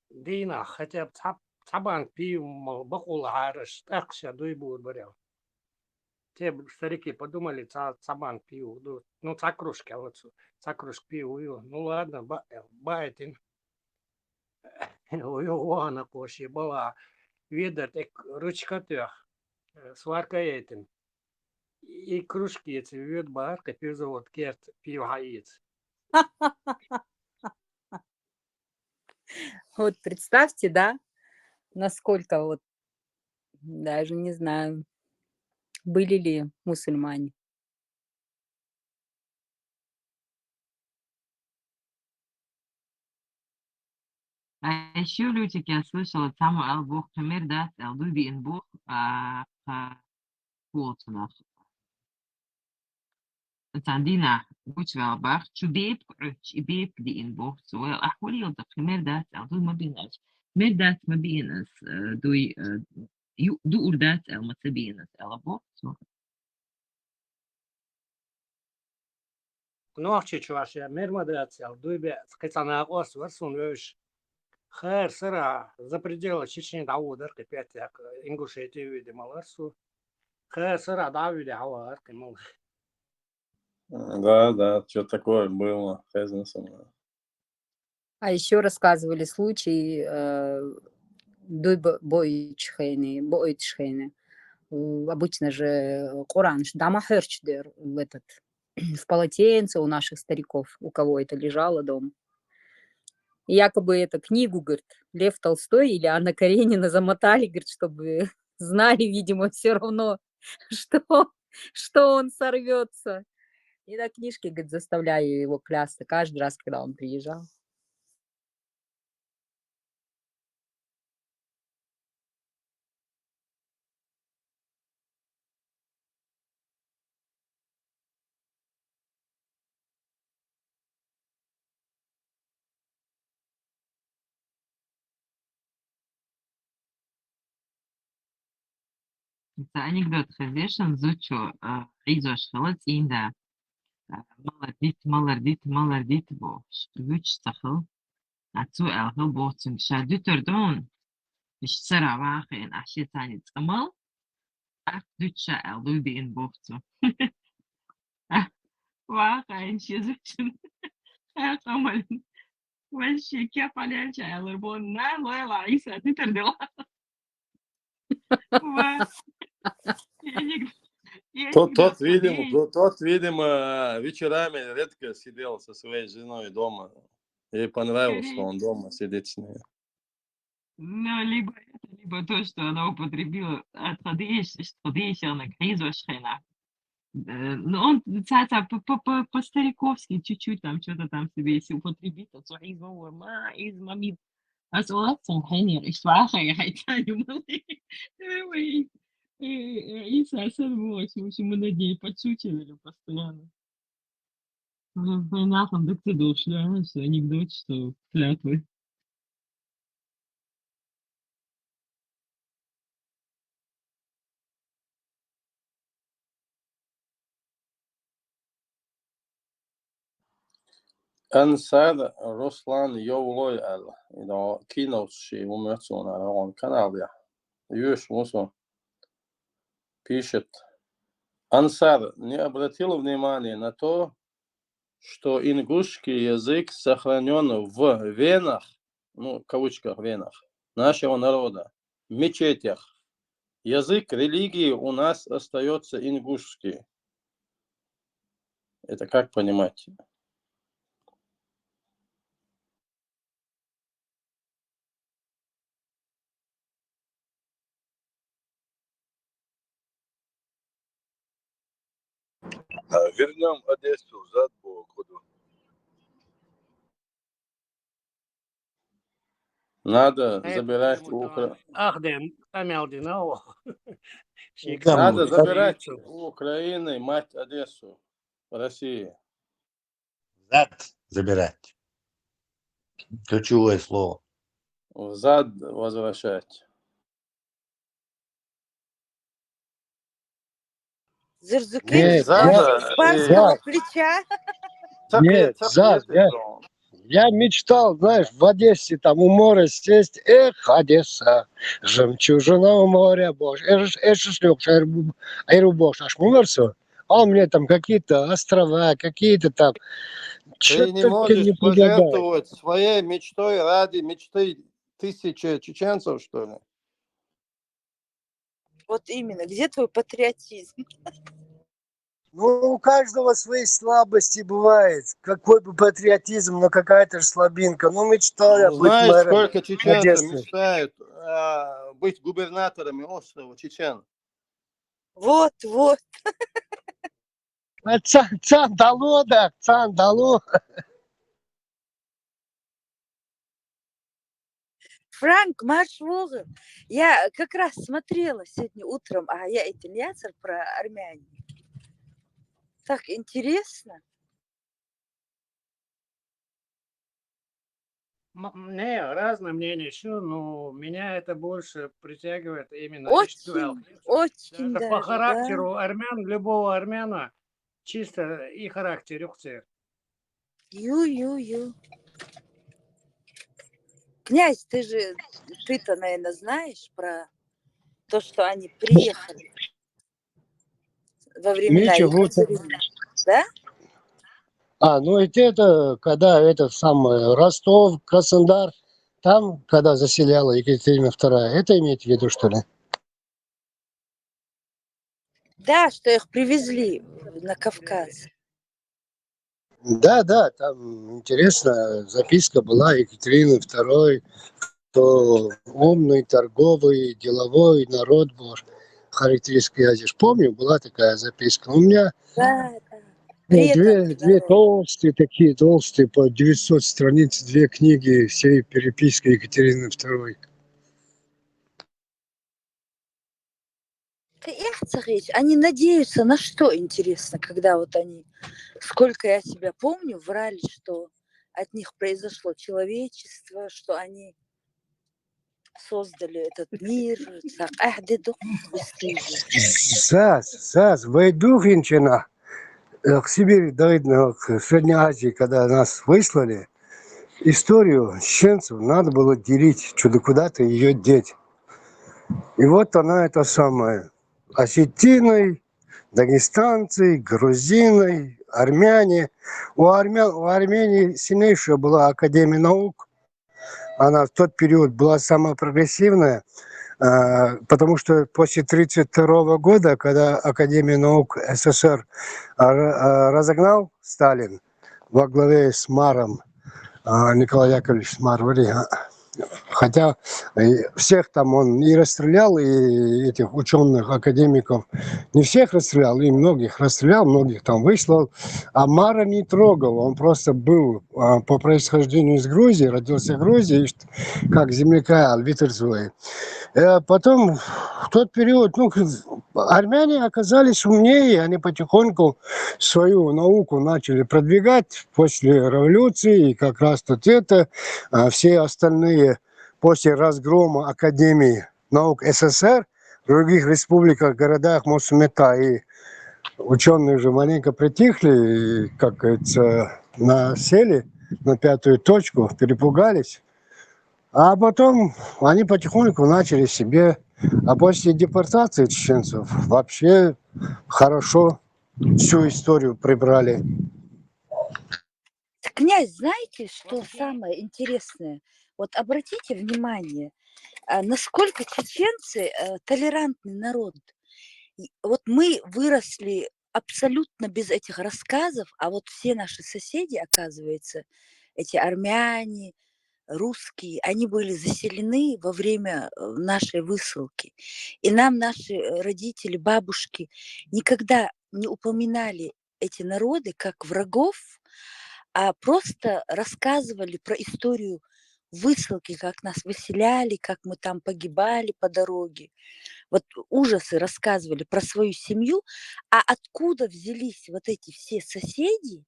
дина, хотя бы табан пив, бакул хараш, так ся дуйбу барел. Те старики подумали, табан пив, ну, цакрушки, вот, цакрушки пив, ну, ладно, баетин. Уйоана коши была видать ручка тех сварка этим и кружки эти вид барка пивзавод керт пивгаец. Вот представьте, да, насколько вот, даже не знаю, были ли мусульмане. А еще, Лютик, я слышала, самый Бог пример, да, Дуби ин Бог, Колцунах. عندنا وش بعرف شو بيب دي إن بوه سواء أحوالي يوضح مردات أو ما بيناش مردات ما بيناس دوي دو أردات أو ما تبيناس أو بوه Ну, а что вообще, мир модерация, дуйбе, скайцана ос, версун веш. Хэр, сыра, за пределы Чечни Даудер, кипять, як Ингушетию, видимо, ларсу. Хэр, сыра, Давиде, Ауар, кимол. Да, что такое было, Хезнесом. А еще рассказывали случай Бойчхейны. Обычно же Коран, Дамахерчдер, в полотенце у наших стариков, у кого это лежало дома. И якобы эту книгу, говорит, Лев Толстой или Анна Каренина замотали, говорит, чтобы знали, видимо, все равно, что он сорвется. И на книжке, говорит, заставляю его клясться каждый раз, когда он приезжал. Это анекдот Хазешин, зучу, Изош, холод инда. مالرديت بوش ويش تخل عتو ألهو بوتن شادو تردون مش سرع واقع إن أشي تاني تقمل Отвечал, Дубин Бовцу. Вахач изучен. Камалин. Вообще, кефален чайлар бонна, лоева, Иса, ты пердела. Тот, видимо, вечерами редко сидел со своей женой дома. Ей понравилось, что он дома сидит с ней. Ну, либо это, либо то, что она употребила традиционно гризошхена. Ну, он по-стариковски чуть-чуть там что-то там себе если употребит, то цуизовый ма из мамит. А солнцем хенер, и шваха, и хайтаню малы. И совсем очень, в общем, мы над ней подшучивали постоянно. Нахуй, да ты дошли, что анекдот, что клятвы. Ansar Ruslan Jovloy al idag keynote умерцона на канале. Юш Мусо пишет. Ансар не обратил внимания на то, что ингушский язык сохранен в венах, ну, в кавычках венах, нашего народа, в мечетях. Язык религии у нас остается ингушский. Это как понимать? Вернем Одессу зад по ходу. Надо забирать Ахден, Амялдинау. Надо забирать у Украины мать Одессу в России. Зад забирать. Ключевое слово. Взад возвращать. Нет, с барского плеча. Нет, Зад, я мечтал, знаешь, в Одессе там у моря сесть. Эх, Одесса, жемчужина у моря, боже. Это шлёк, аэробош, аж мумерсо. А у меня там какие-то острова, какие-то там. Ты не можешь пожертвовать своей мечтой ради мечты тысячи чеченцев, что ли? Вот именно. Где твой патриотизм? Ну, у каждого свои слабости бывает. Какой бы патриотизм, но какая-то же слабинка. Ну, мечтал я быть Знаешь, мэром сколько чеченцев Одессы. мечтают быть губернаторами острова Чечен? Вот. А цан дало, да, цан дало. Франк, марш Волга. Я как раз смотрела сегодня утром, а я итальянцев про Армянию. Так интересно. Не, разное мнение еще, но меня это больше притягивает именно Очень даже даже, по характеру да. армян, любого армяна, чисто и характер, Ю. Князь, ты-то, наверное, знаешь про то, что они приехали во времена Екатерины, да? Ну это когда этот самый Ростов, Краснодар, там, когда заселяла Екатерина II, это имеете в виду, что ли? Да, что их привезли на Кавказ. Да, там интересная записка была Екатерины II, что умный, торговый, деловой народ был. Характеристика, я здесь помню, была такая записка. У меня две толстые, по 900 страниц, две книги всей переписки Екатерины II. Они надеются на что, интересно, когда вот они, сколько я себя помню, врали, что от них произошло человечество, что они создали этот мир. Заз, Вайдухинчина, к Сибири, к Средней Азии, когда нас выслали, историю чеченцев надо было делить, куда-то ее деть. И вот она, это самое, осетины, дагестанцы, грузины, армяне. У Армении сильнейшая была Академия наук. Она в тот период была самая прогрессивная, потому что после 1932 года, когда Академия наук СССР разогнал Сталин во главе с Маром, Николай Яковлевич Мар, хотя всех там он и расстрелял, и этих ученых, академиков, не всех расстрелял, и многих расстрелял, многих там выслал, а Мара не трогал, он просто был по происхождению из Грузии, родился в Грузии, как земляка Витерзуэй. Потом в тот период, армяне оказались умнее, они потихоньку свою науку начали продвигать после революции, и как раз тут это, все остальные после разгрома Академии наук СССР в других республиках, городах Мосмета, и ученые уже маленько притихли, и, как говорится, насели на пятую точку, перепугались. А потом они потихоньку начали себе, а после депортации чеченцев вообще хорошо всю историю прибрали. Князь, знаете, что самое интересное? Вот обратите внимание, насколько чеченцы толерантный народ. Вот мы выросли абсолютно без этих рассказов, а вот все наши соседи, оказывается, эти армяне, русские, они были заселены во время нашей высылки. И нам наши родители, бабушки никогда не упоминали эти народы как врагов, а просто рассказывали про историю высылки, как нас выселяли, как мы там погибали по дороге. Вот ужасы рассказывали про свою семью, а откуда взялись вот эти все соседи,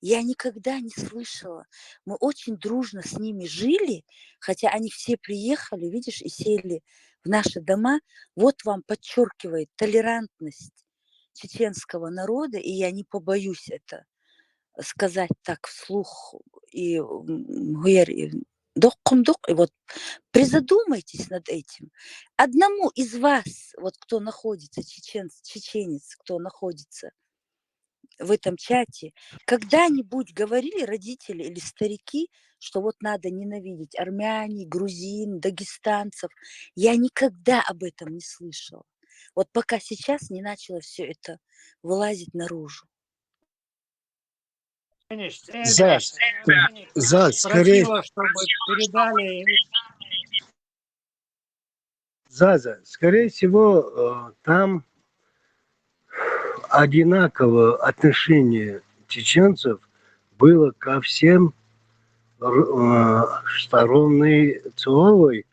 я никогда не слышала. Мы очень дружно с ними жили, хотя они все приехали, видишь, и сели в наши дома. Вот вам подчеркивает толерантность чеченского народа, и я не побоюсь это сказать так вслух. И док, и вот призадумайтесь над этим. Одному из вас, вот кто находится, чеченец, кто находится в этом чате, когда-нибудь говорили родители или старики, что вот надо ненавидеть армяне, грузин, дагестанцев? Я никогда об этом не слышала. Вот пока сейчас не начало все это вылазить наружу. Скорее, Просила, чтобы передали. скорее всего, там одинаковое отношение чеченцев было ко всем стороны Цуровой,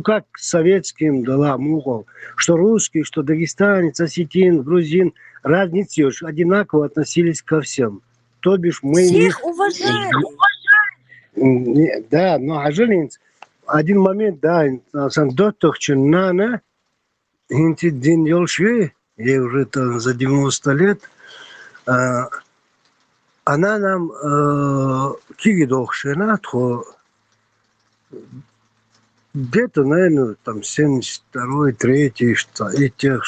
как советским дала Мухов, что русский, что дагестанец, осетин, грузин, разницы уж одинаково относились ко всем. То бишь мы всех уважали. Да, но один момент, да, доктор Чиннана, Дин Йолшви, ей уже там за 90 лет, она нам кигидохшена, где-то, наверное, там 72-й, 3-й, и тех,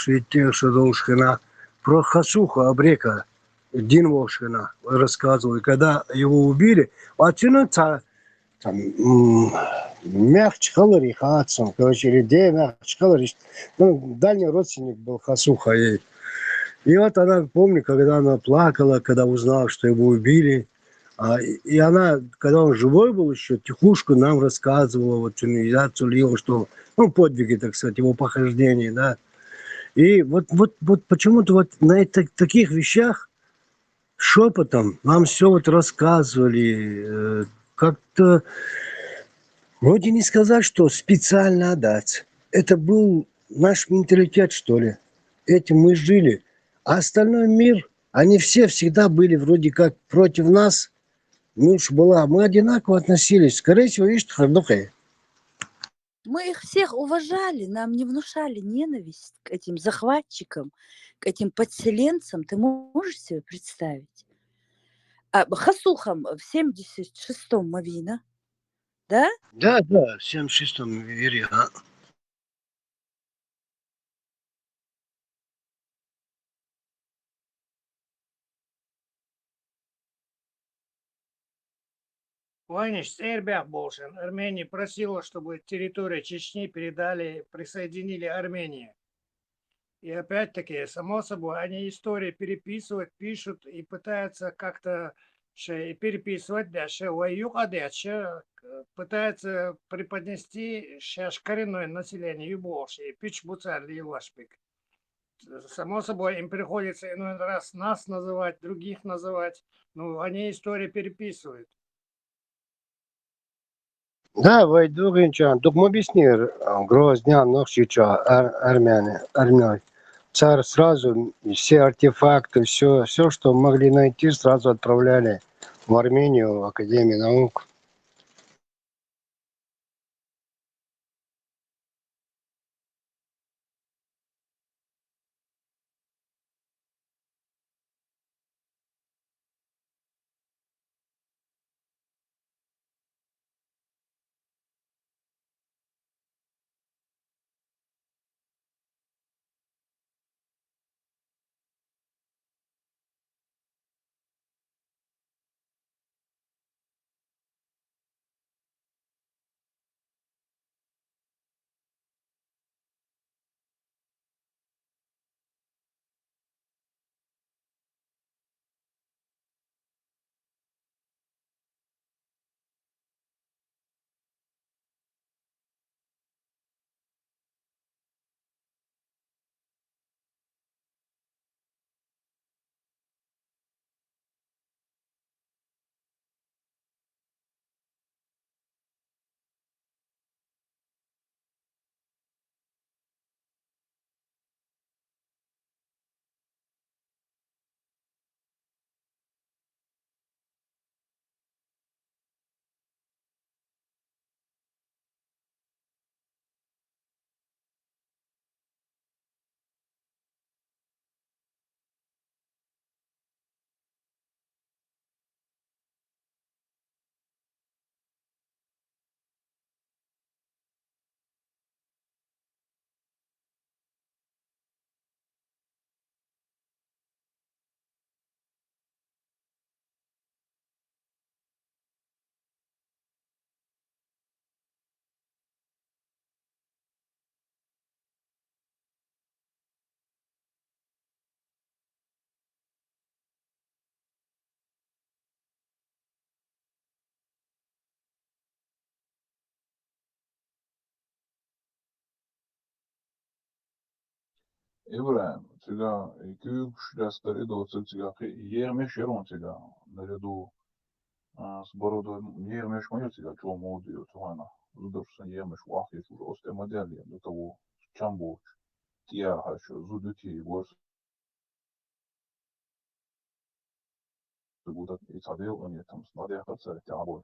что Долшхена, про Хасуха Абрека, Дин Волшхена рассказывал, когда его убили, там мягче халари хатсон, короче, людей мягче халари. Дальний родственник был Хасуха ей. И вот она, помню, когда она плакала, когда узнала, что его убили, и она, когда он живой был еще, тихушку нам рассказывала, вот что, подвиги, так сказать, его похождения, да. И вот почему-то вот на таких вещах шепотом нам все вот рассказывали, как-то вроде не сказать, что специально отдать. Это был наш менталитет, что ли. Этим мы жили. А остальной мир, они все всегда были вроде как против нас. Мы одинаково относились. Скорее всего, видишь, хардухай. Мы их всех уважали, нам не внушали ненависть к этим захватчикам, к этим подселенцам. Ты можешь себе представить? Хасухам в 76-м Мавина, да? Да, в 76-м Вире. Ваниш, Сербия Болшин. Армения просила, чтобы территорию Чечни передали, присоединили Армении. И опять-таки, само собой, они истории переписывают, пишут и пытаются как-то переписывать дальше. Пытаются преподнести сейчас коренное население Юбоши, пич буцар Лилашпик. Само собой, им приходится иной раз нас называть, других называть. Ну, они истории переписывают. Да, войду гинчан. Тук объяснир Грознян, Нохчича, армяне. Царь сразу все артефакты, все, что могли найти, сразу отправляли в Армению, в Академию наук. Ибраим, сега күйік жастар еді осы сега ермеш ерон сега наряду с бородой ермеш мое сега чего молодые цугана зудовшин ермеш вахи уже осте модели до того чамбо тия хашо зудути борс будут и цадел они там смотря хацар тябой.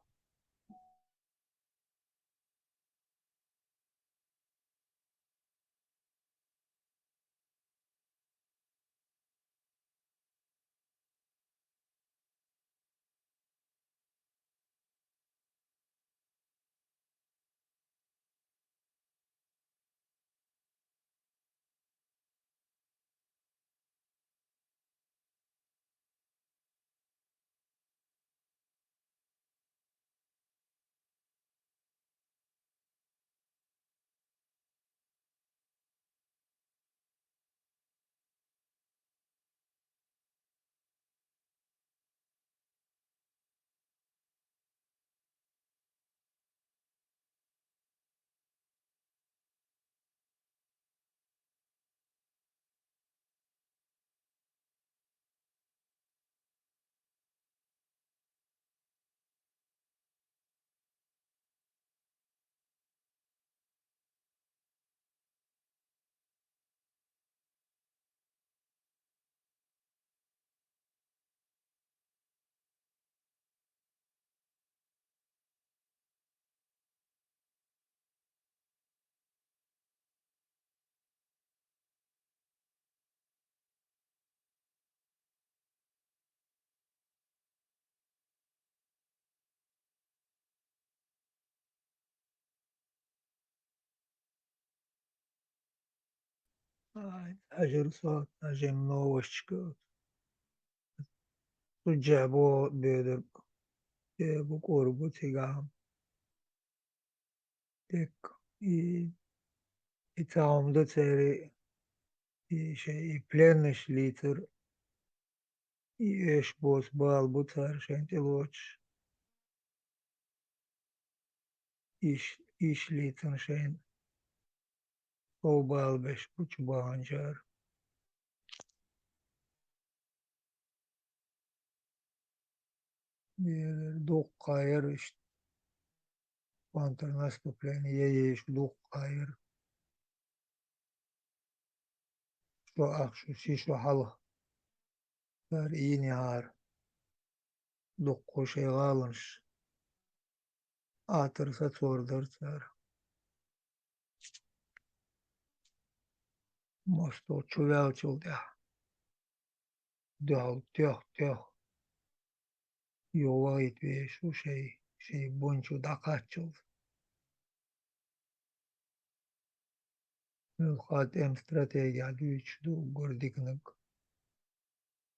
Ajırsa, ajın новостька. Судья bu böyle بقربو تيجام تك يتعام ده تاري شيء بلانش ليتر إيش بوس بال بوتار شان تلوتش إيش ليتر شان أو بال بش بوش بانجار دوق قاير إيش وانتر ناس بلاني يش دوق قاير شو أخشو شيشو حلق صار إيني هار دوق شي غالنش آتر ساتور در صار مستو چوال چل ده تيخ يوايت بيشو شي بونشو داقاتشل الخات ام стратегия дүйч ду гордикныг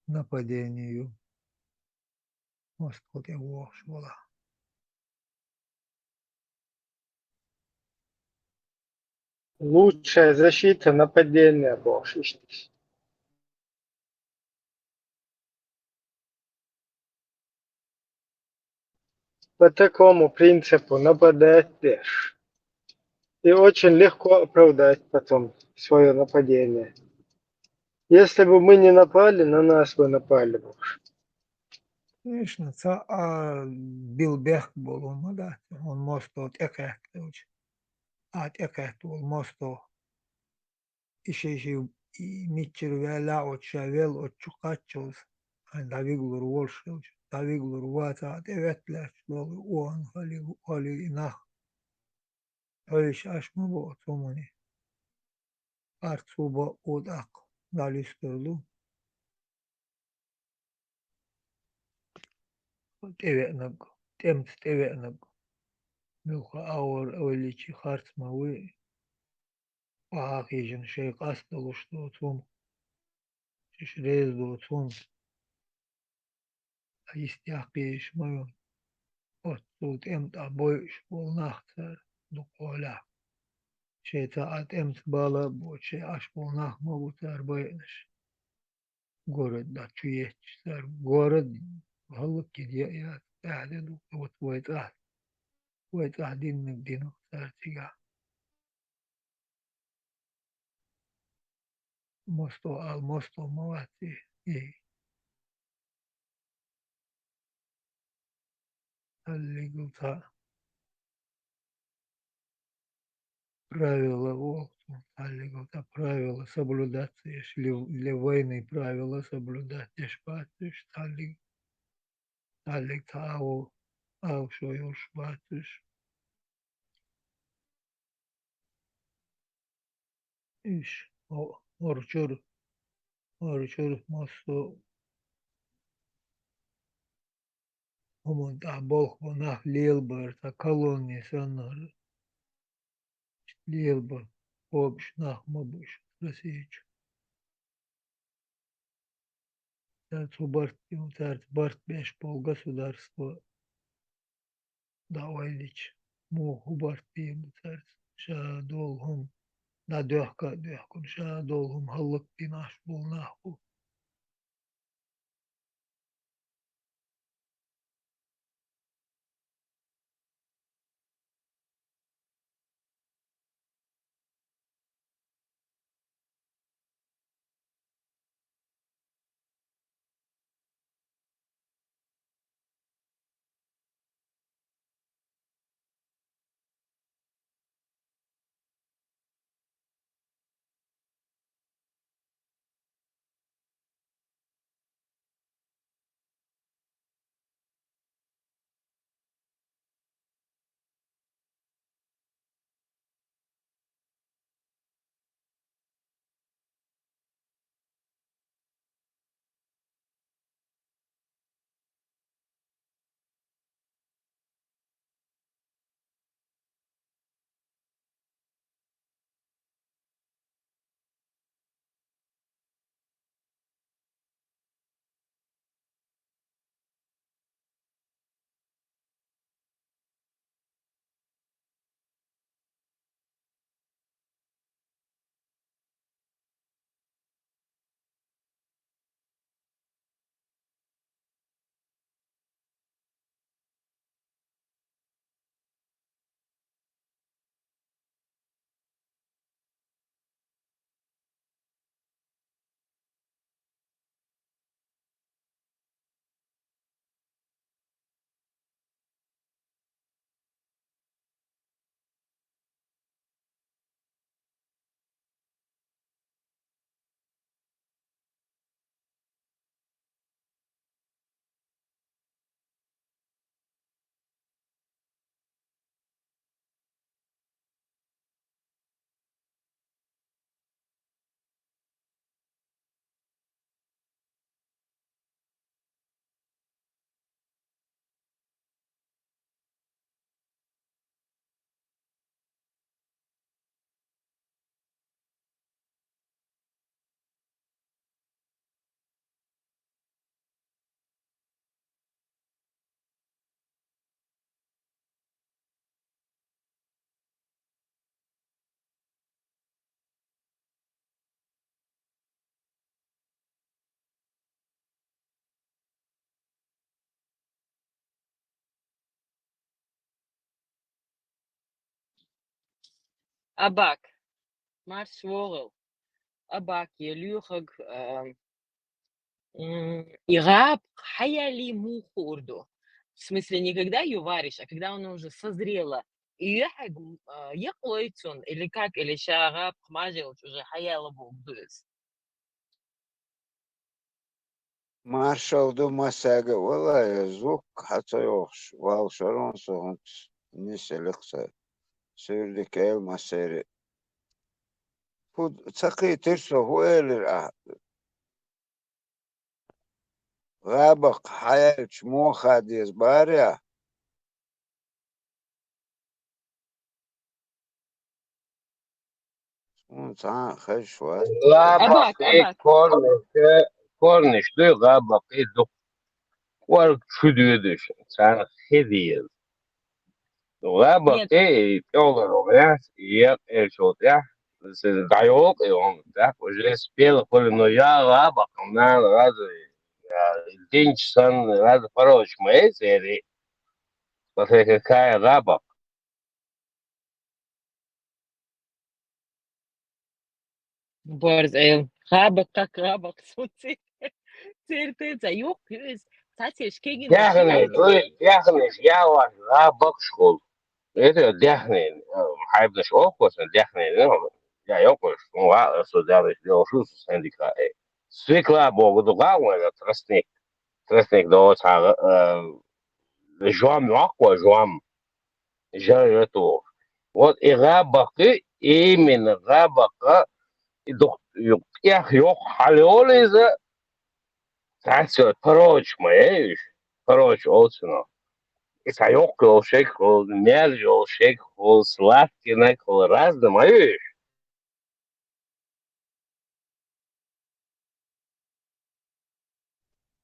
нападению Москве вош была. Лучшая защита нападения, боже. По такому принципу нападаешь. И очень легко оправдать потом свое нападение. Если бы мы не напали, на нас бы напали. Конечно, Билбек был он, да, он мосто экэхтуч, экэхтул мосто, еще и митчер вела от шавел от чукачус, а давиглур волшилч, давиглур вата, эветлеш, он холи нах, ойш ашмабо отомани, арцуба одак, далистерду, теветнаг, темт теветнаг. Мюха аур оличи хартмауи ахижен шейх асталу что цум шишрезду цум истяхпиш мою от тут эмт абойш полнахтар дукола шейта от эмт бала боче аш полнах мабутар бойнаш город да чуеч сар город халык кидя я тахде вот войта дин сар тига мосто мавати и аллигута правила волку, аллигута правила соблюдать, если для войны правила соблюдать, ешпатыш, аллигтау, аушо юшпатыш, иш, орчур мосто, омонта болхо нах лилбар, та колонии санар, лилбар, обш нах мабуш, Россиич. Барт беш пол государства давайлич моху барт пием ша долгом на дёхкун ша долгом халлык пинаш бол наху Абак, Марс Волл, Абак, Елюхаг, Ираб, Хаяли Мухурду. В смысле, не когда ее варишь, а когда она уже созрела. И яклойцун, или как, или шараб, хмажил, уже хаяла богдуес. Маршал до Масага, والله زوك حتى يوخش واو شرون سوهنت نسلقسا سير ديكيل مسيري فود تقي ترسو هويل غابق حياة مو خاديز باريا ونتعان خشوة غابة Абак, في Абак. كورنيش دي غابة في دو ورق شديدش سان خديز غابة Нет, في تولر ناس يشوت يا دايوك يوم ده уже спел коли но я غابة كمان раз динч сан раз пороч моей серии после какая غابة Борзел. Хабак, как рабак, сути. Циртыца, юг, юз. Кстати, шкегина, دهنش يا واحد غابة شغل это дяхнен хайбдаш окосан дяхнен я йокош ва создали делшу синдика свекла богу гавна тростник до та жом аква жом жарето вот и габаки именно габака и до я халиолиза тасо прочь моешь прочь олсно It's a yokkel, shekel, merjol, shekel, slatki, nekol, razne, maju.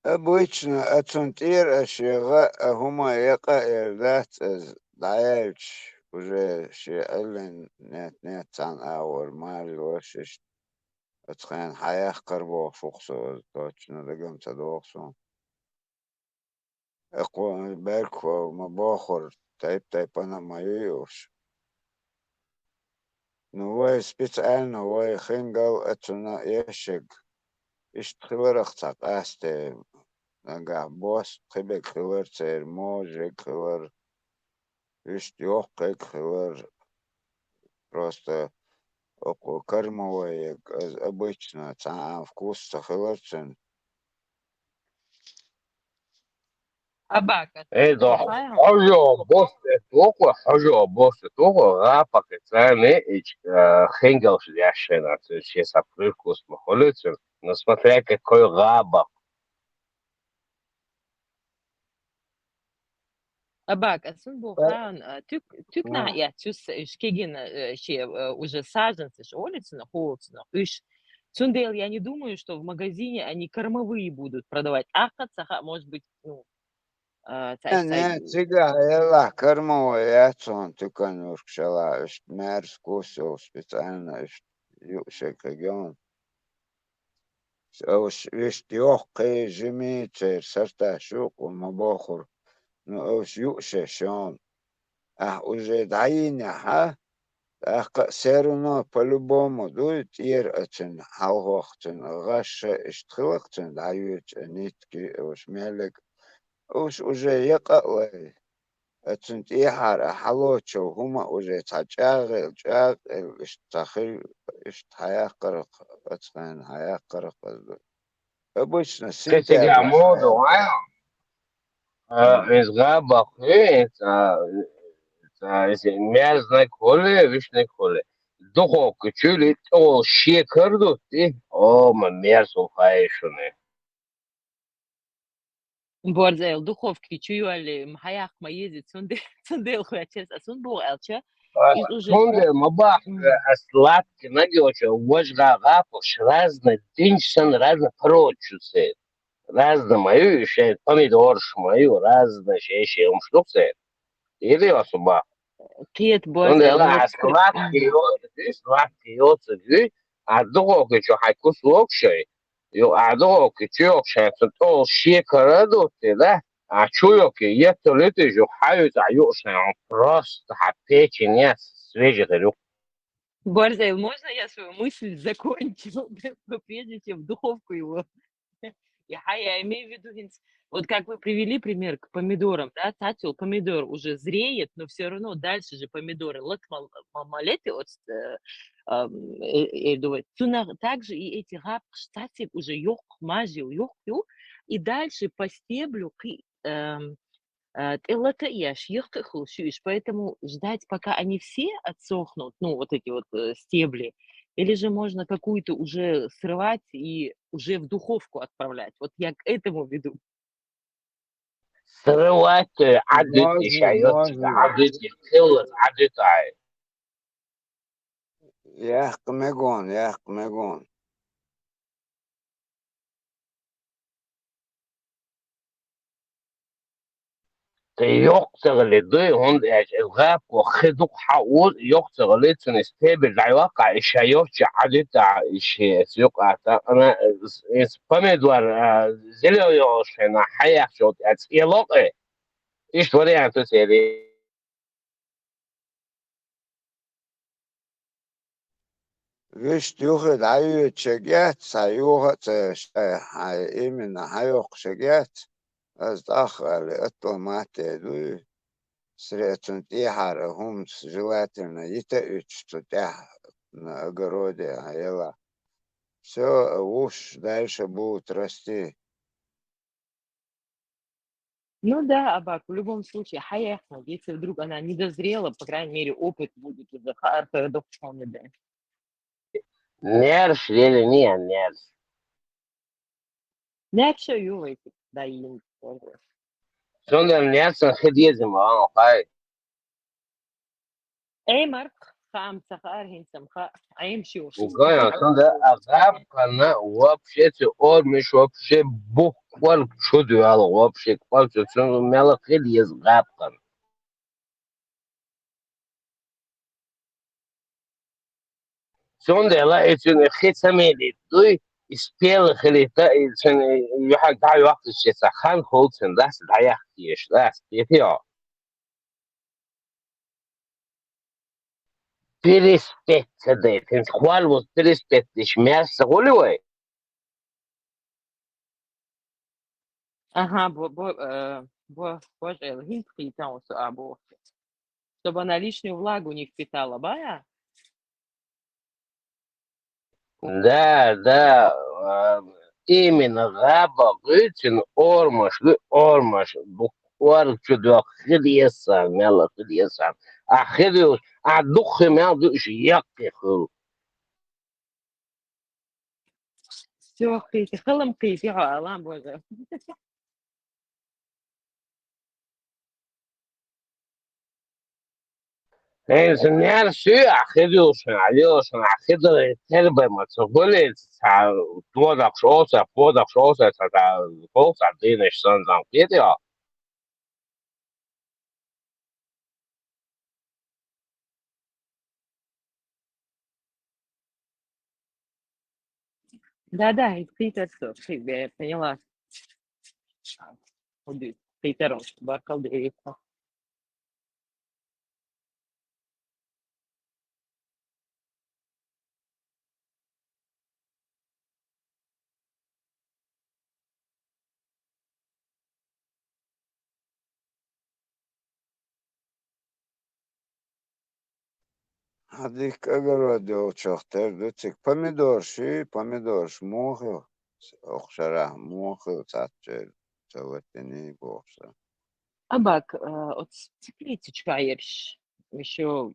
обычно ацунтир ашига هما يقع ذات دايلش уже شيئلن نت عن اور مال وشش اتخان حياة قربو شخصو توچنا دقم تدوخسو اقوى بالكو مباخر تايب انا مايوش نواي специально واي خنقل اتنا يشق اشتخلرق تاق استي نقع بوس قبك خلر تير موجك خلر اشتيوقك خلر просто около кормовая обычно там вкус сахарцен. Абак, Это Рафаэл. хожу после того, рапак, цены, и хенгел шляшена, сейчас априкус махолицин, но смотря какой рабак. Абак, асын болған түк на я түс шкеген уже саженцы, улицына, холодцына, үш. Сундел, я не думаю, что в магазине они кормовые будут продавать. Ахат, может быть, ну, Не, цыга, ела, кормовая, он только нушкшала, мэр скусил специально, юшекаген. Вишь, тёхкой жемицер, сорта шуку, мабохур, ну, юшешон. А уже даиня, ха? все равно по-любому дует ирцен, халвохцен, гаше, иштхилахцен, дают нитки, уж мелек, уж уже якалай. ацен ихара халочо, хума уже тачагел, чагел, иштахил, иштхаяқарах, ацхан хаяқарах. Обычно Кстати, сентябрь. моду, из рабак, мерзне коле, вишне коле. Духовка чули, о, шекарду ты, о, мерзу хайшуны. Борзел, духовки чуяли, мхаях маезит, сундел хуячес, а сунбол элча, из уже... Сунде, мабах, сладкий, нагеча, вожга гапуш, разные динчсан, разные прочусы. Разные мою, еще помидор мою, разные еще умштуксы. Или особо. Киет Сунде, борзел, ну вот... сладкий, а духовка что, хайкус локшей. А духовка чуёкшей, то шекараду, да? А чуёки, это лето же хают, а юшный, он просто печень, нет, свежий горюк. Борзая, можно я свою мысль закончу, прежде чем в духовку его? Я имею в виду, вот как вы привели пример к помидорам, да, тател, помидор уже зреет, но все равно дальше же помидоры. Малеты от также и эти штатик уже ёх мажил, ёх, и дальше по стеблю поэтому ждать, пока они все отсохнут, ну, вот эти вот стебли, или же можно какую-то уже срывать и уже в духовку отправлять. Вот я к этому веду. Срывать عدد Можно, إشعاعات можно. عدد يختلط عدد عاي. يحكمكون. يقتغل دي هون الغاب وخدق حقول يقتغل تنستيبل لا يوقع إشعاعات عدد إشي سيوقع أنا إسبامدور زليو يوش هنا حياة شوت إيلوقي إيش وري عن تسيري Вишь, юхет аю чегет, саюхет именно хаюк чегет, аздахали автоматы дуй. Средством тихара хум желательно что на огороде, ела. Все уж дальше будут расти. Ну да, Абак, в любом случае, хаяхна, если вдруг она не дозрела, по крайней мере, опыт будет уже харта дохшоны, да. نيرش ليلي نيا نيرش Нячо ювайки, да, им тоже. سوندر نيرسن خديزي ما هاي Эй, Марк, хам сахар хинсам ха, аим шиоши. وقايا سوندر أغاب كنا вообще اور مش вообще بوكوال شدو على вообще كوال شدو مالا خديز غاب كنا سوندر لا يتون خيت سميلي دوي سبيل خليتا يتون يحق دعي وقت الشيسا خان خولتن داس دعي اختيش داس بيتيا переспеть دي تنس خوال وز переспеть ديش ميرس غولي وي Ага, боже, гинский там або, чтобы она лишнюю влагу не впитала, бая? Да, именно غابة غيتن أورمش بقوار شدوا خليسا ميلا خليسا أخذوا أدخ ما دوش يقي خل Все, قيتي خلم قيتي عالم بوجه. إنس نيار شو أخذوا شن أخذوا تربة ما تقولي تودك شوسة تا فوسة دينش سنزام كده Да-да, и قيتة все, я поняла. Худи, قيتة рос, баркал деревья. هذيك огороде учохтер дуцик помидор мохил охшара мохил цатчер цаватини бохса. Абак, от теплицы чаерш, еще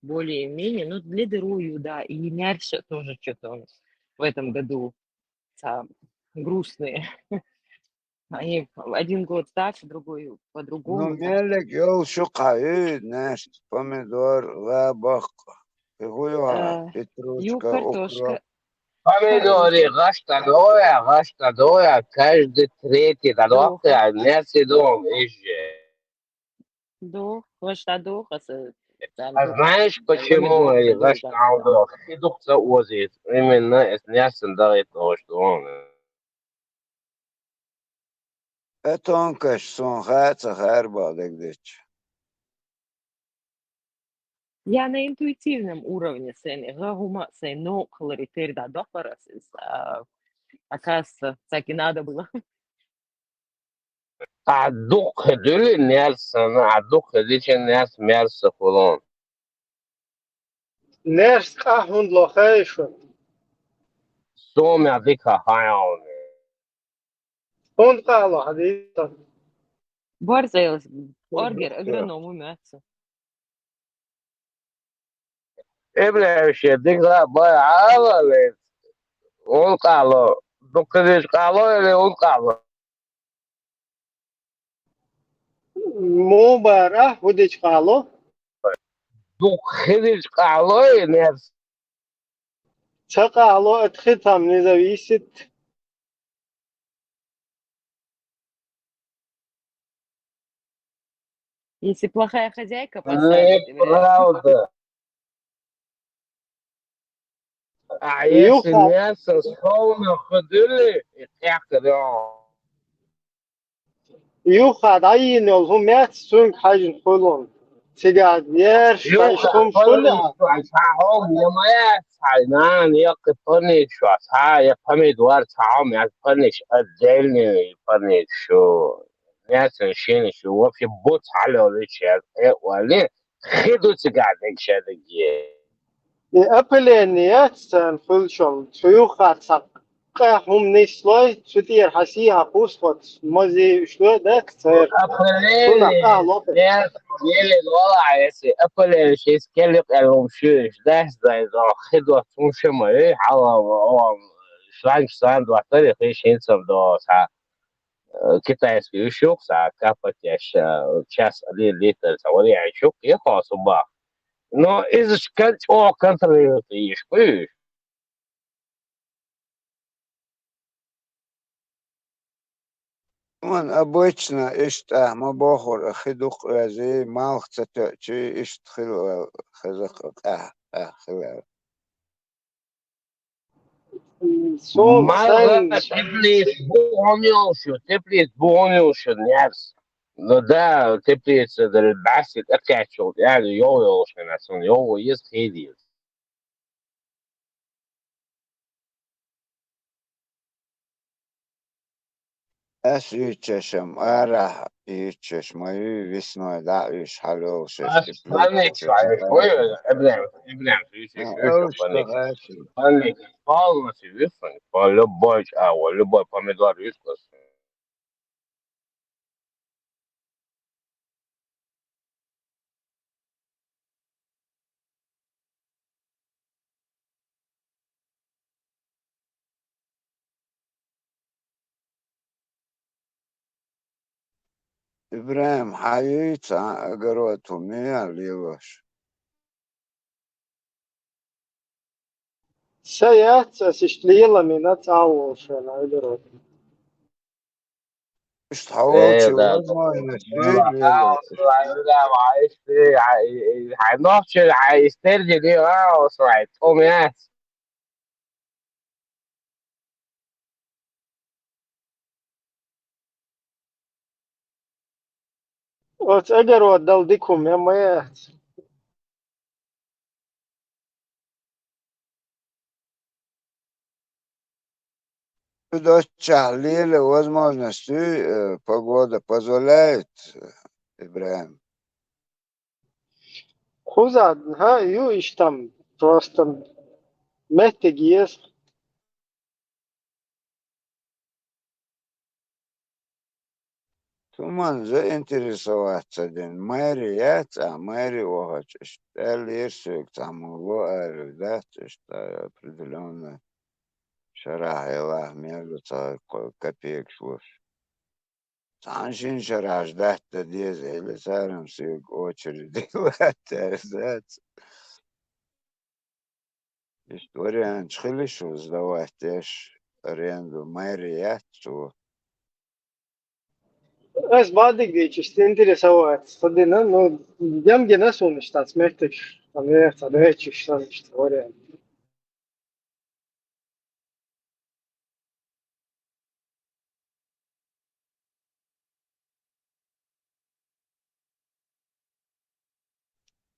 более-менее, ну, для дырую, да, и мярша тоже что-то у нас в этом году грустные. Они один год так, другой Ну по-другому. мелек يول شو قايد ناس помидор лабах يقولوها Ю петрушка картошка. укроп. Помидоры, гашта доя, каждый третий дорогой, Доха. а не дом еще. Дох, ваша доха, там А знаешь, почему помидоры да гашта дога. аудо? Хидухца озит, именно с нясен дарит то, что он. Это он каш сон хаца харба дэгдэч. Я на интуитивном уровне сен гагума сен но колоритер да дофарасис. Оказывается, так и надо было. عالدق دول نرسن عالدق ديش الناس مرس فلان نرس قهون لخيشون سوم يعطيك حيوان هون قالوا حديثا Борзелс, оргер, агроному мясо. ابن شديك لا باي عالي ونقالو دكتوريش قالو اللي ونقالو مو بره وديش قالوا دكتوريش قالو نرس چه قالوا اتختم نزويست Если плохая хозяйка посадит, неправда. А если يوخا мясо словно ходили, это да. يوخا عين يلهم مات سونك حاجن خلون تقعد يرش يوكا فايشكم فني شلها شو عشاهم يا ساينان يقي فني شو عشا يا فمي دوار تعام يا فنيش أدلني فني شو ناس شين شو وفي بوت على وريشة ولي خدو تقعدك شادقية أبلينيات سان خلشون شيوخا تسقى هم نسلوي تدير حسيها قوسفت مزي شلو ده تصير هنا أبليني قالوا ناس يلي الوضع يسي أبليني شيء سكلق لهم شوش ده زي ذا خدو تمشي مريح على شلانك سان دو طريق ايش ينسب دو китайский ущук, капать час 1 литр, говоря, щук, ехал суба. Но изыскать контролирует ешь, понимаешь? من обычно إشتاه ما بخور خدوق زي مالخ تتأتي إشتخل خزق خلال سوم Марга, سان ты плес бонюши, нерс. Ну да, ты плес البعث الأكاتشو يعني يوش من أصلا يو يسخيدي. أس يتشم أرح يتشش ما يسمع دعيش حلو شش تبليت فانك شش شوية ابن شو أوش فانك تغاشي فانك فالنا في ويفن فالبوج أول لبوج بامدار يسقط إبراهيم حييت أقروتو ميا ليوش سيات أسشتليلا من تعوش أنا أدري اشتحوتي ايه ده وزما ينسي لا ليلوش عايز هنوش عايز ترجع دي وصعد قوم ياس وأتأجر ديكم يا ميات Дочь Лили, возможности, погода позволяет, Ибраим. خذ ها يو إشتم просто محتاج يس Туман заинтересоваться день. Мэри а мэри хочешь. Лирсик там его да, что определенно шарахила между копеек шло. Саншин шараш да диез или сарам сик очередь делать. История анчхили что сдавать теж аренду мэри что Es badig dieci интересовать стадина, но я мне не сонешь, там смертишь, там это, да эти что вариант.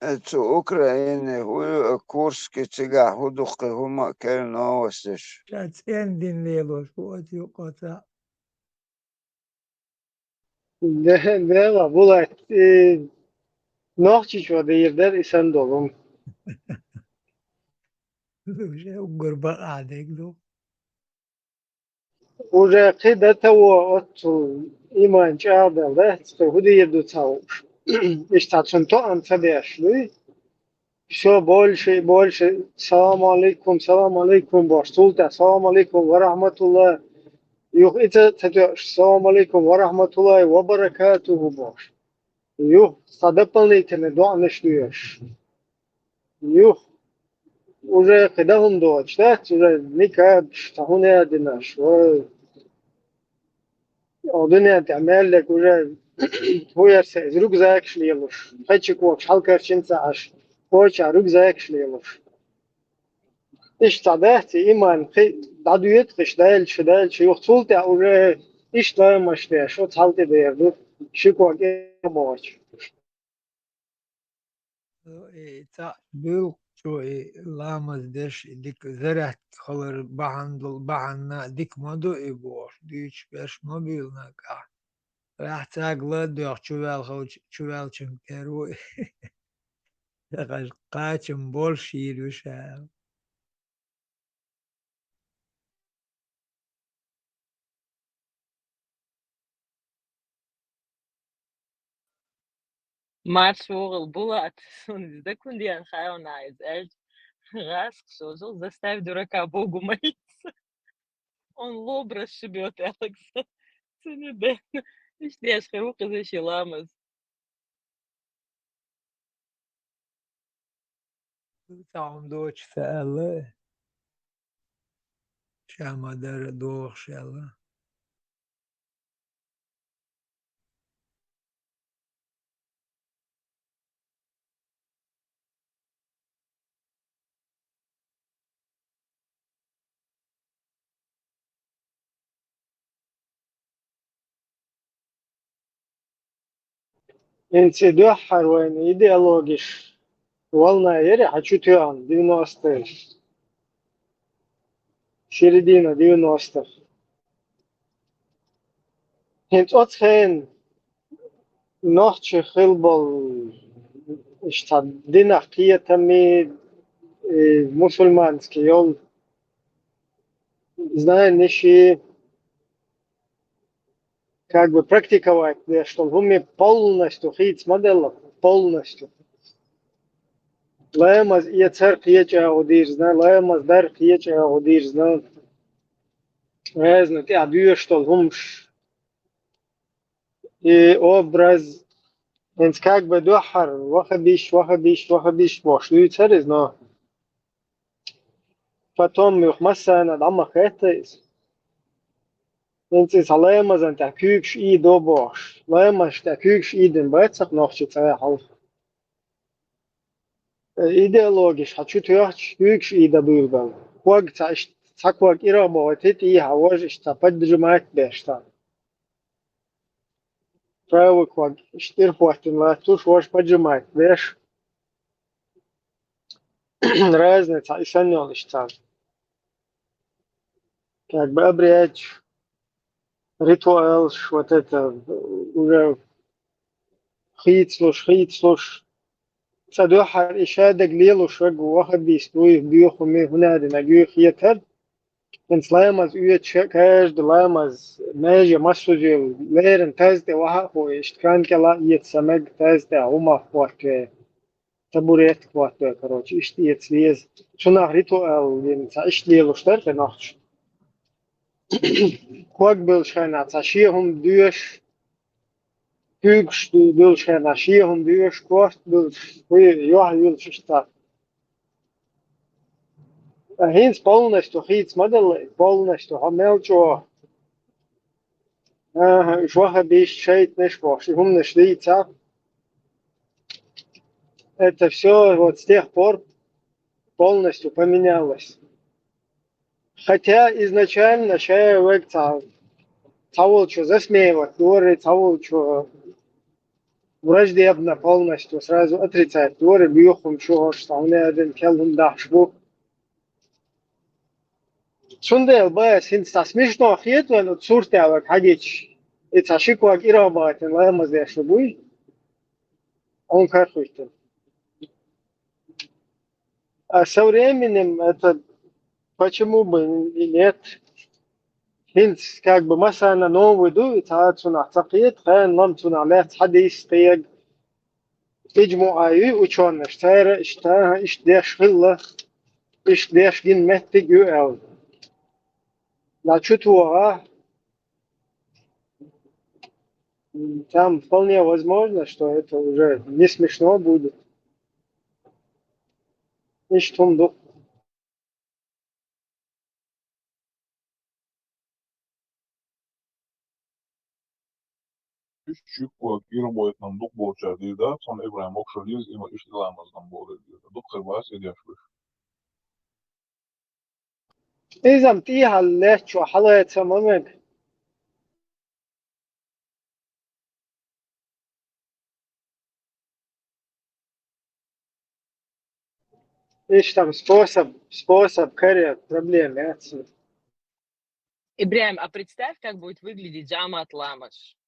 Это Украина, Курск, Цыга, Худук, Гума, Керновостиш. Сейчас эндин лелош, вот юкота. Deva, Bulat, Nohçiç var yerler isen dolum. Уже угорба адегло. Уже кидата o otu iman çağda işte hudu yedu çavuş. İşte çunto antabeşli. Все больше. Салам алейкум, баштулта, салам алейкум, ва рахматуллах. Юх, это татуш, салам алейкум, ва рахматуллах, ва баракатуху баш. Юх, дополнительно дуа нашлюешь. Юх, уже когда он дочь, да, уже никак, что он не одинаш. Odun تعمل لك уже هو يرسل ركزاك شليلوش خدشك وقش حلقة شنسا عش هوش ركزاك شليلوش إيش تعدهت إيمان دعويت خش دايل شدايل شيوخ طولت أوره إيش لا مشتاق شو تحلت بيردو شكو أكيد باش تا بيل شو لامز دش ديك زرعت خلر بحندل بحنا ديك مدو إبوش ديش بيش موبيل نكا راح تاقلد دوخ شوال خوش شوال شنكرو قاچم بول شیرو شم Маршурл Булат, он да кундиан хайонайз, раск созал, заставь дурака Богу молиться. Он лоб расшибет, Алекса. Ценебен. Ишдеш харука защиламаз. تام دوچ فعله شما در دوخ شله إنت دوحر وين إيديولوجيش والله يري хочу тюан 90-е середина 90-х إنت أتخين نوحش خلبل إشتا دينا قية تمي мусульманский он знает нищие как бы практиковать, да, что в уме полностью хит модель полностью. Лаймаз и церковь еча одир зна, лаймаз дар еча одир зна. Разно ты объявишь, что в умш и образ انت как бы духар вахабиш бош и церковь зна. Потом их масса на дома хэтис. Wenn es allein mal sind, der Küch I do bosch. Allein mal der Küch I den Beizach noch zu half. Ideologisch hat schon durch Küch I da bürger. Quag цаквак ира богатит I хавож ишта поддержимать бешта. Право quag штир хватин ла туш вож поддержимать беш. Разница и санёл ишта. Как бы обряд ритуал, вот это уже хит слуш. صدوحر إشادة قليل وشوق واحد بيستوي بيوخ ومي هنا دنا جيوخ يتر إن سلايمز أويت شكاش دلايمز ماجي مسوجي ليرن تازدي واحد هو إشتكان كلا يتسمج تازدي هما فوات تبوريت فوات كروش إشتي يتسليز شنا ريتوال دين سايش ليل وشتر تناخش كوك بلشنا تشيهم دوش Hughes wil zijn als hier om de uur kort wil wil staan. Hins полностью хит модель полностью хамелчо. Жваха биш шейт не шпош. И хум не шлица. Это все вот с тех пор полностью поменялось. Хотя изначально человек цаволчо засмеивать, говорит цаволчо враждебно полностью сразу отрицать. Говорю, бьюхом чего, что он один келун дахшбу. Сундел бая синста смешно хитвен от суртявак хагич. И цашиквак ирабатен лаймаздешну буй. Он кархуйтен. А со временем это почему бы и нет? Хинц как бы масана новый дует, а цуна цакит, хэн лам цуна лет хадис тег مجموعة ученые, что иштеш хилла, иштеш гин меттиг юэл. Значит, там вполне возможно, что это уже не смешно будет. И что Küçük bir boyutdan duk borçlar değil de sonra İbrahim okşalıyız ima iştilamazdan boğdu diyor. Duk kırbağız ediyormuş. إذا تيها اللي شو حلقة تماما إيش там способ карьер проблемы отсюда. Ибрahim, а представь, как будет выглядеть Джамат Ламаш.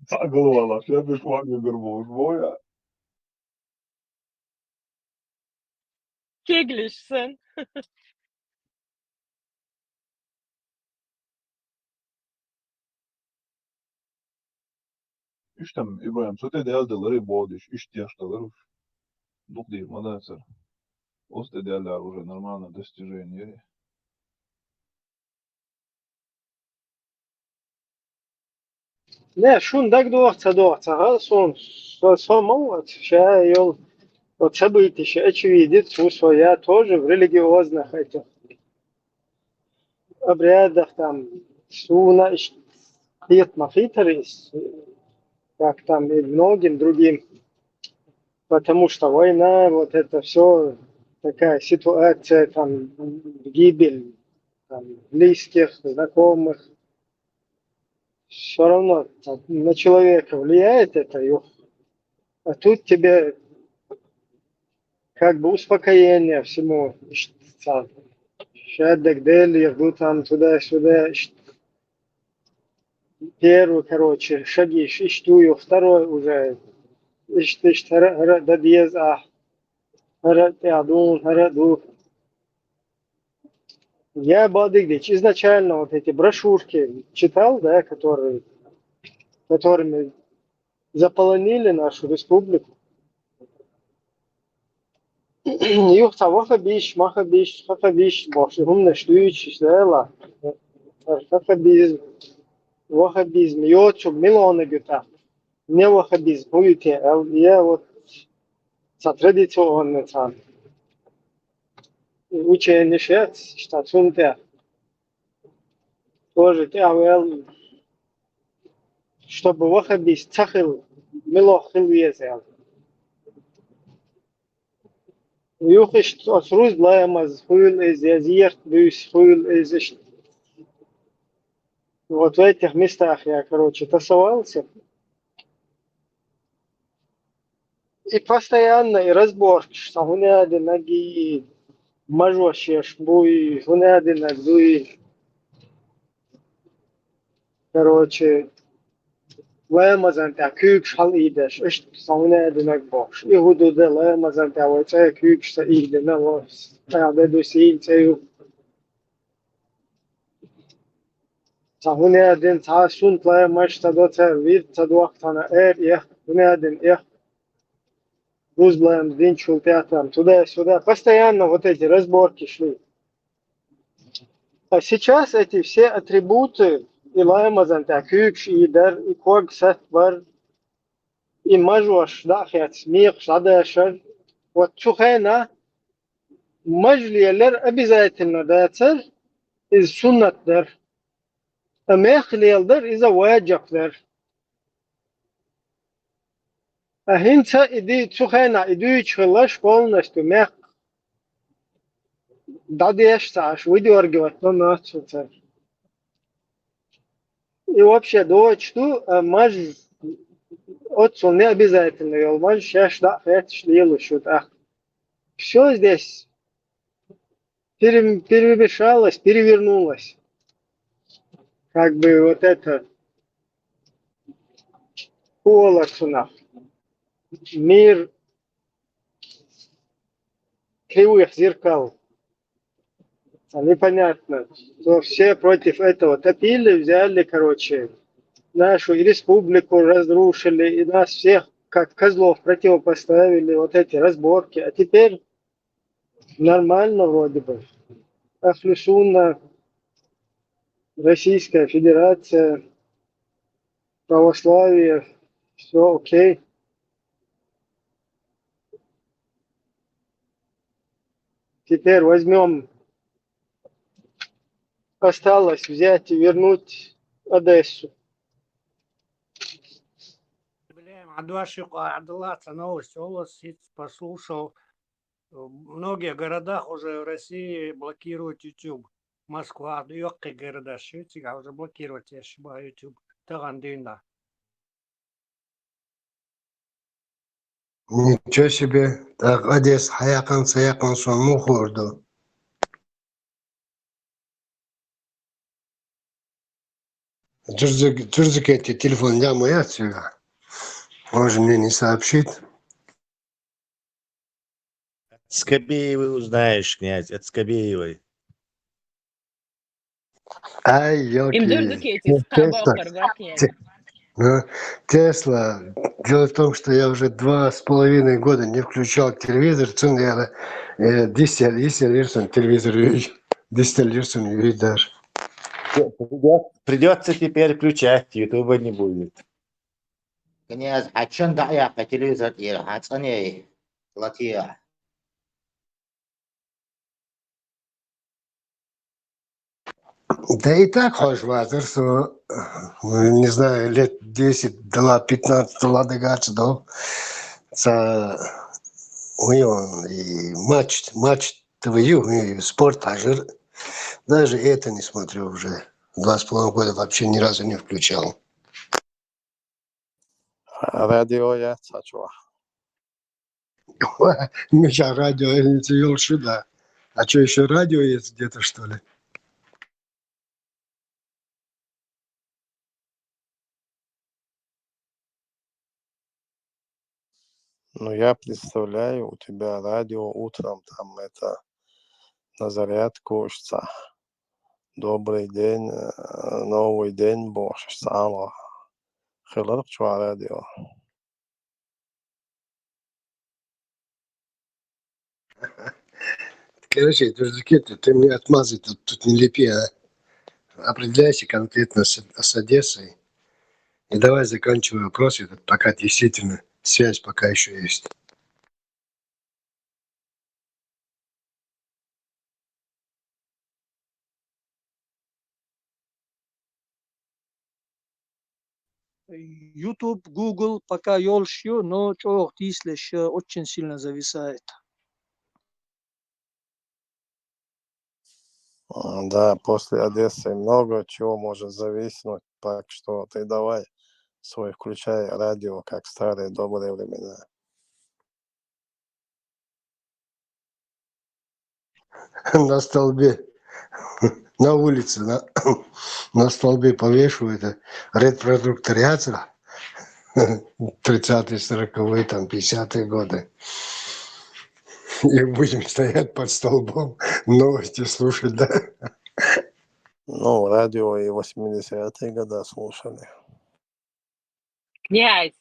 Takılı şey bir kuan gördüm boya. Keglишься. İşte İbrahim söte değerleri boğduş, ihtiyaçları. Duk değil, madem Ост değerler уже нормально достижение. Не, шун так доца, сон молод, ща йол, вот события, ща очевидец, я тоже в религиозных этих обрядах там, суна, хит мафитрис, как там и многим другим, потому что война, вот это все такая ситуация, там, гибель там, близких, знакомых, все равно на человека влияет это, а тут тебе как бы успокоение всему. Шаддак Дели, я там туда-сюда. Первый, короче, шаги, иштую, второй уже. Дадьез, хараду. Я Бадыгдич изначально вот эти брошюрки читал, да, которыми заполонили нашу республику. Юхта вахабиш, махабиш, хахабиш, боши, гумна штуич, села. Вахабизм, йочу, миллионы гюта. Не вахабизм, уюте, я вот традиционный там. Учение шец, что сунте. Тоже теавел, чтобы вахабис цахил, милохил езел. Юхиш осруз лаямаз, хуйл из язирт, бюс, хуйл из. Вот в этих местах я, короче, тусовался. И постоянно, и разборки, что гуняды ноги, мажошеш, буй, гуняды ноги. Короче, лаямазан та кюкш хал идеш, ишт гуняды ноги бош. И худуде лаямазан та вайцая кюкш та иде, на вос. Та деду сил цею. Гуняды та сунт лаямаш та доцер вид, та дуахтана я, гуняды я. Рузблаем, Динчул, театром, туда-сюда. Постоянно вот эти разборки шли. А сейчас эти все атрибуты, и лаймазан, кюкш, и дар, и когсат, бар, и мажуаш, дахят, мих, шадашар. Вот чухайна, мажлиелер обязательно дацар, из суннат дар. А мехлиелдер из аваджак дар. А хинца иди чухайна, иди чхилаш полностью мех. Дадеш саш, выдергивать, но нацу царь. И вообще, дочь, маж, отцу не обязательно, вел, маж, сейчас да, это шлило, что все здесь перемешалось, перевернулось. Как бы вот это полосуна. Мир кривых зеркал. Непонятно. То все против этого топили, взяли, короче, нашу республику разрушили, и нас всех, как козлов, противопоставили, вот эти разборки. А теперь нормально вроде бы. Ахлюсунна, Российская Федерация, православие, все окей. Теперь возьмем, осталось взять и вернуть Одессу. Адвашику новость, послушал. В многих городах уже в России блокируют YouTube. Москва, Нью-Йорк города, а уже блокировать, я ошибаюсь, YouTube. Тагандында. Ничего себе. Так, Одесса, хаяқан саяқан сону хорду. Джурзикете телефон я мой отсюда. Может мне не сообщит. Скобеевой узнаешь, князь, от Скобеевой. Ай, елки. Имдурдукетис, хабахар, варкнязь. Тесла. Дело в том, что я уже 2,5 года не включал телевизор. Цун я дистиллирсон телевизор видишь. Дистиллирсон видишь даже. Придется теперь включать, ютуба не будет. Князь, а чё да я по телевизору хацане латия. Да и так хочешь ватер, что, не знаю, лет 10, дала 15 ладыгаться, да? И матч ТВЮ, и спорт, даже это не смотрю уже. 2,5 года вообще ни разу не включал. Радио я цачу. Миша, радио, ел сюда. А что, еще радио есть где-то, что ли? Ну, я представляю, у тебя радио утром, там это, на зарядку, что добрый день, новый день, боже, само. Хилар чуа радио. Короче, ты мне отмазы тут не лепи, а. Определяйся конкретно с Одессой. И давай заканчивай вопрос, пока действительно связь пока еще есть. YouTube, Google пока ёлшью, но чё тислешь очень сильно зависает. Да, после Одессы много чего может зависнуть, так что ты давай свой включай радио, как в старые добрые времена. На столбе, на улице, на столбе повешивают репродукториация 30-е, 40-е, там, 50-е годы. И будем стоять под столбом, новости слушать, да? Ну, радио и 80-е годы слушали. Князь,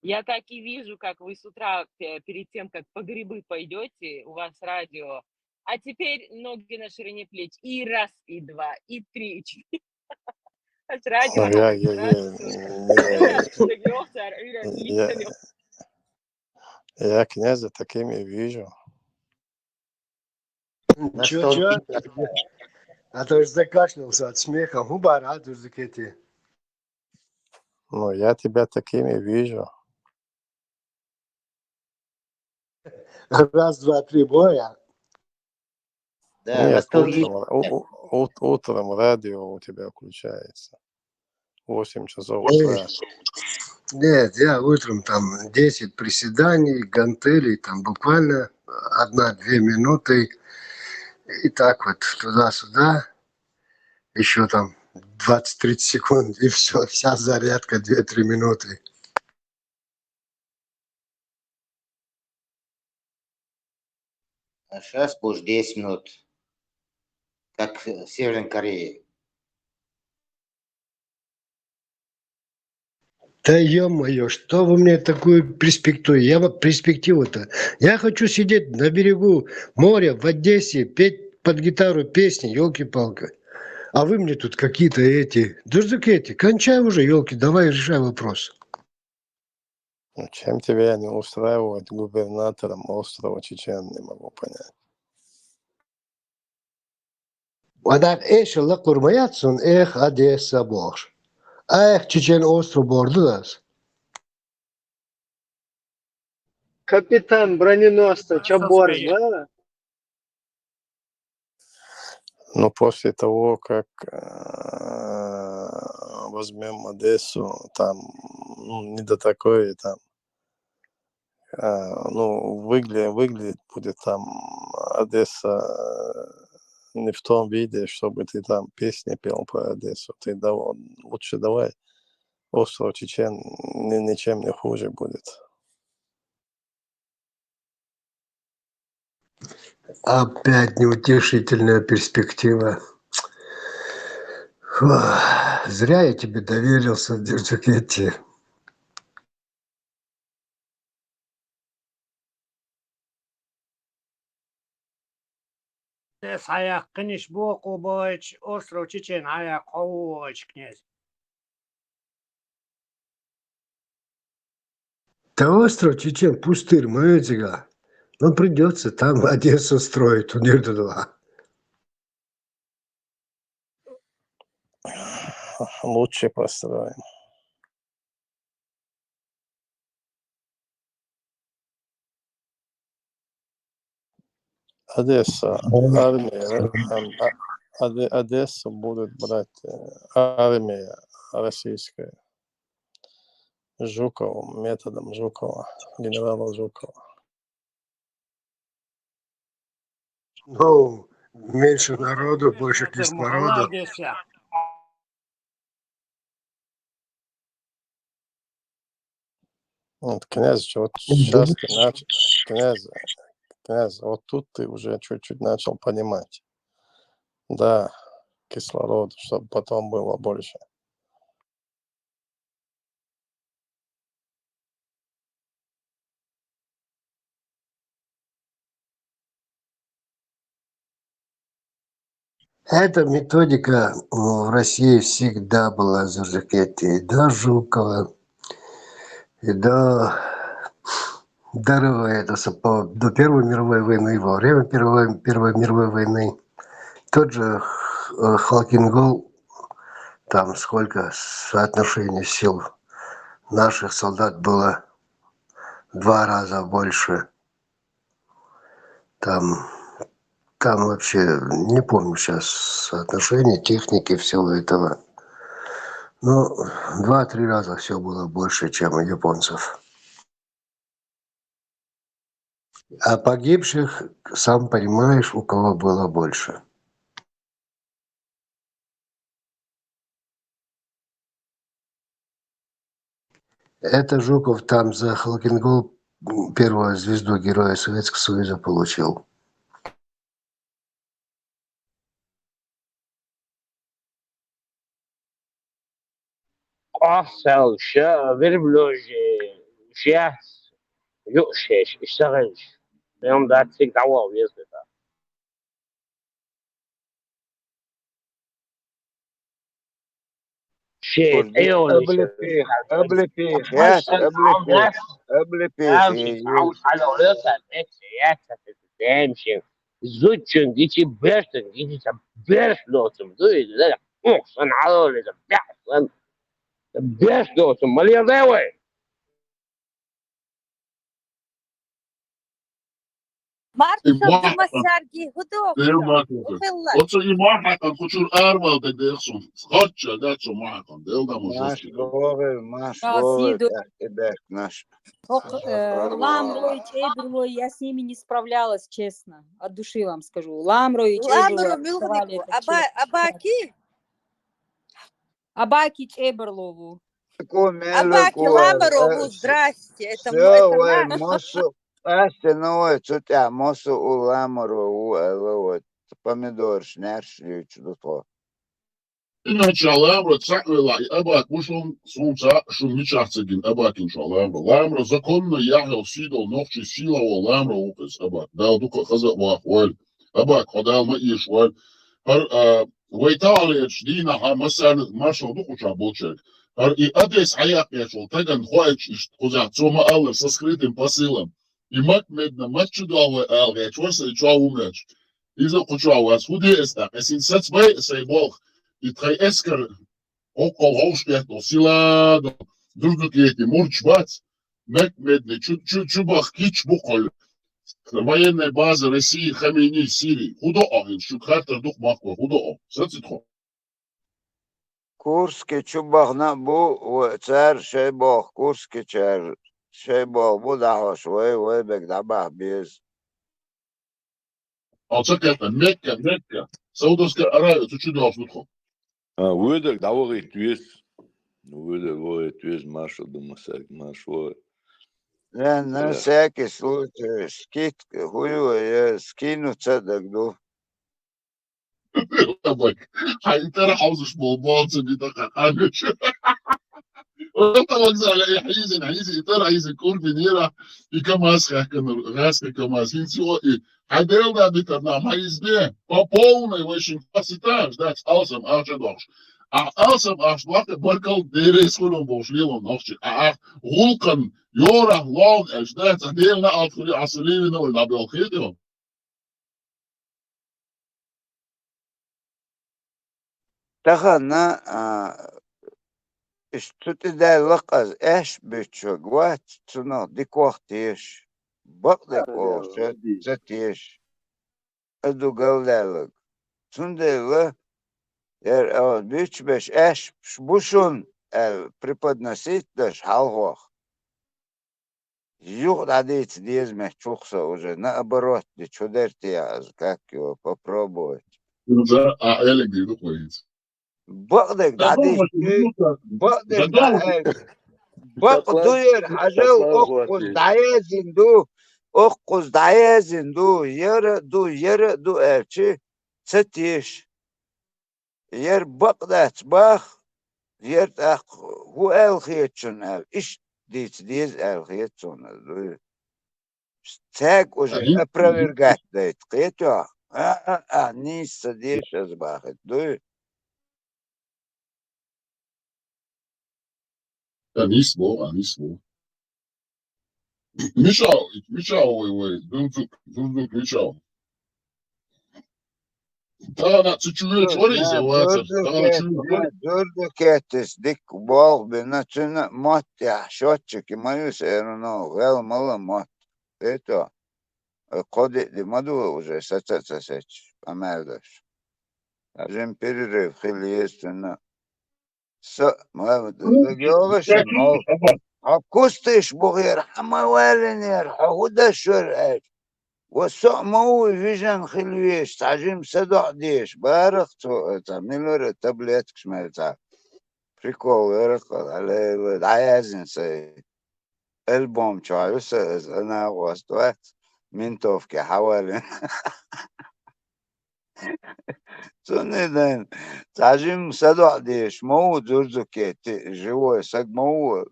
я так и вижу, как вы с утра перед тем, как по грибы пойдете, у вас радио. А теперь ноги на ширине плеч. И раз, и два, и три, и четыре. Радио. Я князя такими вижу. Чё? А то же закашлялся от смеха. Губа радуешь закети. Ну, я тебя такими вижу. Раз, два, три, боя. Да, нет, утром радио у тебя включается. 8 часов утра. Нет, я утром там 10 приседаний, гантелей, там буквально 1-2 минуты. И так вот туда-сюда. Еще там 20-30 секунд, и все, вся зарядка 2-3 минуты. А сейчас будешь 10 минут, как в Северной Корее. Да ё-моё, что вы мне такую перспективу? Перспективу-то. Я хочу сидеть на берегу моря в Одессе, петь под гитару песни, елки-палки. А вы мне тут какие-то эти... Да так эти, кончай уже, елки, давай решай вопрос. Чем тебя не устраивает губернатором острова Чечен, не могу понять. Adam eşalla kurmayatsın, Одесса boş. Çiçeğin остров bordu da. Капитан броненосца Чабор, да? Но после того, как возьмем Одессу, там не до такой, там выглядит будет там Одесса не в том виде, чтобы ты там песни пел про Одессу. Ты лучше давай остров Чечен ничем не хуже будет. Опять неутешительная перспектива. Фу, зря я тебе доверился, Джакетти. Аяқ книж Бокубович, остров Чечен, аяқ Овович, князь. Да остров Чечен пустырь, мэтига. Ну придется там Одессу строить, у них два. Лучше построим. Одесса, армия, Одессу будет брать армия российская. Жукова, методом Жукова, генерала Жукова. Ну, меньше народу, больше кислорода. Вот, князь, вот сейчас ты начал, князь, вот тут ты уже чуть-чуть начал понимать. Да, кислород, чтобы потом было больше. Эта методика в России всегда была за Жакетти. И до Жукова, и до до Первой мировой войны, во время Первой мировой войны. Тот же Халкингол, там сколько соотношение сил наших солдат было 2 раза больше. Там вообще, не помню сейчас соотношение техники всего этого. Но 2-3 раза все было больше, чем у японцев. А погибших, сам понимаешь, у кого было больше. Это Жуков там за Халкингол первую звезду Героя Советского Союза получил. أحسن شاور بلوجي شياس يؤشش اشتغلش اليوم ده تيجي دعوة ويزبط شيت أيوة قبل فيخ ياس قبل فيخ تعود على ولادها سياسة تمشي زوجين ديتي بيرتن ديتي بيرسلوتم دوي ده أحسن على ده بيحسن بيرسلوتم مليون دوي Marshall Dumasargi Hudok. Oto imahakan kuchur armal de dersun. Khotcha that's mahakan. Delda Наш mojoski. говорит, эбек наш. Ламро и Чейберло, я с ними не справлялась, честно. От души вам скажу. Ламро и Ламро Чейберло Милхнику. Абаки? Абаки Чейберлову. Абаки Ламарову, здрасте. Это Все, ой, наш. мосу. Ой, цутя, мосу у ламарову, вот. Помидор, шнерш, чудо. Иначе ламро цаквела и абак вышел сумца шумничарцегин абак иншалламро. Ламро законно яхел сидел ногчи сила о ламро упес абак. Дал дука хаза вахваль. Абак ходал ма ишваль. Вайталич дина ха масан маршал духуча болчек. И адрес аяк яшел, таган хуач куза цома аллер со скрытым посылом. И мат медна мат чудовый алга, чварса и чва умеч. Иза куча вас худе эста, эсин сацбай сей бог. И трай эскер окол хоушпехтл сила друждут ли эти мурчбац. Мат медна чубах кич бухоль. Военная база России, Хамини, Сирии. Худо огин, шукхартер дух махва, худо. Сацитхо. Курский чубахна бу цар шейбох, курский цар шейбох бу дахош, вой бек дабах без. Алцакета, Мекка. Саудовская Аравия, ты чудо обслутхо. Выдох, давай твиз. Выдох, вой, твиз, Маршал Думасак, Маршал. На всякий случай, скид, хую, я скину цедок ду. حينترى حوزش بوبات بيتقى حاجش وانت وقزال حيزي ترى حيزي كل بنيرة يكماس غاسك كماس ينسوا حديل ده بيتنا حيز بيه пополный очень капацитаж that's awesome арчадош awesome аш وقت بركل ديريس كلهم بوشليلهم نوشي غلقا يورا لون اجداد حديلنا اخري عصلينا ولا بالخيدهم تخنا اشتوتي دا لقز اش بيتشوك وات تنو ديك وقتيش بقدك او ستيش ادو قولالك تندي ير بيتش بش اش بوشون преподносить даш халгох. Юг дадить дизме чухса уже наоборот, чудерти как его попробовать. уже элек диду коис. بقدك دادي بقدك بقدر حاجة أقص دعيزين دو أقص دعيزين دو ير دو أرشي ستيش ير بقدت باخ ير هو الخيتشون إيش ديز الخيتشون تاك уже опровергать дает قيتوا не садишь избахать дو Анисло. Мишал, ой, дурдук, мишал. Та чуть-чуть чворизе, дурдук этис, дик бол, биначина мот, я счетчики мою все равно, вел мало мот. Это, коды, димаду уже, сеч, помердаш. Ажим перерыв, хили есть, но كوستش بغير حما والنير حودا شرعت وسوء مو فيجن خلويش تعجيم سدع ديش بارق تعملوا تابلت كشمالتا بريكول ورقل على العيازين سي البوم شعيوس انا وستوات من توفكي حوالي Цуниден, тажим садодиш, мау дзурзуке, ты живой, саг мау.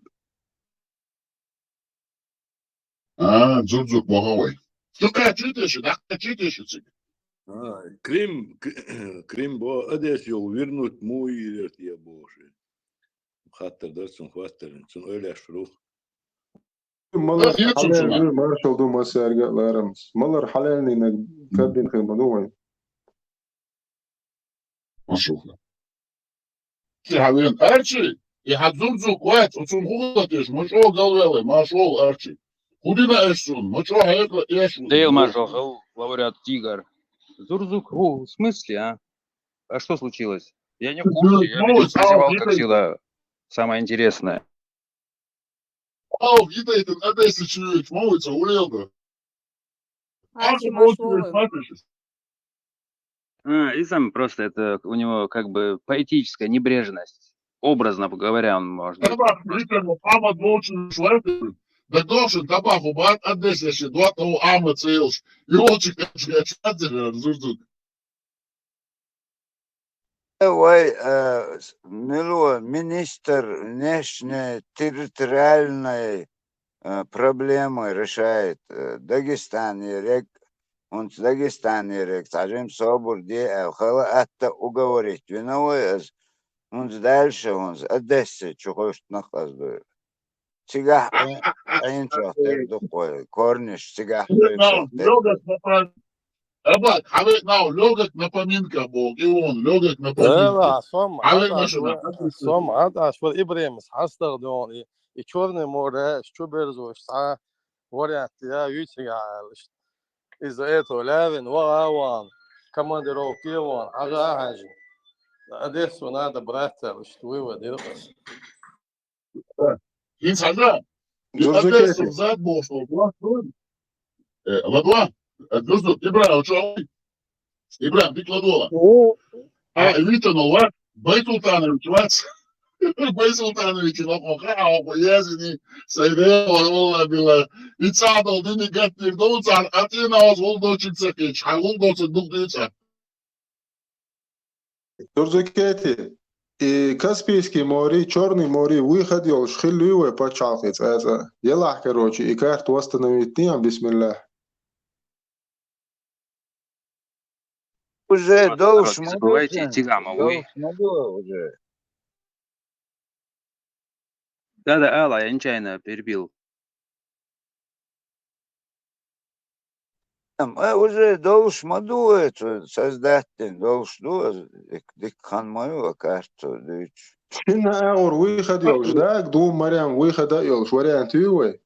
Дзурзук боговой. Что читаешь, да? Читаешь? Крим бо адес йол вернуть мой ирт я боже. Хаттер дерсун хвастерин, цун öyle şuruh. Malar halal marshal do masarga larams. Malar halal ni nak kabin khidmadoy. Машуха. Арчи, и хадзурзук вать, уцун хугатиш, машол галвелы, машол арчи. Куда эшун? Мы что, это эшун? Дейл Мажохов, лауреат Тигр. Зурзук, в смысле, а? А что случилось? Я не в курсе, я видел, прозевал, как всегда. Самое интересное. Ау, гитейте, надеюсь, чует, молится, улелка. И сам просто это у него как бы поэтическая небрежность. Образно говоря, он может быть. Да должен табак убрать, отдельно, два того ама целш. И лучше, как зурзук. Ой, мило, министр внешней территориальной проблемы решает. Дагестан рек, он с Дагестан рек, скажем, собор, где хала это уговорить. Виновой, он дальше, он с Одессы, что хочет нахлаздует. Сега, айнчах, так духой, корниш, сега, Абак, хавет нау, лёгок напоминка Бог, и он, лёгок напоминка. Сом عطش والإبريم حصل دون يشورني مورا شو بيرزو ساعة ورا تيا يتجعل إذا إتو لازم وان كمان درو كيوان على حاجة أديس ونادا براتا وشتوي وديرقس إنسان أديس وزاد بوشو ладва, Ибрahim, что? Ибрahim, ты кладола. А Витану, Байтултанович, вас, Байтултанович, поязини, сайдела, била, и цадал, ты не гатнир, да уцар, а ты на вас волдочица кеч, а волдочица дугдыца. Зурзукети, и Каспийский море, Черный море, выход ёлш, хилюе почалкать, это, ела, короче, и карту восстановить не, бисмилlah. Уже долж Не забывайте Тигама, вы. уже. Да, Алла, я нечаянно перебил. Уже долж мадует создатель, долж дикхан мою карту дыч. Шина аур выход ёлш, да, ду марям выхода ёлш, вариант ювы.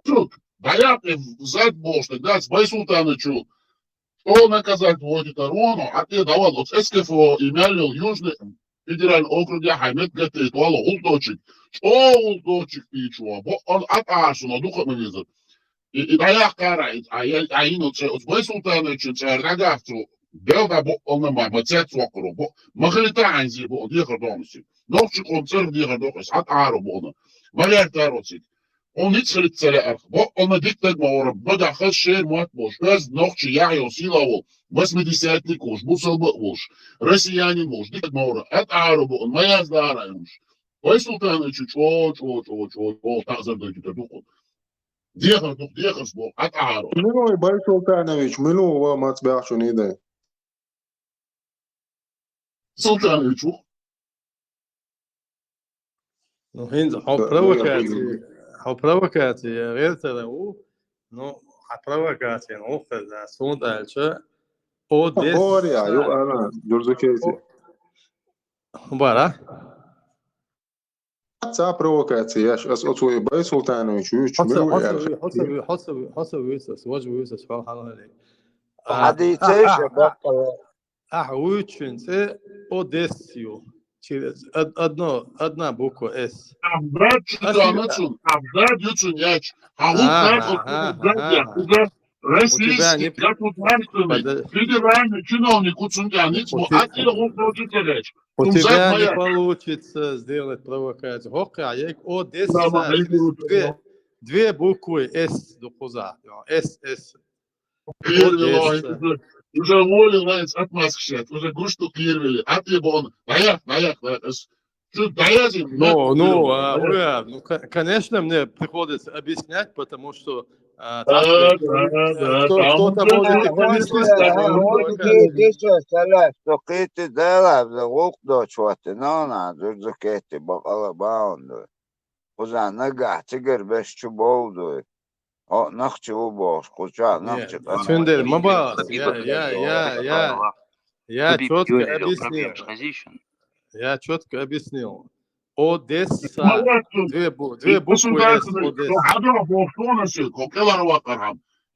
Да я взять можно, да, с Байсултановичу. Что наказать вводит Арону, а ты давал от СКФО имялил Южный федеральный округ Хаймет Гатет, вало улточек. Что улточек пичуа? Он аташу на духовный визит. И да я карает, а иначе от Байсултановичу рагавцу, белда он на мама, цет сокру, махалитанзи, дихар домси. Ночи концерт дихар домси, атару bona. Валяет аросик. Он не целый он диктат мора, бада хашер мат бош, раз ночи я его силовал, 80-ник уж, бусал бы уж, россиянин уж, диктат мора, это арабу, он моя здара уж. Байсултанович, чо, так задайте духу. Дехар сбор, это арабу. Милой Байсултанович, милой вам отбяхшу не дай. Султанович, Ну, хинза, провокация, غير تلو نو провокация نوخذ صوت الشيء أوديس أوريا يو أنا جورزكيتي بارا تا провокация أش أصوي Байсултанович يوش ملو حسب ويسس وجه ويسس فالحالة لي حديثيش بطل ويتشن سي أوديسيو одна буква S. Абдад чудо, Абдад ючуняч. А вот российский, государственный, федеральный чиновник Уцуняниц, а ты его прочитаешь. У тебя не получится сделать провокацию. Хоккаек Одесса. Две буквы S до куза. S. Уже волю нравится от Москвы, уже гушту кирвели, от Ебона. Наяк. Ну, конечно, мне приходится объяснять, потому что кто-то может и понести что ты делаешь, лук дочвати, но зурзукети, бакала баунду. Куза нага, тигр без чуболду. О, нахчи убош, куча, нахчи. Сюндер, мабас, я четко объяснил. Одесса. Две буквы С. Государственный, Одесса.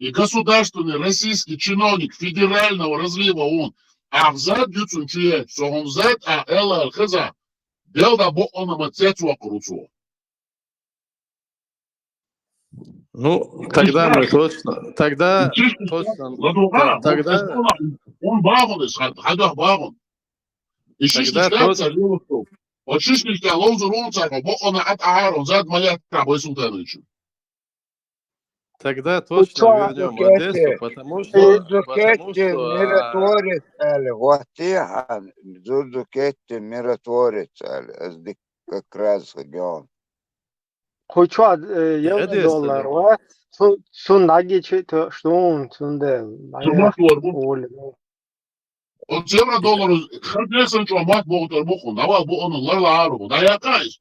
и государственный российский чиновник федерального разлива он, а взад дюцунчуе, что он взад, а эла хаза, делда бо он амацецу акруцу. Ну, тогда мы точно, тогда Он багонес, хадах багон. И Тогда шишничка цареву. Вот шишничка лоузер он цареву, бо он от аарон, зад моя трабой султановичу. Тогда точно вернем в Одессу, потому что миротворец, Ватихан, Зурдукетти миротворец, это как раз регион. Хоча $1 var. Sunagi çıktı, şun, sunde. Он $1, $1 что мать бог муху, давай бо он лала ару, да я кайс.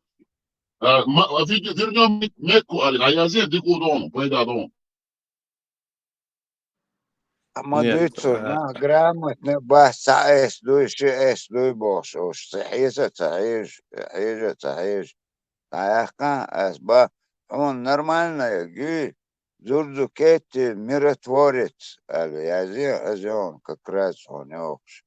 Вернем Мекку, а я здесь дикудону, пойда дом. Мадыцу, на грамотно баса эс дуй бош, уж цахижа, цахиж. Аяка асба, он нормальная, гюй, Зурдукетти миротворец, он как раз он охш.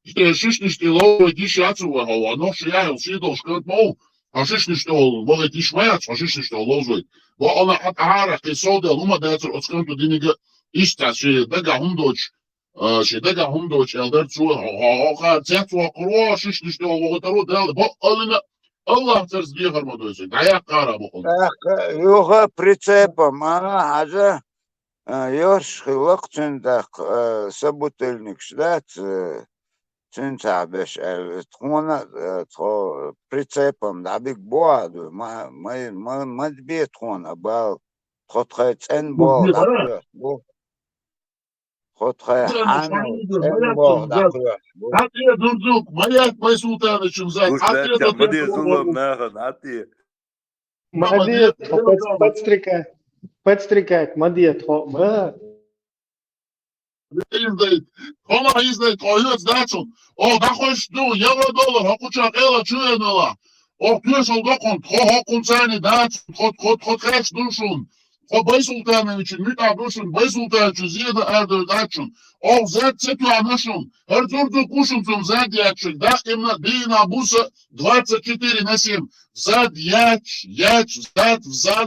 Шишнички ловы дишацу, а но шиял сидол шкат мол, а шишнички ловы дишмаяц, а шишнички ловы. Бо она от ара кисода лума дацу от сканту динига ишта ши дага хундоч, элдер цу, ха цацу акро шишнички ловы тару дал, бо алина Allah terziye harma dövsün. Dayak kara bu konu. Yuha прицепом, хажа, ёрш хылык цүндак, собутыльник шдат, цүнца беш, тхуна, прицепом, дабик боаду, мадбе тхуна, бал, тхотхай цен бол, дакрёс, бу. Тхотхай хана, цен бол, дакрёс, бу. Атия дурдук, маяк май султанычым зад. Атия да Мадиет, подстрекает, мадиет, Ona izleyip koyuyoruz daha çok. O da koştu, euro dolar, hakuçak, ela, çüvenola. O piyasal dokun, hokun seni daha çok, kaç dursun. O Bay Sultan'ın için, müta dursun, Bay Sultan için, ziyade erdir daçun. O zat setu anışın, her durdu kuşun zat yaçın. Da imna dina busa 24/7. Zat yaç,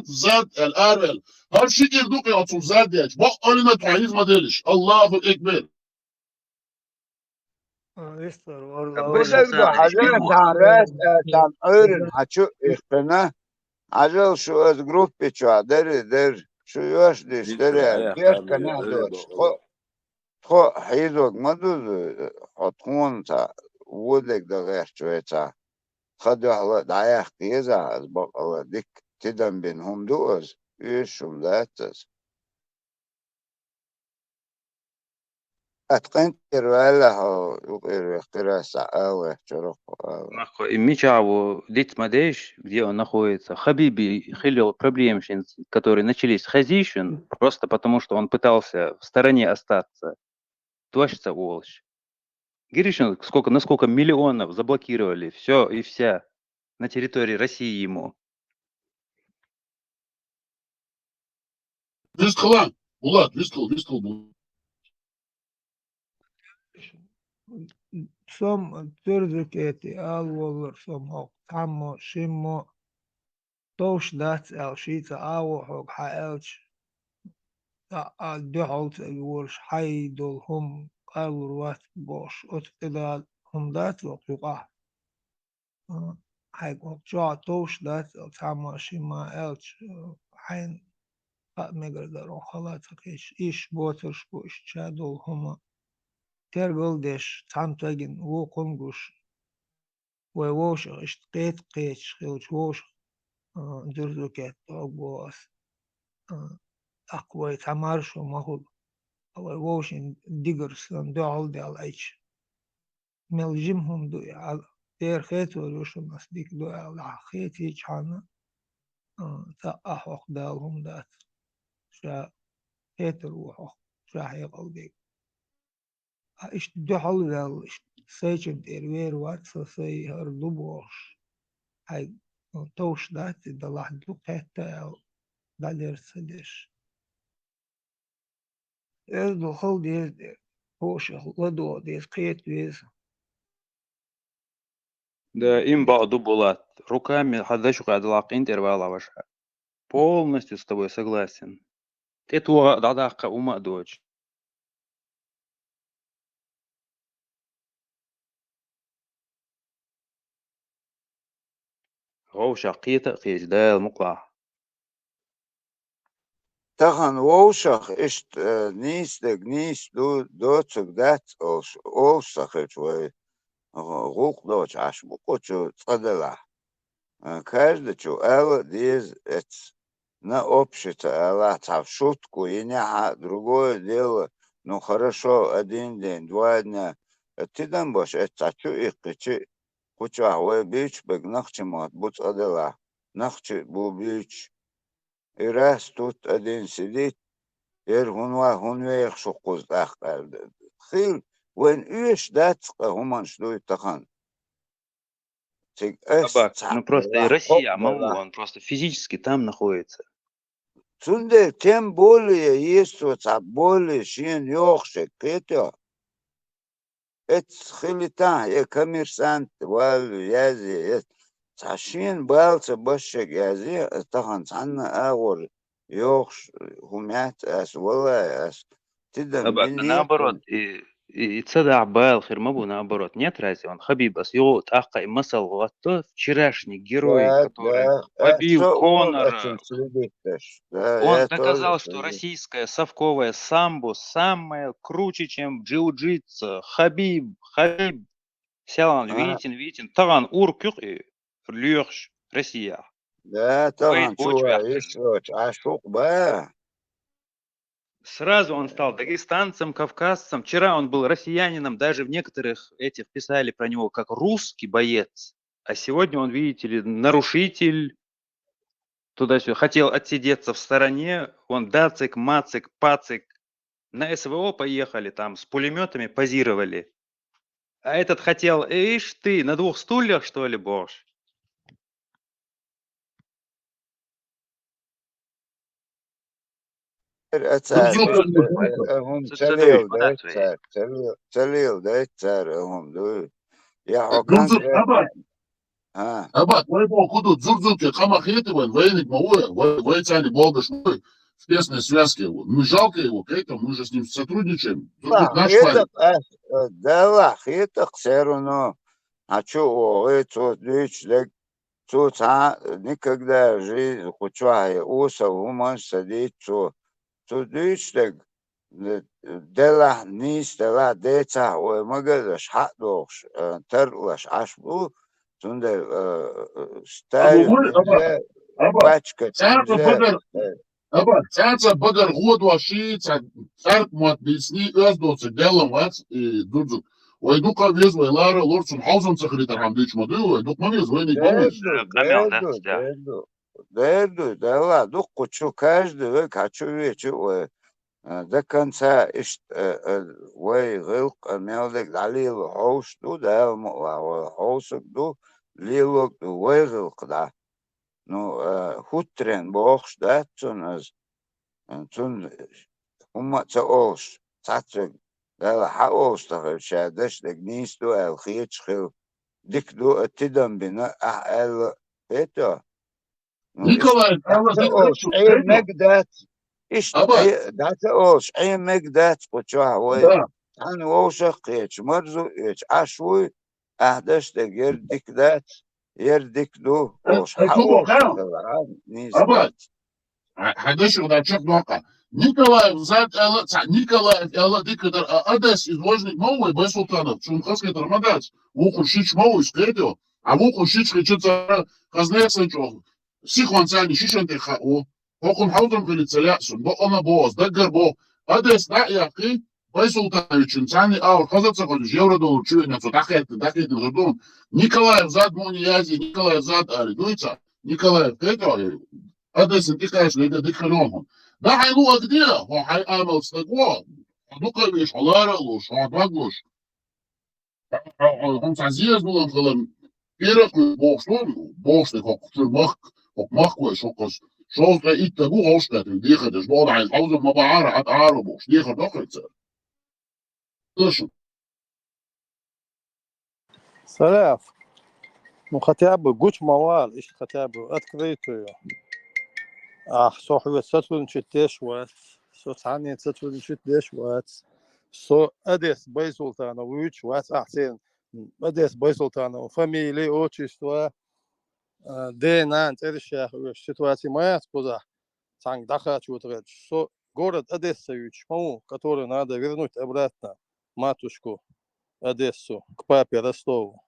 zat, el arvel. Her şekil duki atıl zat yaç. Bak önüne tuhiz modeliş. Allahu Ekber. Burada hazır tanrı tan öğren açı ihbana acil şu öz grup çu der şu yaş dişleri bir kana doç to hizok maduz atun ta ودك da غير شوية خدوا على دايخ كيزا بق على ديك تدم بينهم دوز ايشهم ذاتس اتقنت ولا هو يقرا ساعه شروق Мичаву Дитмадеш, где он находится, Хабиби хилил проблемщин, которые начались с Хазищин, просто потому что он пытался в стороне остаться. Точно волчь. Гиришин насколько миллионов заблокировали, все и вся на территории России ему. Вискала, Булат, вискал. Som Türketi al olur som hok tammo shimmo tosh dat el shita awo hok haelch al duholt el wursh haydol hum qalur wat bosh ot edal hum dat lo tuqa hay hok ja tosh dat el tammo shimma elch hayn megar daron khalat ish botersh bosh chadol huma ترجلدش تامتاجن وقنجش ووش اشتقيت قيش خلش ووش درزوكات أقواس أقوى تمارشو مهول ووش ديجرس دعال دال أيش ملجمهم دو على دير خيت وروش مصديق دو على خيت يجحنا تأحوق دالهم دات شا خيت الروح شا حيقل ديك إيش دحل ذا seçim der varsa say har duboş. Hay toş dati dalah du hatta dalersedir. Ez do hol der hoş lado der qiyet vez. Да, им баду булат. Руками хадачу кадалак интервала ваша. Полностью с тобой согласен. Ты туа дадака ума дочь. غوشة قيتة قيش دال مقلع. Tahan olşaq ist nies docuk dat olşaq ወይ ruq doç aşbu qoçu tsqadala. Каждый ала диз эц на общее ала цав шутку и не другое дело. Ну хорошо, один день, 2 дня. Ты там бош эц ачу и кычы куча ой бич бек нахчи мат буцадала. Нахчи бу бич. И раз тут один сидит, он вех шукуз дахкар. Хил, вен үеш датска хуман штуй тахан. Абак, ну просто и Россия, маму, он просто физически там находится. Цунде тем более есть вот более шин ёхшек, это. Это хилита, я коммерсант, вал, язи, цашин балца башек язи, тахан цанна агор, ёхш, хумят, ас, вала, ас. Абак, наоборот, и цада Аббал Хирмабу наоборот, нет разве? Он Хабиб Асьот, Ака и Масал Гуатто, вчерашний герой, который побил Конора. Он доказал, что российское совковое самбо самое круче, чем джиу-джитсу. Хабиб, Сялан, Витин, Таган, Уркюх и Лёхш, Россия. Да, Таган, чува, есть, ашук, ба. Сразу он стал дагестанцем, кавказцем. Вчера он был россиянином, даже в некоторых этих писали про него как русский боец. А сегодня он, видите ли, нарушитель, туда-сюда. Хотел отсидеться в стороне, он дацик, мацик, пацик. На СВО поехали, там с пулеметами позировали. А этот хотел, ишь ты, на 2 стульях, что ли, Бош? هم تليل ده تسار هم دو يا حكام Абак, поэтому куда дзурдзурки кама хейтывает, военник мауэ, военцами болгаш мой, в тесной связке его. Ну жалко его, к этому мы же с ним сотрудничаем. Да ла, хейтах все равно. А чё, это тут никогда жизнь кучая уса уман садить, тут дичь دلا نیست دلا دیتا و مگرش حق دوش ترلش عشبو تونده ستایل بچکه چنجه Абак, цаца багар год ваши, царк мат бисни özdolsa делом вац и дудзу. Ой, дука вез, ой, лара, лорцун, хаузан цахрита хамдыч моды, ой, дук мамез, ой, не помнишь. Дерду, дела, дук кучу каждый, ой, качу вечу, ой. ده كان سائش ويغلق ميلك عليه الحوش دو ده حوشك دو ليلوك دو ويغلق ده نو هوترين بوخش ده تون هما تاوش تاترك ده لحاوش تخيل شادش دك نيس دو الخيتش خيل ديك دو اتدم بنا احال بيتا Николай, ايه مجدات داتا اوش اي مجدات قطعه وي انا اوشق يتش مرزو يتش عشوي اهدش ده يردك دات يردك دو اوش حاوش Абак, حدش غدا чек дока. Николаев зад Николаев эла дикадер адес изложник новый Байсултанов, Чумхаский Тармадац, вуху шич новый скредил, а вуху шич хичется хазнеца чох. Сихванцани шишанте хао. Окон хаузам хилицелясун, бо она боз, дагар бо адес да яки Байсултановичун цани ау хазаца ходиш евро-доллар чуйня, so дахет задум. Николаев зад мони язи, Николаев зад аридуйца, Николаев это адес интихаеш леда дикхаломон. Да хайлуа где, хо хай амел стагуа. Дука виш халара луш, хо багуш. هم تعزيز بلن خلن كيرك بوشتك مخ كويس شوكس شوز إيتا جو هوشتك ديخة دش بعض عين حوزة ما بعارة عارة بوش ديخة دخلت سر تشو سلاف ну хотя бы гуч мавал иш хотя бы открытую со хуесатун читеш вот со цани цатун читеш вот со адес байсултана вуч вот ахсен адес байсултана фамилия отчество дна тершах ситуации моя споза цанг даха чутret со город Одесса который надо вернуть обратно матушку Одессу к папе Ростову.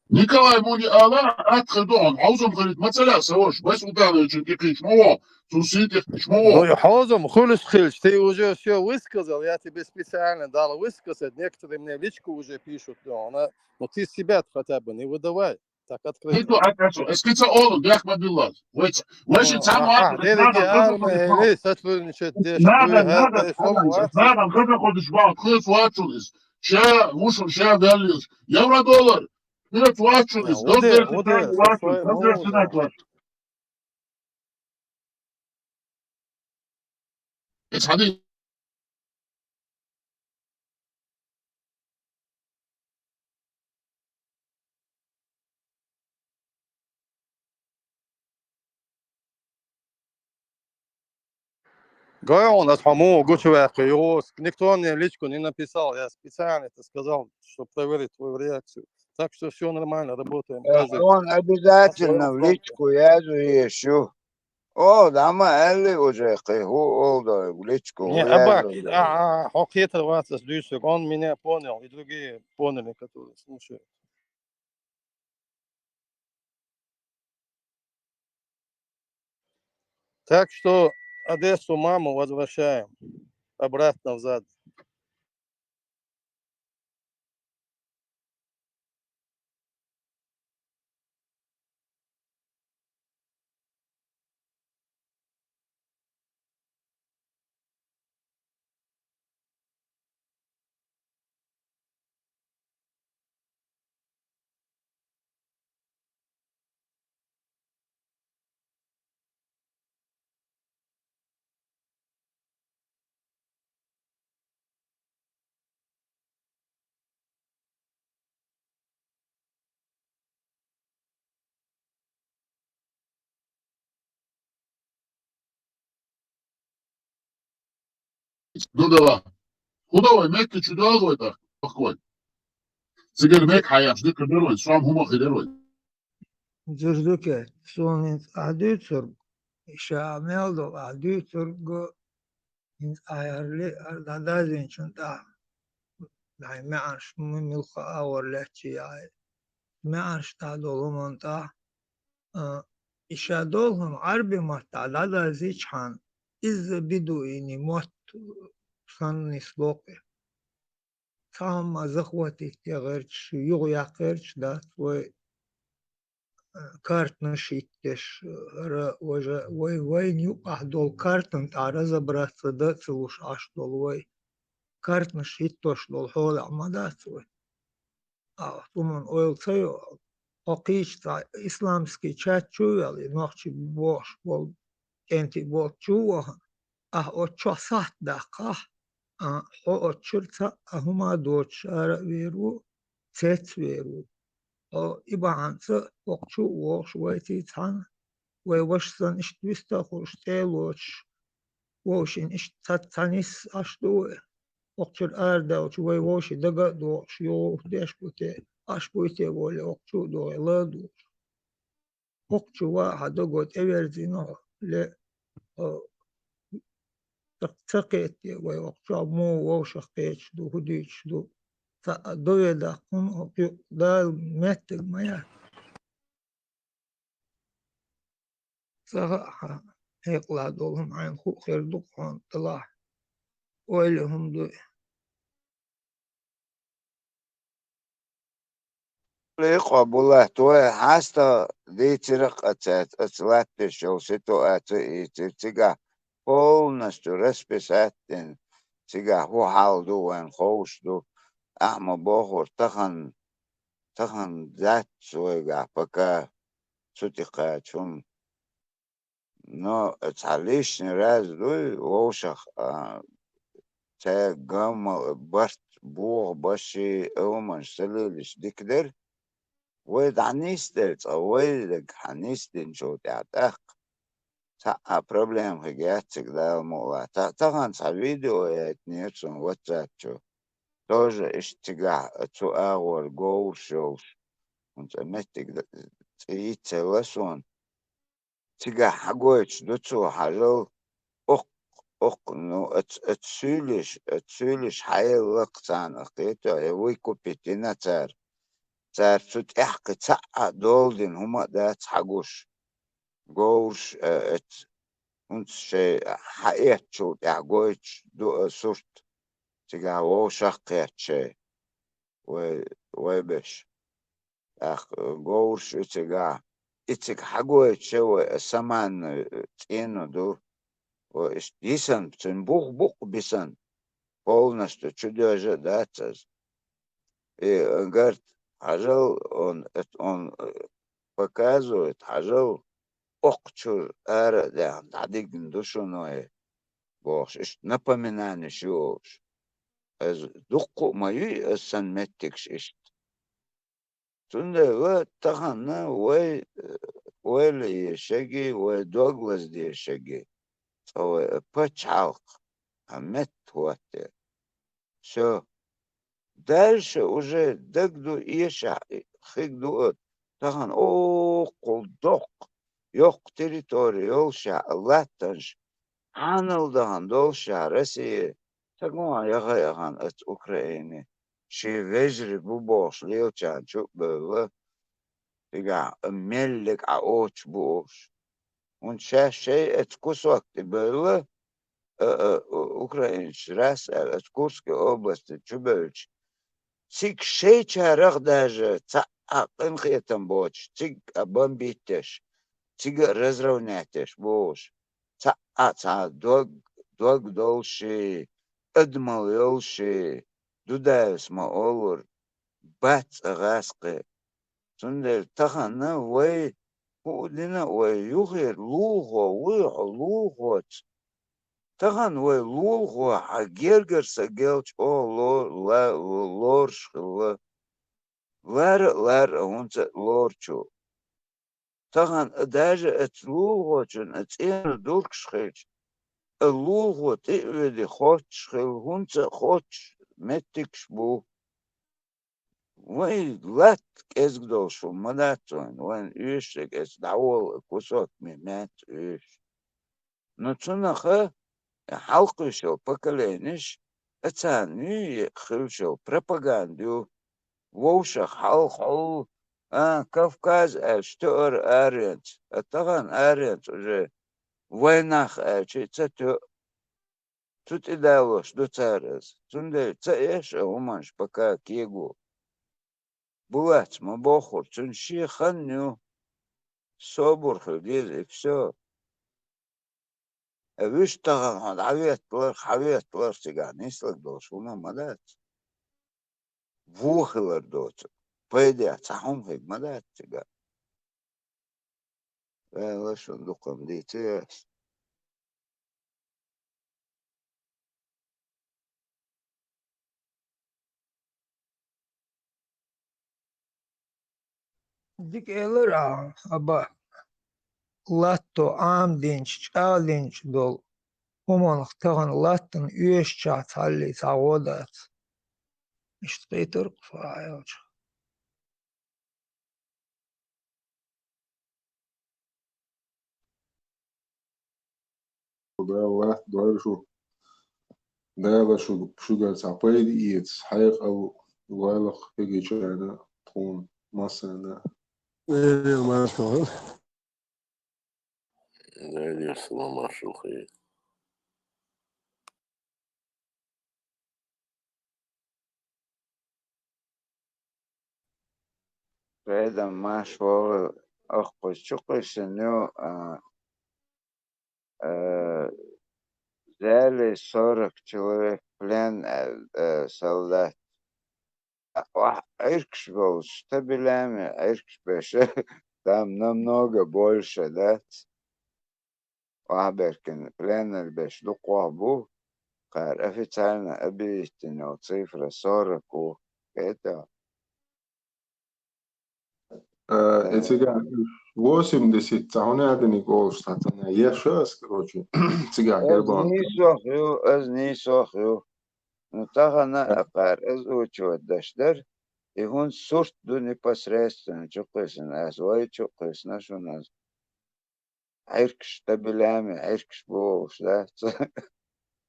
Николай Муни Алла أتخذون حوزم خليت مثلا سووش بس وتعمل شنكيش مو سوسيتك Ну مو и Хозом, хулиш хильч, ты уже все высказал, я тебе специально дал высказать, некоторые мне личку уже пишут, но ты себя хотя бы не выдавай, так открыто. أنتوا أتعسوا اسكتوا أولو بيحك ما بالله ويش تساموا أكتر Дерги نادم армии, خذ ليه сотрудничать дешь, نادم формулации. نادم خذ شباب خذ واتشوليس شا وشو شا فاليوز يورا دولار خذ واتشوليس دول Уде, درس تاني واتشوليس دول درس уде, تاني واتشوليس إيش حديث Говорю, у нас по-моему Гучевяка, его никто мне личку не написал, я специально это сказал, чтобы проверить твою реакцию. Так что все нормально, работаем, каждый Он на обязательно своем в фронте. личку яду еще. О, да, мы Элли уже олда в личку Не, Абак, Хокхетер вас Дюсик, он меня понял, и другие поняли, которые слушают. Так что Одессу маму возвращаем обратно взад. دودلا خداوي ميك تشداغوي ده أخوي سجل ميك حياش ديك دروي سوام هما خدروي Зурдуке, сонин адюцур, шамелдо адюцур го ин айарли ардадазин чунта. Дай меанш милха аурлечи ай. Меанш та долумонта. Ишадолхum арби мата дадази чхан. Из бидуини мот санни слоке. Сам захватить тягерч, юг якерч да твой картна шиттеш уже вой ню ахдол картн та разобраться да целуш аштол вой картна шиттош дол хол амада цой туман ойл цой окиш та исламский чат чуял и нохчи бош бол энти бол чуа очо сат да ка хо очурца ахума доч ара веру цец веру إبعان وقشو وش ويتي تان ويوشسن إشتويستا خوش تيلوش ووشين إشتاتانيس أشدو وقشر آردا وش ويوشي دقا دوش يو ديش بوتي أشبويتي وولي وقشو دو يلادو وقشو واحد دقوت إبرزينو ل تقيتي ويوقشو مو ووشقيتش دو هديش دو دوي دا قم دال متق ميا صراحة هيقلا دولهم عين خو خير دقهم طلع ويلهم دو ليقوا بالله توي حاستا دي ترق أتلات شو ستو تيجا полностью расписать تيجا هو حال دو وين خوش دو أحمى بوخور تخن тахан зат суйга пока сутиха чум. Но это лишний раз дуй лошах те гамма барт бог баши оман селилиш дикдер ويد عنيستلت ويدك عنيستن شو تعتق تا проблем хигятик да мола та таган са видео этнецун WhatsApp чо тоже иштига цу агор гоу шоу und метик цейце ласон тига хагоич дуцу хажал ок ну اتسولش حيلق تان اقيتو ويكو بيتنا تار سوت احق تسعى دولدين هما دا تحقوش جوش ات انت شي حقيقة شو تعقوش دو صورت تيجا وو شقيت شي ويبش اخ جوش تيجا اتك حقوش شي سمان تينو دو وإش ديسان بوخ بيسان полностью чудо датас и говорит хажал он показывает хажал окчур ара да дадигин душоное бож иш напоминание шош аз дукку маю асан меттикш иш тунда ва тахана ли шаги ва доглас де шаги so пачалк амет хуате все. Дальше уже дагду иша хигду тахан колдок yok территория олша латанж аналдан долша Россия такого ягахан от Украины ши вежри бубош леочан чук было тига меллик оч буш он шей от кусок было украинский раз от Курской области чубевич цик шейчарах даже цаакынхетам боч цик бомбитеш цик разровнятеш бош ца дог долши эдмал елши дудайс маолур бац агасқы сундер тахана вай пудина вай юхер лугот тахан вай лулго агергер сагелч лорш лар онца лорчу тахан даже эт лулго чун эт дуркшхеч лулго ты веди хочхел онца хоч меттикш бу вай лат кезгдолшу мадатон ван ишек эс давол кусок мемет иш но цунаха حلقشو поколениsh اتاني خلشو пропаганду ووشخ حلقو كافكاز اشتور ارينت اتغان ارينت уже войнах читату тут и далош до царез тунде цаеш умаш пока кегу булат мабохур тунши ханню собур худиз и все ويش تغان حاويت بلر تيجا نيسلك دوش وما مدات ووخلر دوت بيدي اتساهم هيك مدات تيجا لا شو ندقم دي تيس ديك إيلر أبا لاتو عام دينش دينش دول همان اختغن لاتن يوش شات هالي تعودات مش تقيتر فايوش ده ده شو قال سعبايدي إيتس حيق أو والخ هيجي شانا تكون مصر ما شغل Найди сама Машуха. فإذا ما شغل أخو شقش إنه взяли 40 человек в плен солдат Иркш был стабилями, иркш беше, там намного больше, да? Ваберкин пленер беш луквабу, кар официально объяснено цифра 40, это... цыган 80 цаунядник олштатана ешас, короче, цыган гербан. Az нисохю. Ну, так она акар, az учет даштер, и он сурт ду непосредственно, чукысын, аз вай чукысын, аш у нас. Айркш табелями, айркш болш, да?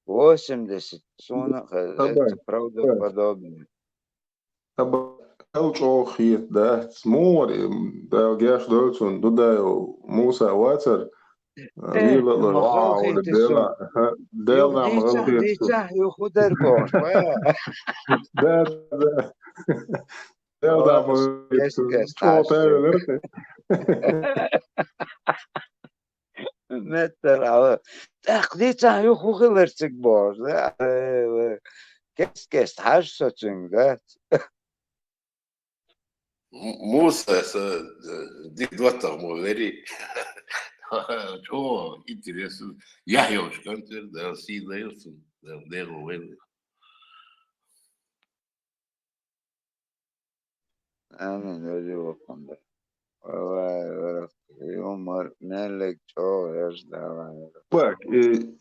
80 сунах, это правдоподобно. Elčohiet, da, smori, da jau gēš daudz un dudēju mūsā vacar, vīla, wow, dēlnām galdiet. Dīcā, jau hudarboš, Da, dēlnām šo tevi virti. Metter, tak, dīcā, jau hudarboš, boš, da, kes, haš sočing, da. Mūsā es dikvatar mūveri. Çok interesant. Yahyoş kanter, da sīdējus, da dēlu veli. Amin, öyle bakımda. Vay, yumar, melek çok yaşlar. Bak,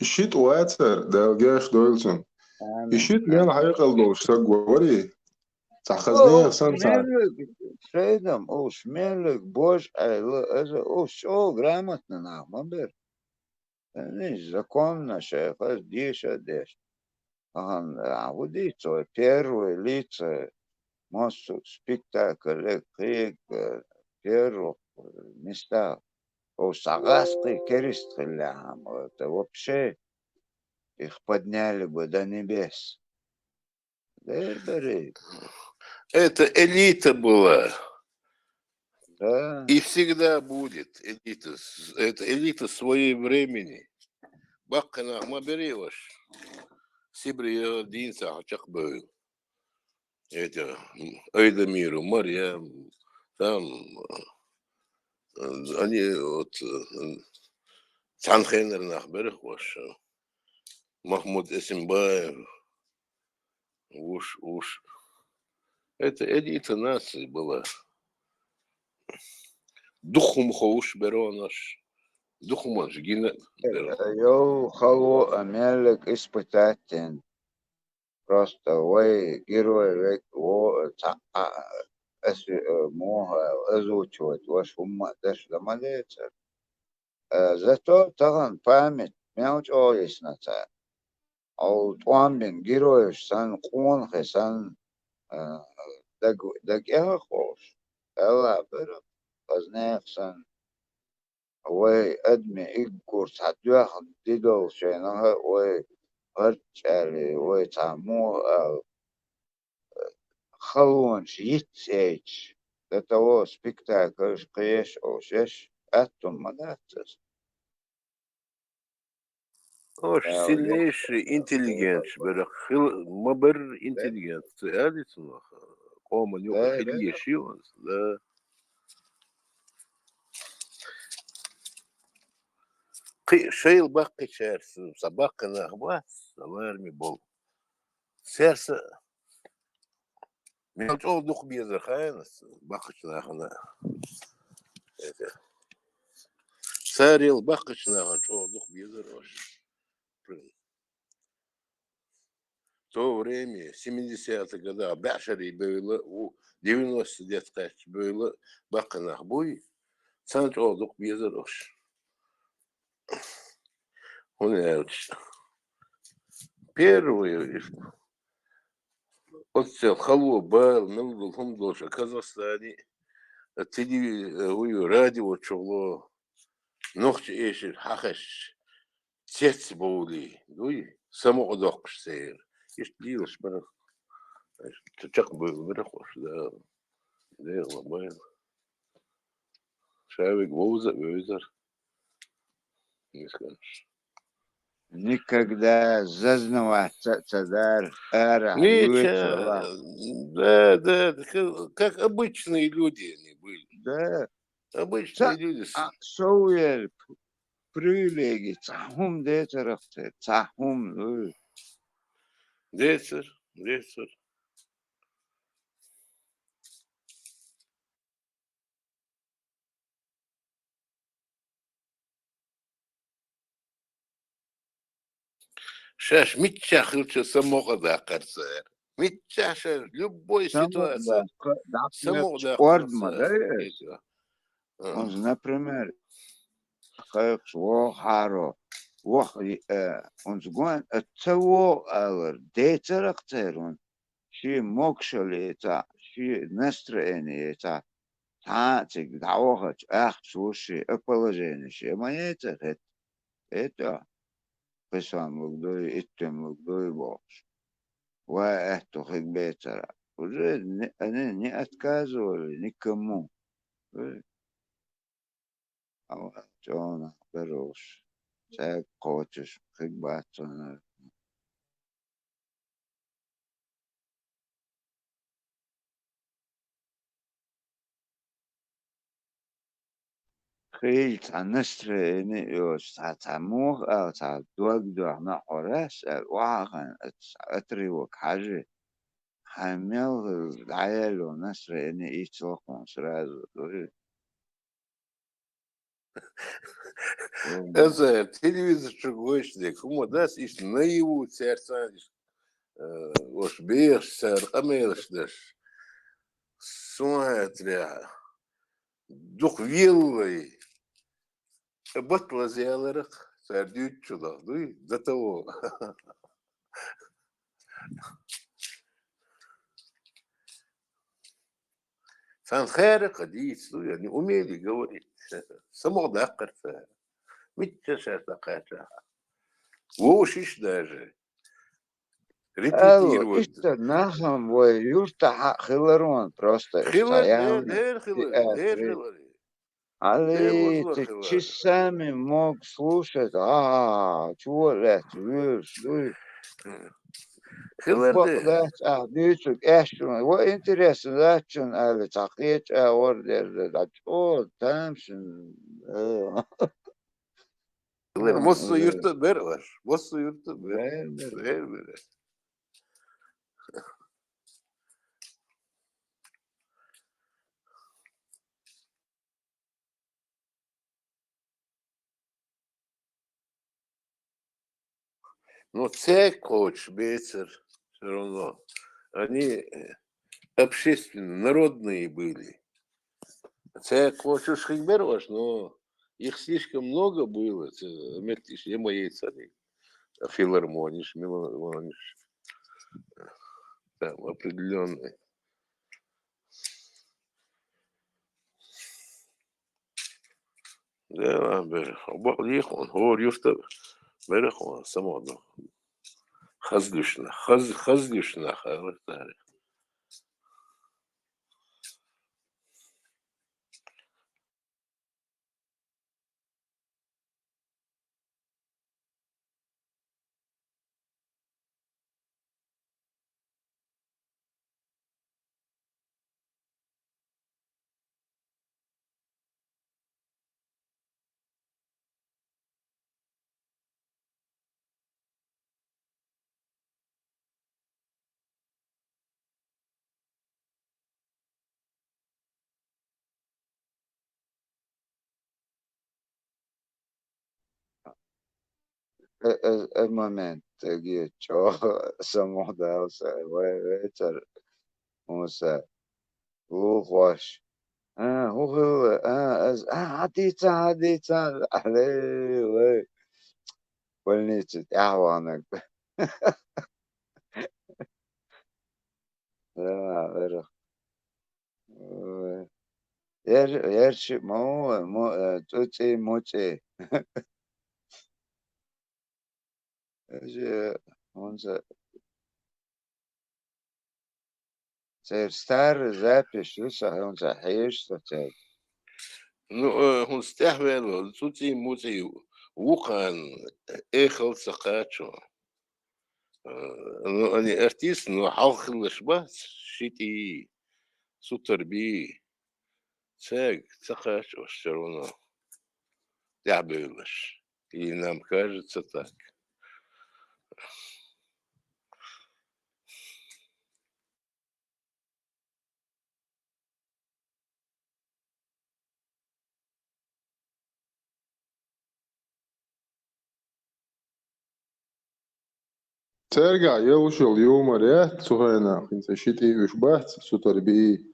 şit vacar, da jau gēš daudz un. Šit viena haikaldovš, sagu, varī. Цахазнеев санца. Шейдам, шмелик, бош, это, все грамотно нам, абер. Закон наш, диша, деш. А вот лицо, первое лицо, most спектакль, крик, первых местах. Сагаски, керестхилям, это вообще их подняли бы до небес. Это элита была. Да. И всегда будет элита. Это элита своей времени. Баккана мабереваш. Сибрия Динца Хачакбы. Это Айдамиру, Марьям. Там они вот Цанхенер Нахберхваш. Махмуд Эсимбаев. Уж. Это элита нации была. Духом хоуш беронаш. Духом аж гинет. Я хаву амелик испытатель. Просто вы герой, вы мога озвучивать ваш ума, даже домолиться. Зато таган память мяуч есть на це. А туамбин героев сан кунхе сан дагеха хош. Элла бер казнех сан. Вы адми игкурс хадюах дидол шейнаха вы هرچالی وی تامو خلونش یتسیج دتاو سپیکتاکلش قیش اوشش اتم مداتس. Ош сильнейший интеллигент, мабер интеллигент. Алисунах, кома нюха хильешион, да. Шейл бакки черсин, собака нахбас, аларми бол. Сердце. Меня тоже дух безер хайнас, баккич нахана. Сарил баккич нахана, тоже дух безер ош. В то время, 70-е годы, Башари было, 90 лет было, Баканах бой, сам тоже дух безер ош. Первый отцел халу был, милдул хумдош, Казахстане, радио чуло, ночь эшер хахаш, цец боули, дуй, само одокш сейр, ишь лилш бара, чак был бирахош, да, дела был, шавик воуза, везер, не скажешь. никогда зазнаваться цадар эра Ничего, да, как обычные люди они были. Да. Обычные люди. Соуер привилегии, цахум детерахте, цахум. Детер. Шаш митчах лучше самого дакарца. Митчаш любой ситуации самого дакарца. Например, как свой харо. Он сгон отцово алар детерахтерун. Ши мокшали это, ши настроение это. Тацик даохач, ах, слушай, положение, ши монета это. Писам лугдой, иттем лугдой бокс. Это как бетера. Уже они не отказывали никому. А вот он берешь. Ты хочешь, как бацана. خیلی настроение تموم تا دو نخورش واقعا اتریو کاجی همه عیال و настроение ایچلکون сразу Это телевизор чугойшный, кому даст иш наяву церцаниш. Ош беш сэр амелшдаш. Смотря. Дух виллой. Батла зелерах. Сардют чудо. Ну до того. Санхера ходить, ну, они умели говорить. Само дакарца. Митчаша дакарца. Вошиш даже. Репетировать. Это нахам вой юрта хиларон просто Хилар, стоял. Але ты часами мог слушать, чего лет, вот интересно, зачем, але такие ордер, тамшин. Моссу юрта берваш, моссу юрта бер. Но коуч, Бейцер, все равно, они общественно, народные были. Коуч уж как берешь, но их слишком много было. Метишь, я моей цари. Филармониш, меланиш. Там определенные. Да, берег. Ехал, говорю, что берег он самого. Хазлюшна, хавартари. Момент, где что само дался, вечер, موسى لوغواش هو عديتا عليه وي ولنيت اعوانك لا غير يرشي مو توتي موتي он старый запись, он захеешь, Ну, он стягивал, тут ему وكان إخل سقاطه ну, они артисты, но халқылыш ба, шити, сутарби, цег, цахаш, все равно, дябылыш. И нам кажется так. Церга, я ушел юмор, я цухайна, инца шити ушбац, сутарби.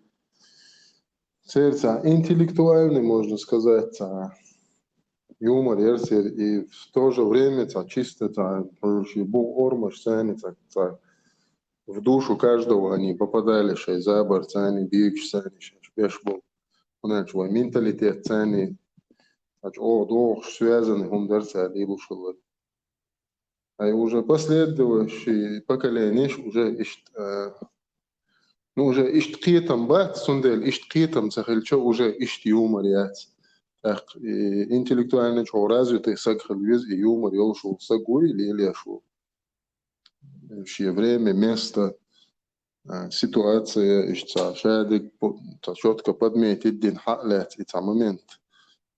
Сердце интеллектуальный, можно сказать, юмор, и в то же время чисто был ормаш, в душу каждого они попадали, что за борт, они бьют, шпеш был. У нас свой менталитет, они, о, связаны, он дарца, либо шулы. А уже последующие поколения уже ишткитам бат, сундель ишткитам сахельчо уже ишт юморият. Интеллектуально чё развитый сахел вез и юмор ёлшул сагуй или ляшу. Вообще время, место, ситуация ишца шадик четко подметить дин хаклят и момент.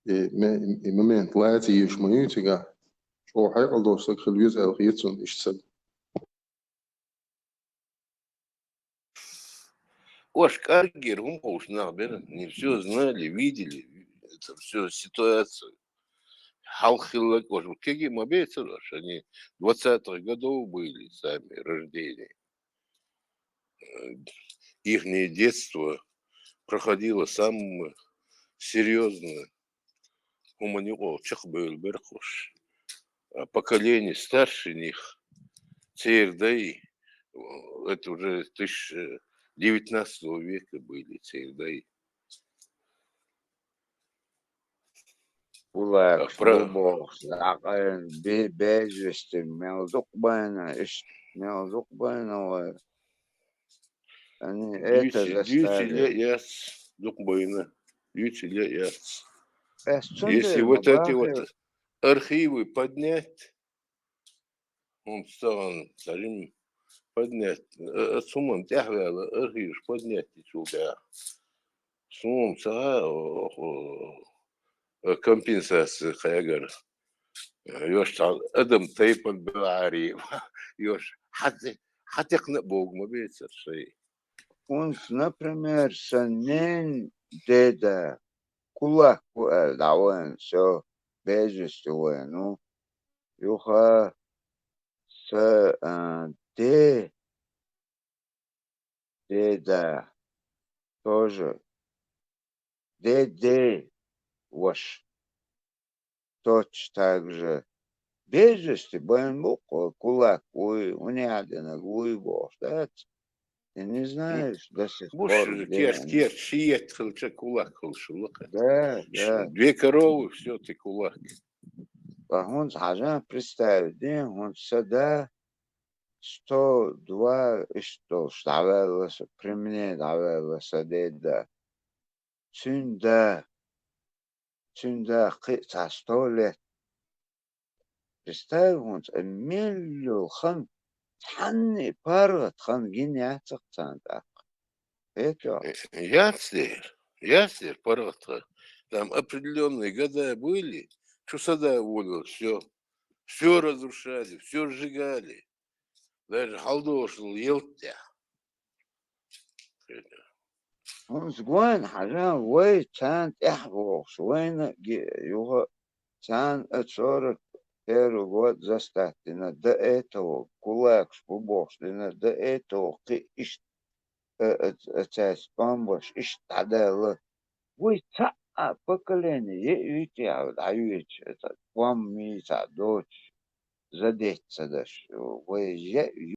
И момент лати ишмаютига. Шо хайкал до сахел вез алгитсон ишца. Ош Каргер, уж набер, не все знали, видели, это все ситуацию. Халхилла кош. Вот какие мобейцы, они 20-х годов были сами рождения. Их детство проходило самое серьезное. Уманиол, чахбел берхош. А поколение старше них, цейрдаи, это уже 19 века были цейрдаи. Kulak, Шубов, Бежести, Мелзукбайна, Мелзукбайна, они это заставили. Если вот эти вот архивы поднять, он стал поднять, суммам тяхвела архив поднять сюда, суммам компенсация хаягар. Ёж адам тейпан белари, ёж хатяк бог мобейцер шей. Он, например, санен деда кулак даван все бежести ну юха с деда тоже деде ваш точно так же бежести бен кулак унядина гуйбо, да? Ты не знаешь до сих пор, где они. Шиет хылча кулак хылшулыка. Да. 2 коровы, все, ты кулак. А он хажан представить, он сюда 102, что ставилось, при мне давилось, деда. Цунда, за 100 лет. Представь, он миллион хан, ханни паргат, хан гинятсак цандак. Это. Ястер, паротха. Там определенные года были, что сада уволил, все разрушали, все сжигали. Даже халдошил, елтя. Он сгоин хажан, вой цанд эхбокс, война юга цанд 41 год застатина. До этого кулак шпубокс, до этого ишь часть помощь, ишь тадала. Вы поколение, видите, а ведь это вам дочь задеться даже. Вы